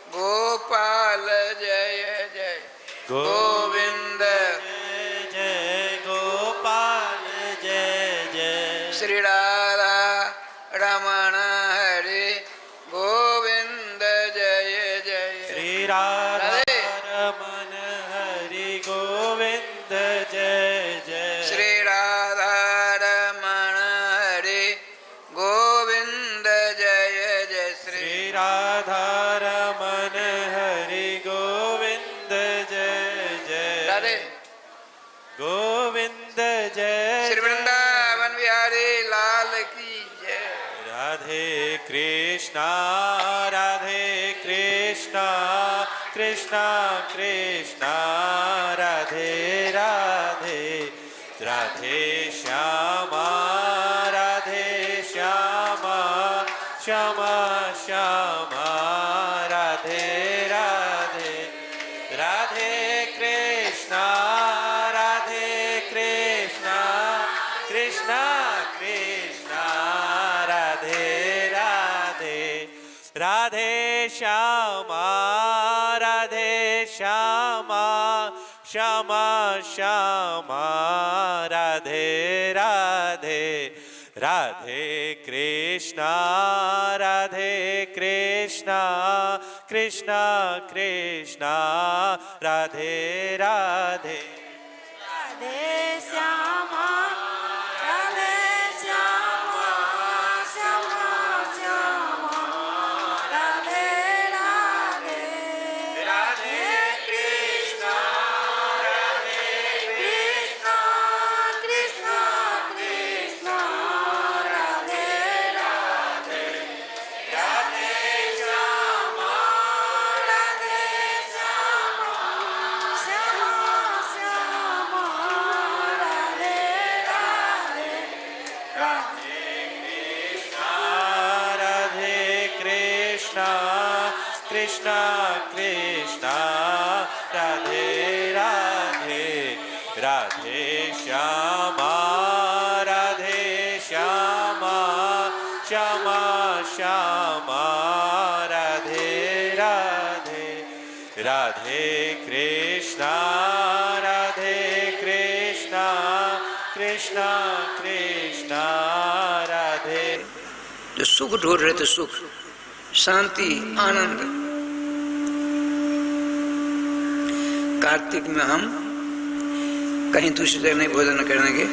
गोपाल जय जय गोविंद जय जय गोपाल जय जय श्री राधा रमण हरे गोविंद जय जय श्री राधा रमण हरि गोविंद जय जय श्री राधा रमण हरे गोविंद जय जय श्री राधा रमण हरि गोविंद जय जय राधे गोविंद जय श्री वृंदावन बिहारी लाल की जय। राधे कृष्णा कृष्णा कृष्णा राधे राधे राधे श्यामा श्यामा श्यामा राधे राधे राधे कृष्णा कृष्णा कृष्णा राधे राधे राधे श्यामा श्यामा श्यामा राधे राधे राधे कृष्णा कृष्णा कृष्णा राधे राधे राधे श्यामा श्यामा श्यामा राधे राधे राधे कृष्णा कृष्णा कृष्णा कृष्णा राधे राधे राधे श्यामा राधे श्यामा श्यामा श्यामा राधे राधे राधे कृष्णा कृष्णा कृष्णा राधे राधे राधे श्यामा श्यामा श्यामा राधे राधे राधे कृष्णा कृष्णा कृष्णा राधे। जो सुख ढूंढ रहे थे, सुख शांति आनंद, कार्तिक में हम कहीं दूसरी जगह नहीं भोजन करेंगे,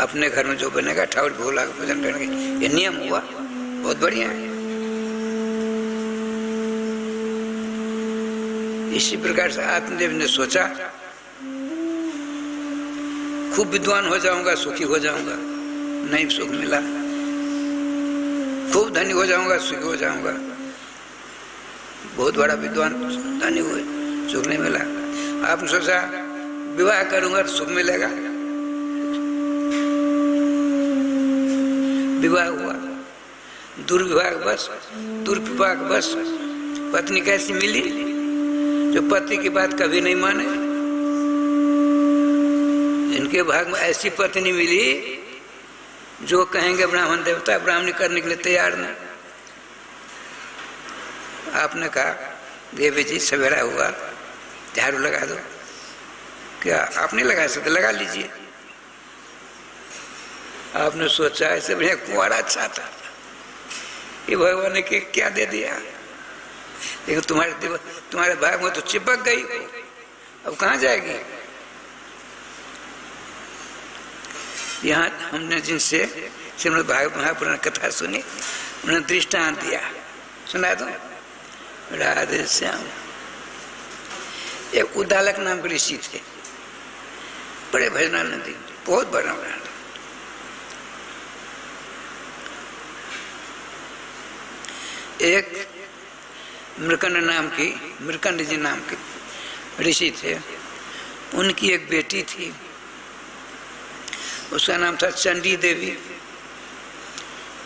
अपने घर में जो बनेगा ठाकुर भोला का भोजन करेंगे। ये नियम हुआ, बहुत बढ़िया है। इसी प्रकार से आत्मदेव ने सोचा खूब विद्वान हो जाऊंगा, सुखी हो जाऊंगा, नहीं सुख मिला। खूब धनी हो जाऊंगा, सुखी हो जाऊंगा, बहुत बड़ा विद्वान धनी हुए, सुख नहीं मिला। आपने सोचा विवाह करूंगा तो सुख मिलेगा, विवाह हुआ। दुर्विभाग बस पत्नी कैसी मिली जो पति की बात कभी नहीं माने। इनके भाग में ऐसी पत्नी मिली जो कहेंगे ब्राह्मण देवता ब्राह्मणी करने के लिए तैयार नहीं। आपने कहा देवी जी सवेरा हुआ झाड़ू लगा दो, क्या आप नहीं लगा सकते? लगा लीजिए। आपने सोचा ऐसे बढ़िया कुंवारा अच्छा था, ये भगवान ने क्या दे दिया, लेकिन तुम्हारे भाग में तो चिपक गई, अब कहाँ जाएगी? यहाँ हमने जिनसे श्रीमद् भागवत महापुराण कथा सुनी उन्होंने दृष्टांत दिया, सुना दो। राधे श्याम एक उद्दालक नाम के ऋषि थे, बड़े भजनानंदी, बहुत बड़ा ब्राह्मण। एक मृकंड जी नाम के ऋषि थे, उनकी एक बेटी थी, उसका नाम था चंडी देवी।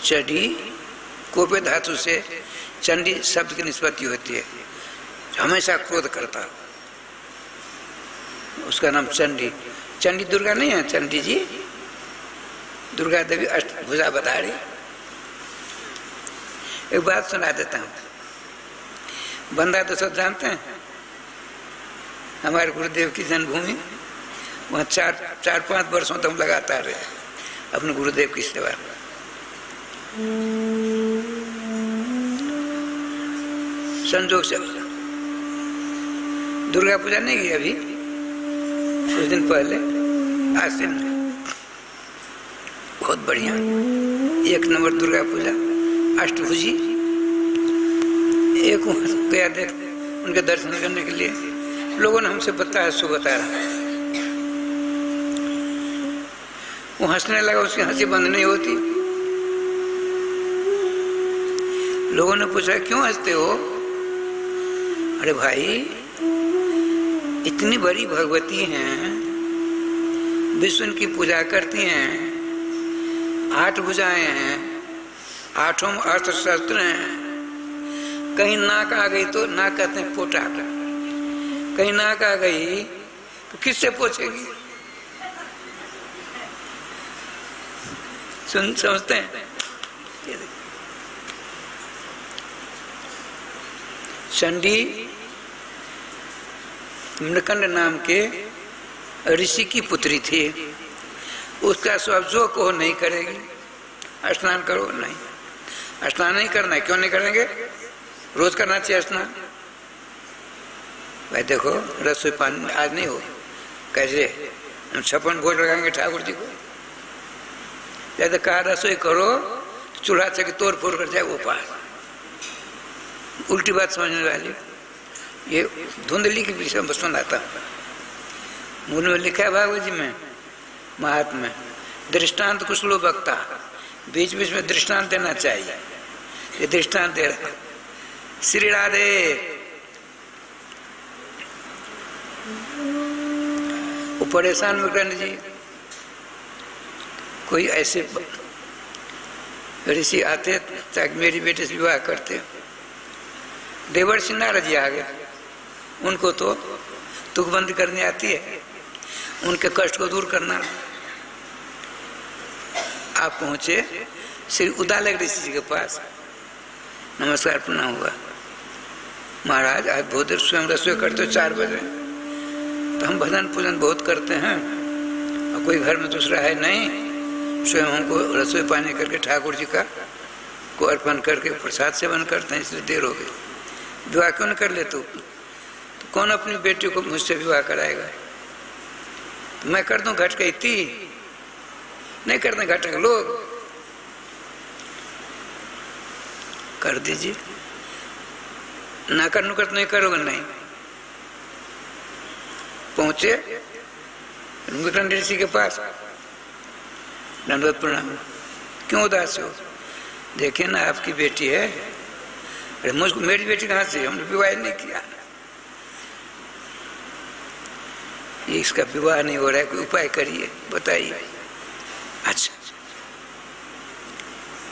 चंडी कोपे धातु से चंडी शब्द की निष्पत्ति होती है, हमेशा क्रोध करता हो, उसका नाम चंडी। चंडी दुर्गा नहीं है, चंडी जी दुर्गा देवी अष्टभुजा बताड़ी। एक बात सुना देता हूँ, बंदा तो सब जानते हैं, हमारे गुरुदेव की जन्मभूमि, वहाँ 4-5 वर्षों तक हम लगातार रहे अपने गुरुदेव की सेवा। संजोग से दुर्गा पूजा नहीं की अभी, कुछ दिन पहले आश्विन में, बहुत बढ़िया 1 नंबर दुर्गा पूजा, अष्टभुजी। एक गया देख उनके दर्शन करने के लिए, लोगों ने हमसे बताया, सो बता रहा, वो हंसने लगा, उसकी हंसी बंद नहीं होती। लोगों ने पूछा क्यों हंसते हो? अरे भाई इतनी बड़ी भगवती हैं, विष्णु की पूजा करती हैं, 8 भुजाएं हैं, 8 अस्त्र शस्त्र हैं, कहीं नाक आ गई तो नाक कहते हैं पोटा, कहीं नाक आ गई तो किससे पूछेगी? समझते हैं? चंडी मृकंड नाम के ऋषि की पुत्री थी, उसका स्वभाव जो कहो नहीं करेगी। स्नान करो, नहीं स्नान नहीं करना है, क्यों नहीं करेंगे? रोज करना चाहिए स्नान। भाई देखो रसोई पानी आज नहीं हो, कैसे हम 56 भोज लगाएंगे ठाकुर जी को? जैसे कहा रसोई करो तो चूल्हा से तोड़ फोड़ कर जाए वो पार, उल्टी बात समझने वाली। ये धुंधली की विषय में सुनाता हूँ, मूल में लिखा है भागवत जी में, महात्मा में, दृष्टांत कुशलो वक्ता, बीच बीच में दृष्टांत देना चाहिए। ये दृष्टांत दे रहा श्री राधे। वो परेशान मृकंड जी, कोई ऐसे ऋषि आते ताकि मेरी बेटे से विवाह करते। देवर्षि नारद जी आ गए, उनको तो तुकबंदी करनी आती है, उनके कष्ट को दूर करना। आप पहुंचे श्री उद्दालक ऋषि जी के पास, नमस्कार प्रणाम हुआ। महाराज आज बहुत देर स्वयं रसोई करते हो 4 बजे, तो हम भजन पूजन बहुत करते हैं और कोई घर में दूसरा है नहीं, स्वयं हमको रसोई पानी करके ठाकुर जी का को अर्पण करके प्रसाद सेवन करते हैं, इसलिए देर हो गई। विवाह क्यों नहीं कर ले तो कौन अपनी बेटी को मुझसे विवाह कराएगा? तो मैं कर दूं घट के इतनी नहीं करते, घटक लोग कर दीजिए, ना करने कर नहीं करोगे नहीं। पहुंचे मृकंड ऋषि के पास, दंडवत प्रणाम। क्यों उदास हो? देखिए ना आपकी बेटी है। अरे मुझको मेरी बेटी कहाँ से? हमने विवाह नहीं किया, ये इसका विवाह नहीं हो रहा है, कोई उपाय करिए बताइए। अच्छा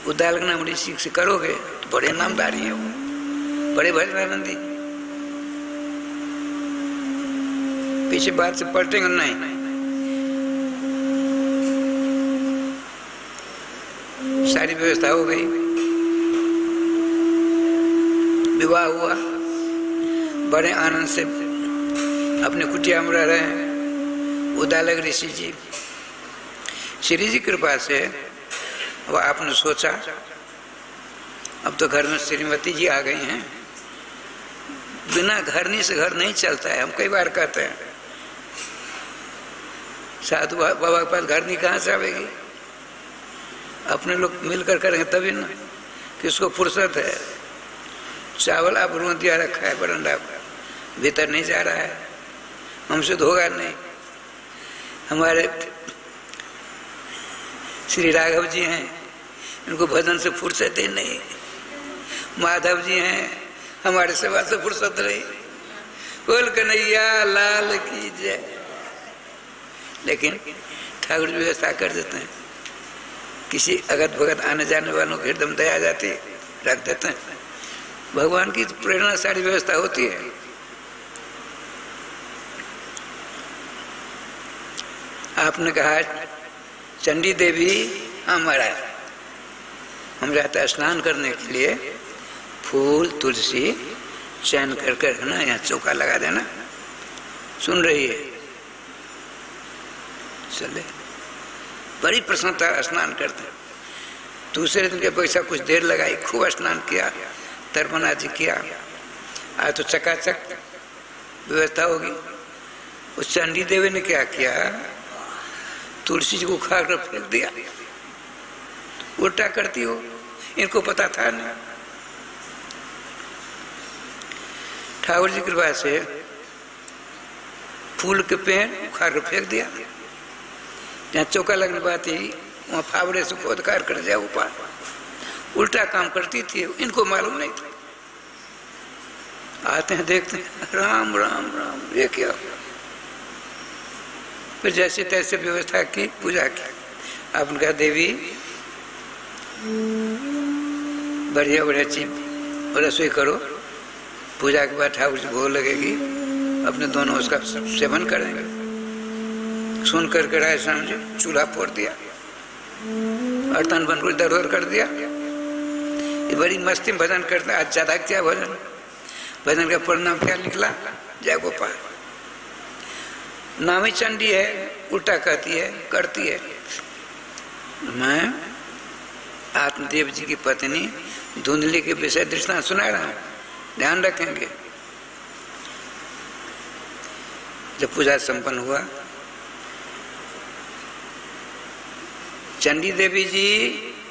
उद्दालक नाम ऋषि से करोगे तो बड़े नामदारी है वो, बड़े भजनानंदी। पीछे बात से पलटेंगे नहीं। सारी व्यवस्था हो गई, विवाह हुआ, बड़े आनंद से अपने कुटिया में रह रहे हैं उद्दालक ऋषि जी। श्री जी कृपा से वह आपने सोचा अब तो घर में श्रीमती जी आ गई हैं, बिना घरनी से घर नहीं चलता है। हम कई बार कहते हैं साधु बाबा के पास घरनी कहाँ से आवेगी, अपने लोग मिलकर करेंगे तभी ना, किसको फुर्सत है। चावल आप रोन दिया रखा है बरंडा पर, भीतर नहीं जा रहा है, हमसे तो होगा नहीं। हमारे श्री राघव जी हैं, इनको भजन से फुर्सत ही नहीं। माधव जी हैं, हमारे सेवा से फुर्सत नहीं। बोल कन्हैया लाल की जय। लेकिन ठाकुर जी व्यवस्था कर देते हैं, किसी अगत भगत आने जाने वालों को एकदम दया जाती है, रख देते हैं। भगवान की प्रेरणा सारी व्यवस्था होती है। आपने कहा चंडी देवी हमारा, हम जाते हैं स्नान करने के लिए, फूल तुलसी चयन कर कर ना यहाँ चौका लगा देना। सुन रही है, चले बड़ी प्रसन्नता स्नान करते। दूसरे दिन के पैसा कुछ देर लगाई, खूब स्नान किया, तर्पण आदि किया। आज तो चकाचक व्यवस्था होगी। उस चंडी देवी ने क्या किया, तुलसी जी को उखाड़ कर फेंक दिया। उल्टा करती हो, इनको पता था नहीं। ठाकुर जी की कृपा से फूल के पेड़ उखाड़ कर फेंक दिया। जहाँ चौका लगने बात ही वहाँ फावड़े से खोदकार कर जाए ऊपर। उल्टा काम करती थी, इनको मालूम नहीं था। आते हैं देखते हैं, राम राम राम, ये क्या। फिर जैसे तैसे व्यवस्था की, पूजा की। आपने कहा देवी बढ़िया बढ़िया चीज रसोई करो, पूजा के बाद ठाकुर जी भोग लगेगी, अपने दोनों उसका सेवन करेंगे। सुन कर के राय समझे चूल्हा फोड़ दिया, बर्तन बन को इधर उधर कर दिया। ये बड़ी मस्ती में भजन करते। आज ज्यादा क्या भजन, भजन का परिणाम क्या निकला, जय गोपाल। नामी चंडी है, उल्टा कहती है, करती है। मैं आत्मदेव जी की पत्नी धुंधली के विषय दृष्टांत सुना रहा हूं, ध्यान रखेंगे। जब पूजा संपन्न हुआ, चंडी देवी जी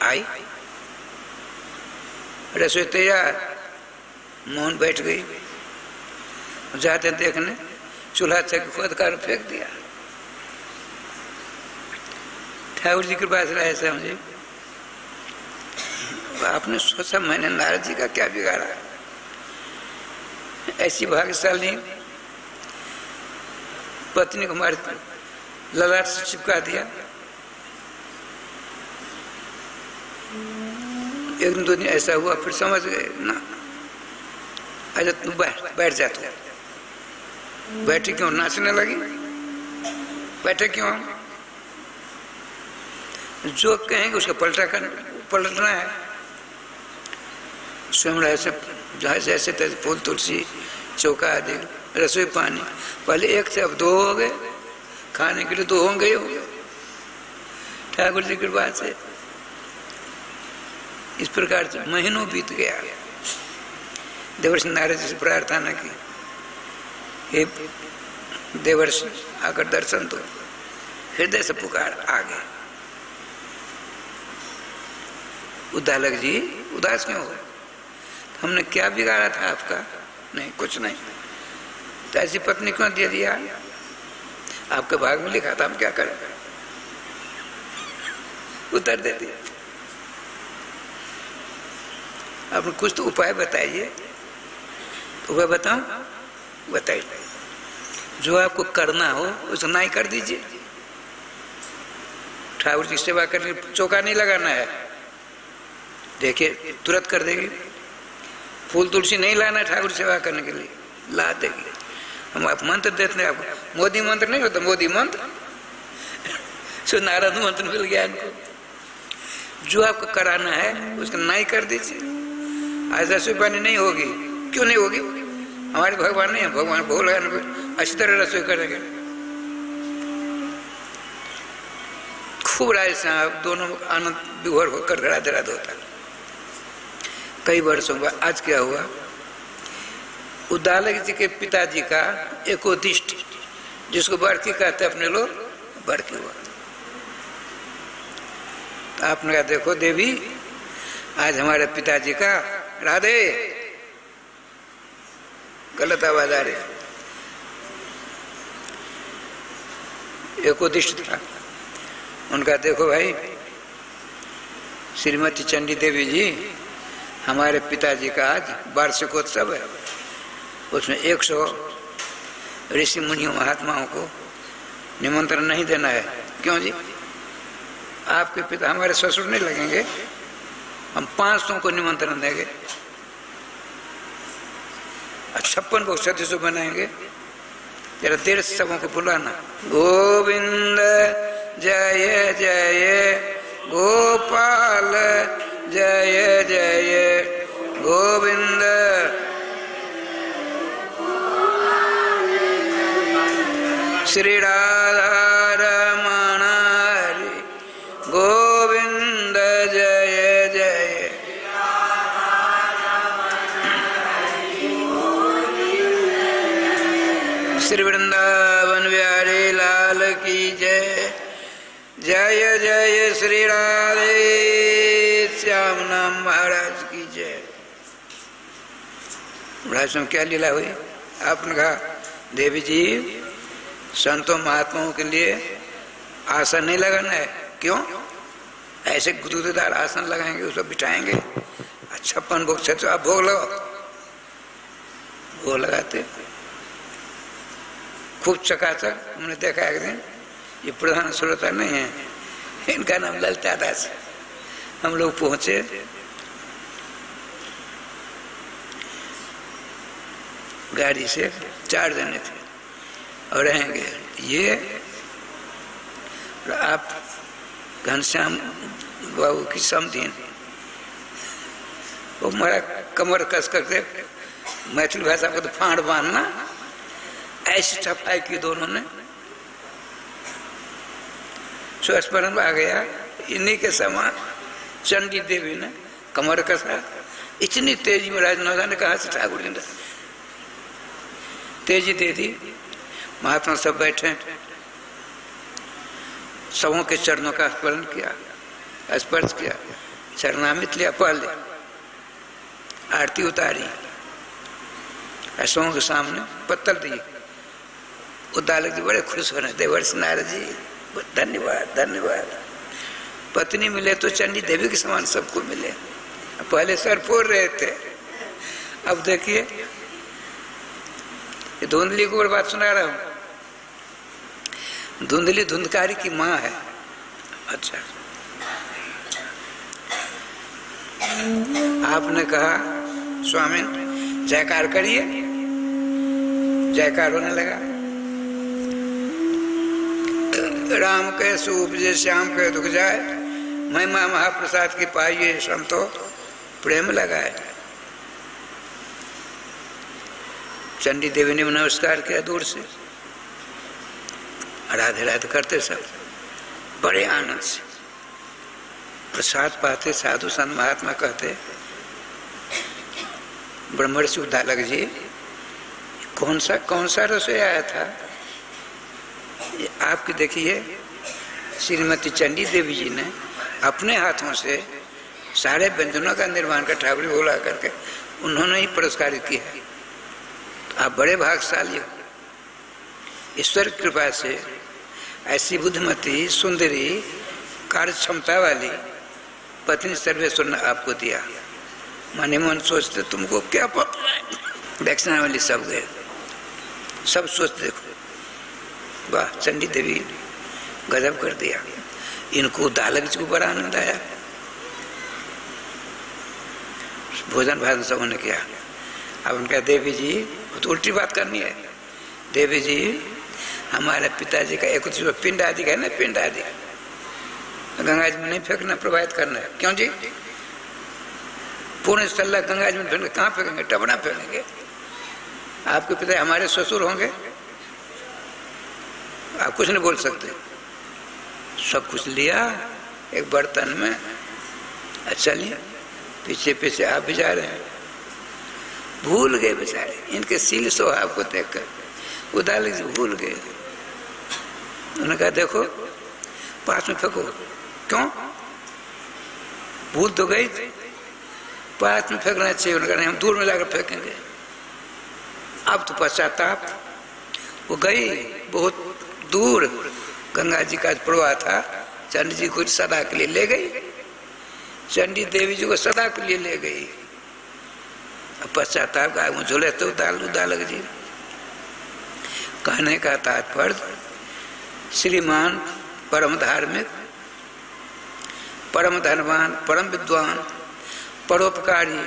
आई, रसोई तैयार, मोहन बैठ गई। जाते देखने चूल्हा चक खोद कर फेंक दिया। ठाकुर जी के पास रहे समझे, आपने सोचा मैंने नारद जी का क्या बिगाड़ा, ऐसी भाग्यशाली पत्नी को हमारे ललाट से चिपका दिया। एक दिन दो दिन ऐसा हुआ, फिर समझ गए ना, अच्छा तू बैठ जा। तू बैठी क्यों, नाचने लगी, बैठे क्यों। जो कहेंगे उसका पलटना है। स्वयं ऐसे जैसे तैसे फूल तुलसी चौका आदि रसोई पानी, पहले एक से अब दो हो गए, खाने के लिए दो होंगे ही होंगे। ठाकुर जी की कृपा से इस प्रकार से महीनों बीत गया। देवर्षि नारद जी से प्रार्थना की, हे देवर्षि आकर दर्शन दो। हृदय से पुकार, आ गए। उद्दालक जी उदास क्यों हो, हमने क्या बिगाड़ा था आपका। नहीं कुछ नहीं, तो ऐसी पत्नी क्यों दे दिया, आपके भाग में लिखा था, हम क्या करें। उत्तर दे दिया, आपने कुछ तो उपाय बताइए। तो उपाय बताऊं, बताइए। जो आपको करना हो उसे नहीं कर दीजिए। ठाकुर की सेवा करने चौका नहीं लगाना है, देखिए तुरंत कर देगी। फूल तुलसी नहीं लाना ठाकुर सेवा करने के लिए, ला देगी। हम आप मंत्र देते हैं आपको, मोदी मंत्र नहीं होता, मोदी मंत्र सो नारद मंत्र मिल गया इनको। जो आपको कराना है उसका नहीं कर दीजिए। आज 10 रुपये नहीं होगी, क्यों नहीं होगी? हमारे भगवान नहीं है, भगवान भोल अच्छी तरह रसोई करेंगे। खूब राय साहब दोनों आनंद विभोर होकर राधे राधे होता। कई वर्षों बाद आज क्या हुआ, उद्दालक जी के पिताजी का एकोदिष्ट, जिसको बड़की कहते अपने लोग, बड़की हुआ। तो आपने कहा देखो देवी, आज हमारे पिताजी का राधे, गलत आवाज आ रही, एकोदिष्ट था। उनका देखो भाई, श्रीमती चंडी देवी जी, हमारे पिताजी का आज वार्षिकोत्सव है, उसमें 100 ऋषि मुनियों महात्माओं को निमंत्रण नहीं देना है। क्यों जी? आपके पिता हमारे ससुर नहीं लगेंगे, हम 500 को निमंत्रण देंगे, 56 को सदस्य बनाएंगे। जरा देर से सबों को बुलाना। गोविंद जय जय गोपाल, जय जय गोविंद, श्री राधा रमण हरि गोविंद, जय जय। श्री वृंदावन बिहारी लाल की जय। जय जय श्री राधे श्याम नाम महाराज की जय। महाराज में क्या लीला हुई? आपने कहा देवी जी, संतों महात्माओं के लिए आसन नहीं लगाना है। क्यों? ऐसे गुदगुदेदार आसन लगाएंगे, उसको बिठाएंगे, 56 भोग से तो आप भोग लगाओ। भोग लगाते खूब चकाचक। हमने देखा एक दिन, ये प्रधान श्रोता नहीं है, इनका नाम ललिता दास। हम लोग पहुंचे, गाड़ी से 4 जने थे और रहेंगे ये, आप घनश्याम बाबू की समधीन, वो हमारा कमर कस करके, मैथिली भाषा को तो फाड़ बांधना, ऐसी सफाई की दोनों ने। स्मरण आ गया, इन्हीं के समान चंडी देवी ने कमर कसा। इतनी तेजी में राजनौदा ने कहा से ठाकुर जी ने तेजी दे दी। महात्मा सब बैठे, सबों के चरणों का स्मरण किया, स्पर्श किया, चरणामृत लिया, पहले आरती उतारी, सबों के सामने पत्तल दी। उद्दालक जी बड़े खुश हो रहे, देवर्ष नारद जी धन्यवाद धन्यवाद। पत्नी मिले तो चंडी देवी के समान सबको मिले। पहले सर फोड़ रहे थे, अब देखिए धुंधली को बात सुना रहा हूं। धुंधली धुंधकारी की माँ है। अच्छा, आपने कहा स्वामी जयकार करिए, जयकार होने लगा। राम के सुपजे श्याम के दुख जाए, महिमा महाप्रसाद की पाइए संतो प्रेम लगाए। चंडी देवी ने नमस्कार किया दूर से, राधे राधे करते सब बड़े आनंद से। प्रसाद पाते साधु संत महात्मा कहते, ब्रह्मर्षि उद्दालक जी कौन सा रसोई आया था? ये आपकी देखिए, श्रीमती चंडी देवी जी ने अपने हाथों से सारे व्यंजनों का निर्माण कर ठाकुर बोला करके उन्होंने ही पुरस्कारित किया है। तो आप बड़े भाग्यशाली हो। ईश्वर की कृपा से ऐसी बुद्धिमती, सुंदरी, कार्य क्षमता वाली पत्नी सर्वेश्वर ने आपको दिया। मन मन सोचते तुमको क्या पता है, दक्षिणा वाली सब गए, सब सोचते देखो वाह चंडी देवी गजब कर दिया। इनको उद्दालक जी को बड़ा आनंद आया। भोजन भाजन सब उन्होंने किया। अब उनका देवी जी तो उल्टी बात करनी है। देवी जी हमारे पिताजी का एक पिंड आदि है ना, पिंड आदि गंगा जी में नहीं फेंकना, प्रवाहित करना है। क्यों जी? पूर्ण सल्ला गंगा जी में फेंकेंगे, कहाँ फेंकेंगे? टबना फेंकेंगे। आपके पिता हमारे ससुर होंगे, आप कुछ नहीं बोल सकते। सब कुछ लिया एक बर्तन में, अच्छा लिया, पीछे पीछे आप भी जा रहे हैं। भूल गए बेचारे, इनके सील स्वभाव को देखकर उदाली से भूल गए। उन्होंने कहा देखो पास में फेंको। क्यों? भूल तो गई थी, पास में फेंकना चाहिए। उन्होंने कहा नहीं, हम दूर में जाकर फेंकेंगे। अब तो पश्चाताप, वो गई बहुत दूर, गंगा जी का प्रवाह था, चंडी जी को सदा के लिए ले गई, चंडी देवी जी को सदा के लिए ले गई। अब पश्चाताप का झूले तो उदाल जी। कहने का तात्पर्य श्रीमान परम धार्मिक, परम धनवान, परम विद्वान, परोपकारी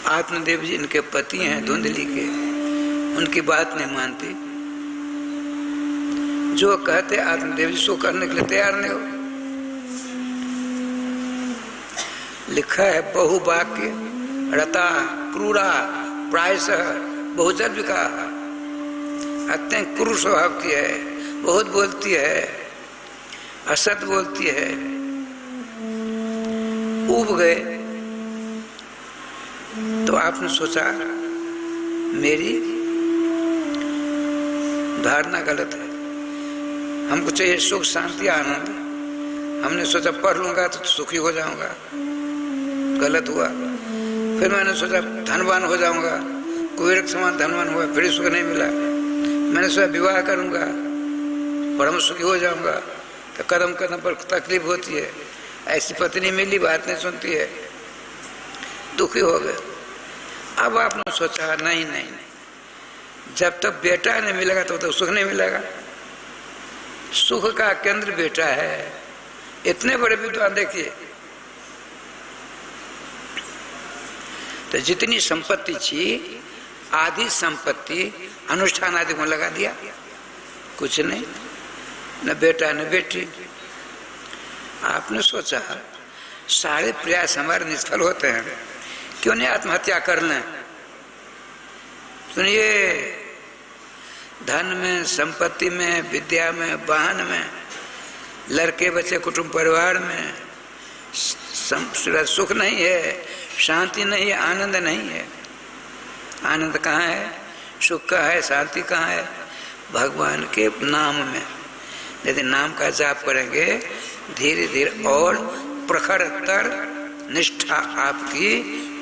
आत्मदेव जी इनके पति हैं धुंधली के, उनकी बात नहीं मानती। जो कहते आत्मदेव जी सो करने के लिए तैयार नहीं हो। लिखा है बहुवाक्य रता क्रूरा प्रायशः बहुजन विका, अत्यंत क्रूर स्वभाव की है, बहुत बोलती है, असत बोलती है। ऊब गए तो आपने सोचा मेरी धारणा गलत है, हमको चाहिए सुख शांति आनंद। हमने सोचा पढ़ लूंगा तो सुखी हो जाऊंगा, गलत हुआ। फिर मैंने सोचा धनवान हो जाऊंगा, कुबेर के समान धनवान हुआ, फिर सुख नहीं मिला। मैंने सोचा विवाह करूंगा, परम सुखी हो जाऊंगा, तो कदम कदम पर तकलीफ होती है। ऐसी पत्नी मिली, बात नहीं सुनती है, दुखी हो गए। अब आपने सोचा नहीं नहीं नहीं, जब तक बेटा नहीं मिलेगा तब तक सुख नहीं मिलेगा। सुख का केंद्र बेटा है। इतने बड़े विद्वान देखिए, तो जितनी संपत्ति थी आधी संपत्ति अनुष्ठान आदि में लगा दिया, कुछ नहीं, न बेटा न बेटी। आपने सोचा सारे प्रयास हमारे निष्फल होते हैं, क्यों नहीं आत्महत्या कर लें। सुनिए, धन में, संपत्ति में, विद्या में, वाहन में, लड़के बच्चे, कुटुंब परिवार में सुख नहीं है, शांति नहीं है, आनंद नहीं है। आनंद कहाँ है? सुख कहाँ है? शांति कहाँ है? भगवान के नाम में। यदि नाम का जाप करेंगे धीरे धीरे और प्रखरतर निष्ठा आपकी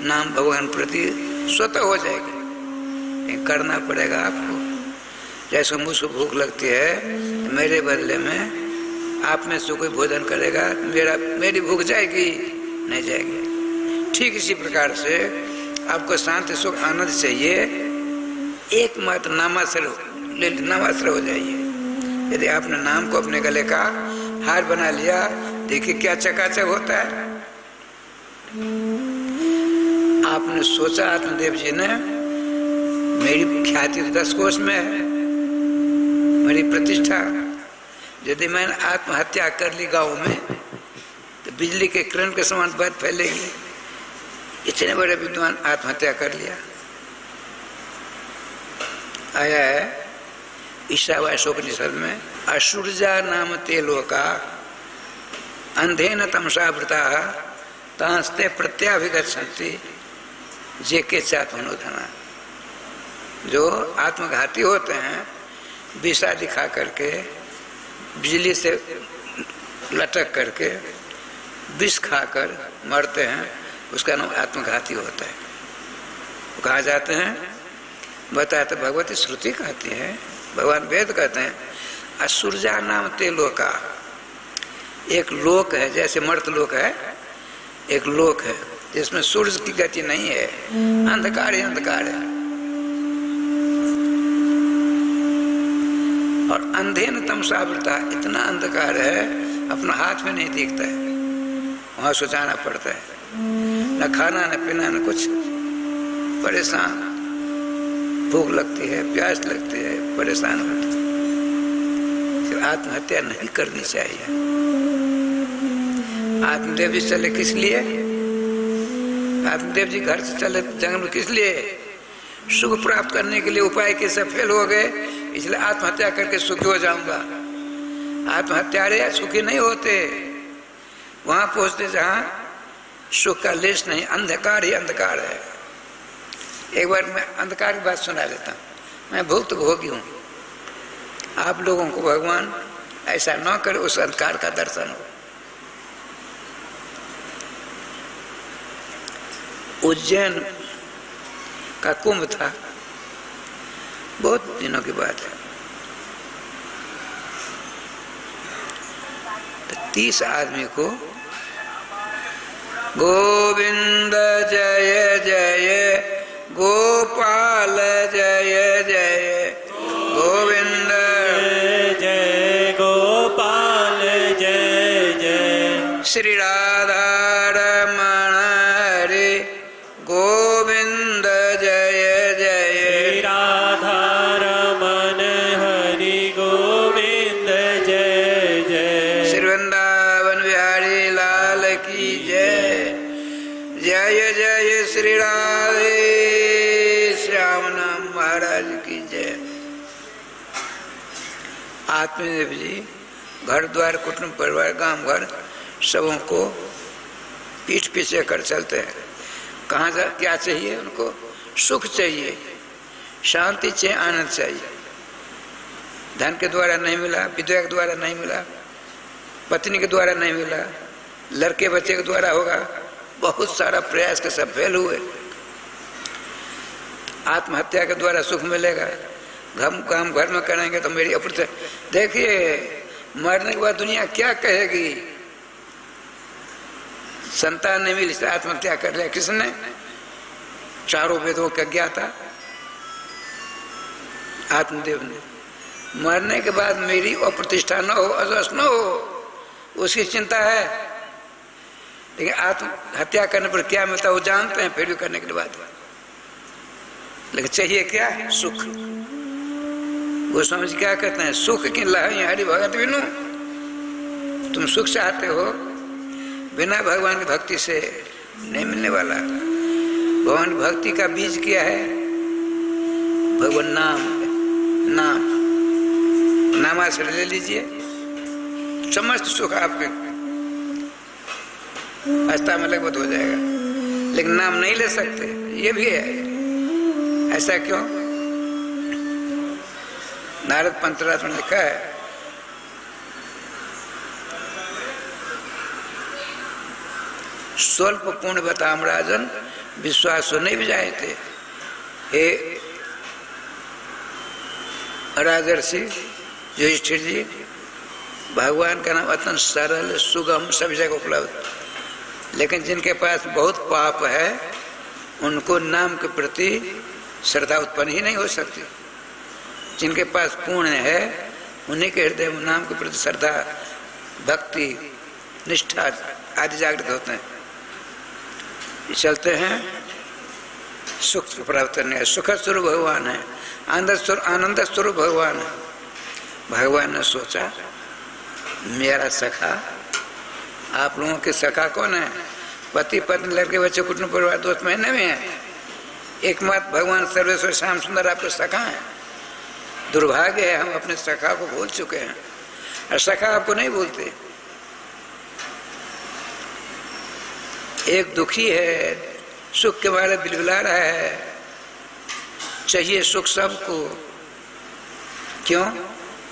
नाम भगवान प्रति स्वतः हो जाएगी। ये करना पड़ेगा आपको। जैसे मुझको भूख लगती है, मेरे बदले में आप में से कोई भोजन करेगा, मेरी भूख जाएगी? नहीं जाएगी। ठीक इसी प्रकार से आपको शांति सुख आनंद चाहिए, एकमात्र नामाश्रय हो जाइए। यदि आपने नाम को अपने गले का हार बना लिया, देखिए क्या चकाचक होता है। आपने सोचा आत्मदेव जी ने मेरी ख्याति 10 कोश में है, मेरी प्रतिष्ठा, यदि मैंने आत्महत्या कर ली गांव में तो बिजली के किरण के समान बात फैलेगी। इतने बड़े विद्वान आत्महत्या कर लिया। आया है ईशावास्योपनिषद में, असुरजा नाम ते लोका अंधेन तमसावृता तांस्ते प्रत्याभिगच्छन्ति जे के चात्मनोधना। जो आत्मघाती होते हैं, विषा दिखा करके, बिजली से लटक करके, विष खाकर मरते हैं, उसका नाम आत्मघाती होता है। वो कहाँ जाते हैं? बताते भगवती श्रुति कहती है, भगवान वेद कहते हैं, असुरजा नाम ते लोका। एक लोक है, जैसे मर्त लोक है, एक लोक है जिसमें सूर्य की गति नहीं है, अंधकार ही अंधकार है। और अंधेन तमसावृता, इतना अंधकार है अपना हाथ में नहीं दिखता है। वहाँ सोचाना पड़ता है, न खाना न पीना न कुछ, परेशान, भूख लगती है, प्यास लगती है, परेशान होते हैं। फिर आत्महत्या नहीं करनी चाहिए। आत्मदेव जी चले किस लिए? आत्मदेव जी घर से चले जंगल में किस लिए? सुख प्राप्त करने के लिए। उपाय कैसे फेल हो गए, इसलिए आत्महत्या करके सुखी हो जाऊंगा। आत्महत्यारे सुखी नहीं होते, वहां पहुंचते जहां सुख का लेश नहीं, अंधकार ही अंधकार है। एक बार मैं अंधकार की बात सुना देता हूँ। मैं भुक्त भोगी हूँ, आप लोगों को भगवान ऐसा न करे उस अंधकार का दर्शन हो। उज्जैन का कुंभ था, बहुत दिनों की बात है। तो 30 आदमी को गोविंद जय जय गोपाल जय जय गोविंद जय गोपाल जय जय श्री राधा रमण हरे गोविंद जय जय श्री राधा रमन हरि गोविंद जय जय श्री वृंदावन बिहारी लाल की जय। जय जय श्री राधे श्याम नाम महाराज की जय। आत्मदेव जी घर द्वार कुटुंब परिवार गांव घर सबों को पीठ पीछे कर चलते हैं। कहाँ जा क्या चाहिए उनको? सुख चाहिए, शांति चाहिए, आनंद चाहिए। धन के द्वारा नहीं मिला, विधवा के द्वारा नहीं मिला, पत्नी के द्वारा नहीं मिला, लड़के बच्चे के द्वारा होगा, बहुत सारा प्रयास के सब फेल हुए। आत्महत्या के द्वारा सुख मिलेगा, काम घर में करेंगे तो मेरी अप्रत्य। देखिए मरने के बाद दुनिया क्या कहेगी? संतान नहीं मिली तो आत्महत्या कर लिया किसने? चारों वेदों का ज्ञाता आत्मदेव ने। मरने के बाद मेरी अप्रतिष्ठा न हो, अजस न हो, उसकी चिंता है। लेकिन आत्महत्या करने पर क्या मिलता है वो जानते हैं, फिर भी करने के बाद। लेकिन चाहिए क्या? सुख। वो समझ क्या कहते हैं? सुख की लहरी हरि भगत बिनु। तुम सुख चाहते हो, बिना भगवान की भक्ति से नहीं मिलने वाला। भगवान की भक्ति का बीज क्या है? भगवान नाम। नाम नामाश्रय ले लीजिए, समस्त सुख आपके हस्ता में लगभग हो जाएगा। लेकिन नाम नहीं ले सकते, ये भी है। ऐसा क्यों? नारद पंतराज में लिखा है, स्वल्प पुण्य बताम राजन विश्वास नहीं भी जाए थे। हे राजर्षि युधिष्ठिर जी, भगवान का नाम अत्यंत सरल सुगम सभी जगह उपलब्ध, लेकिन जिनके पास बहुत पाप है उनको नाम के प्रति श्रद्धा उत्पन्न ही नहीं हो सकती। जिनके पास पुण्य है उन्हीं के हृदय में नाम के प्रति श्रद्धा, भक्ति, निष्ठा आदि जागृत होते हैं। चलते हैं सुख को प्राप्त करने का। सुख स्वरूप भगवान है, आनंद स्वरूप भगवान है। भगवान ने सोचा मेरा सखा, आप लोगों के सखा कौन है? पति पत्नी लड़के बच्चे कुटुंब परिवार दोस्त महीने में है। एकमात्र भगवान सर्वेश्वर श्याम सुंदर आपके सखा है। दुर्भाग्य है हम अपने सखा को भूल चुके हैं, और सखा आपको नहीं भूलते। एक दुखी है, सुख के बारे बिलबिला रहा है, चाहिए सुख सबको। क्यों?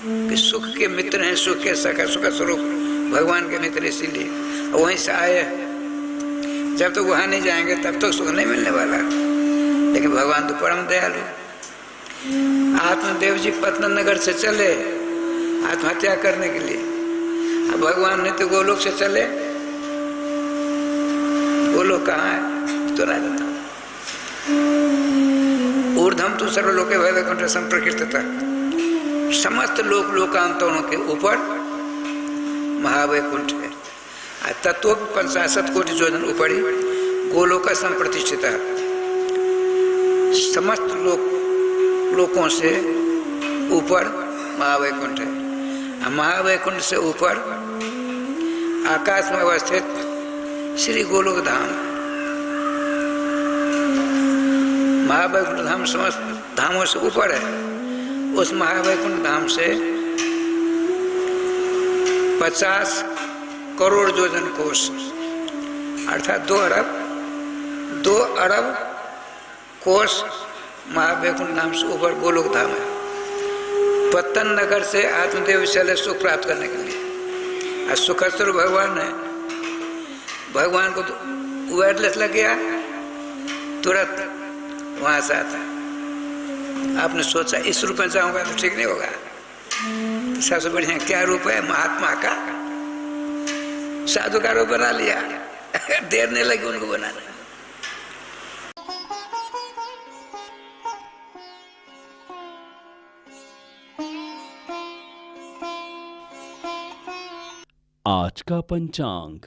कि सुख के मित्र हैं, सुख के सखा, सुख स्वरूप भगवान के मित्र, इसीलिए वहीं से आए। जब तक वहां नहीं जाएंगे तब तक सुख नहीं मिलने वाला। लेकिन भगवान तो परम दयालु। आत्मदेव जी पत्न नगर से चले आत्महत्या करने के लिए, अब भगवान ने तो गोलोक से चले। गोलोक कहाँ है? तो राजता ऊर्धम तो सर्वलोके वैकुंठ संप्रकृतता, समस्त लोक लोकांतरों के ऊपर महावैकुंठ है। तत्व 50 कोटि योजन उपरि गोलोक संप्रतिष्ठिता, समस्त लोकों से ऊपर महावैकुंठ है। महावैकुंठ से ऊपर आकाश में अवस्थित श्री गोलोक धाम, महावैकुंठ धाम समस्त धामों से ऊपर है। उस महावैकुंठ धाम से 50 करोड़ योजन कोष अर्थात 2 अरब कोष महावैकुंठ धाम से ऊपर गोलोक धाम है। पत्तन नगर से आत्मदेव चले सुख प्राप्त करने के लिए। और सुखस्वर भगवान है, भगवान को तो वायरलेस लग गया, तुरंत वहां से आता। आपने सोचा इस रूप में जाऊंगा तो ठीक नहीं होगा, तो सबसे बढ़िया क्या रूप है? महात्मा का, साधु का रूप बना लिया। देर नहीं लगी उनको बनाने। आज का पंचांग।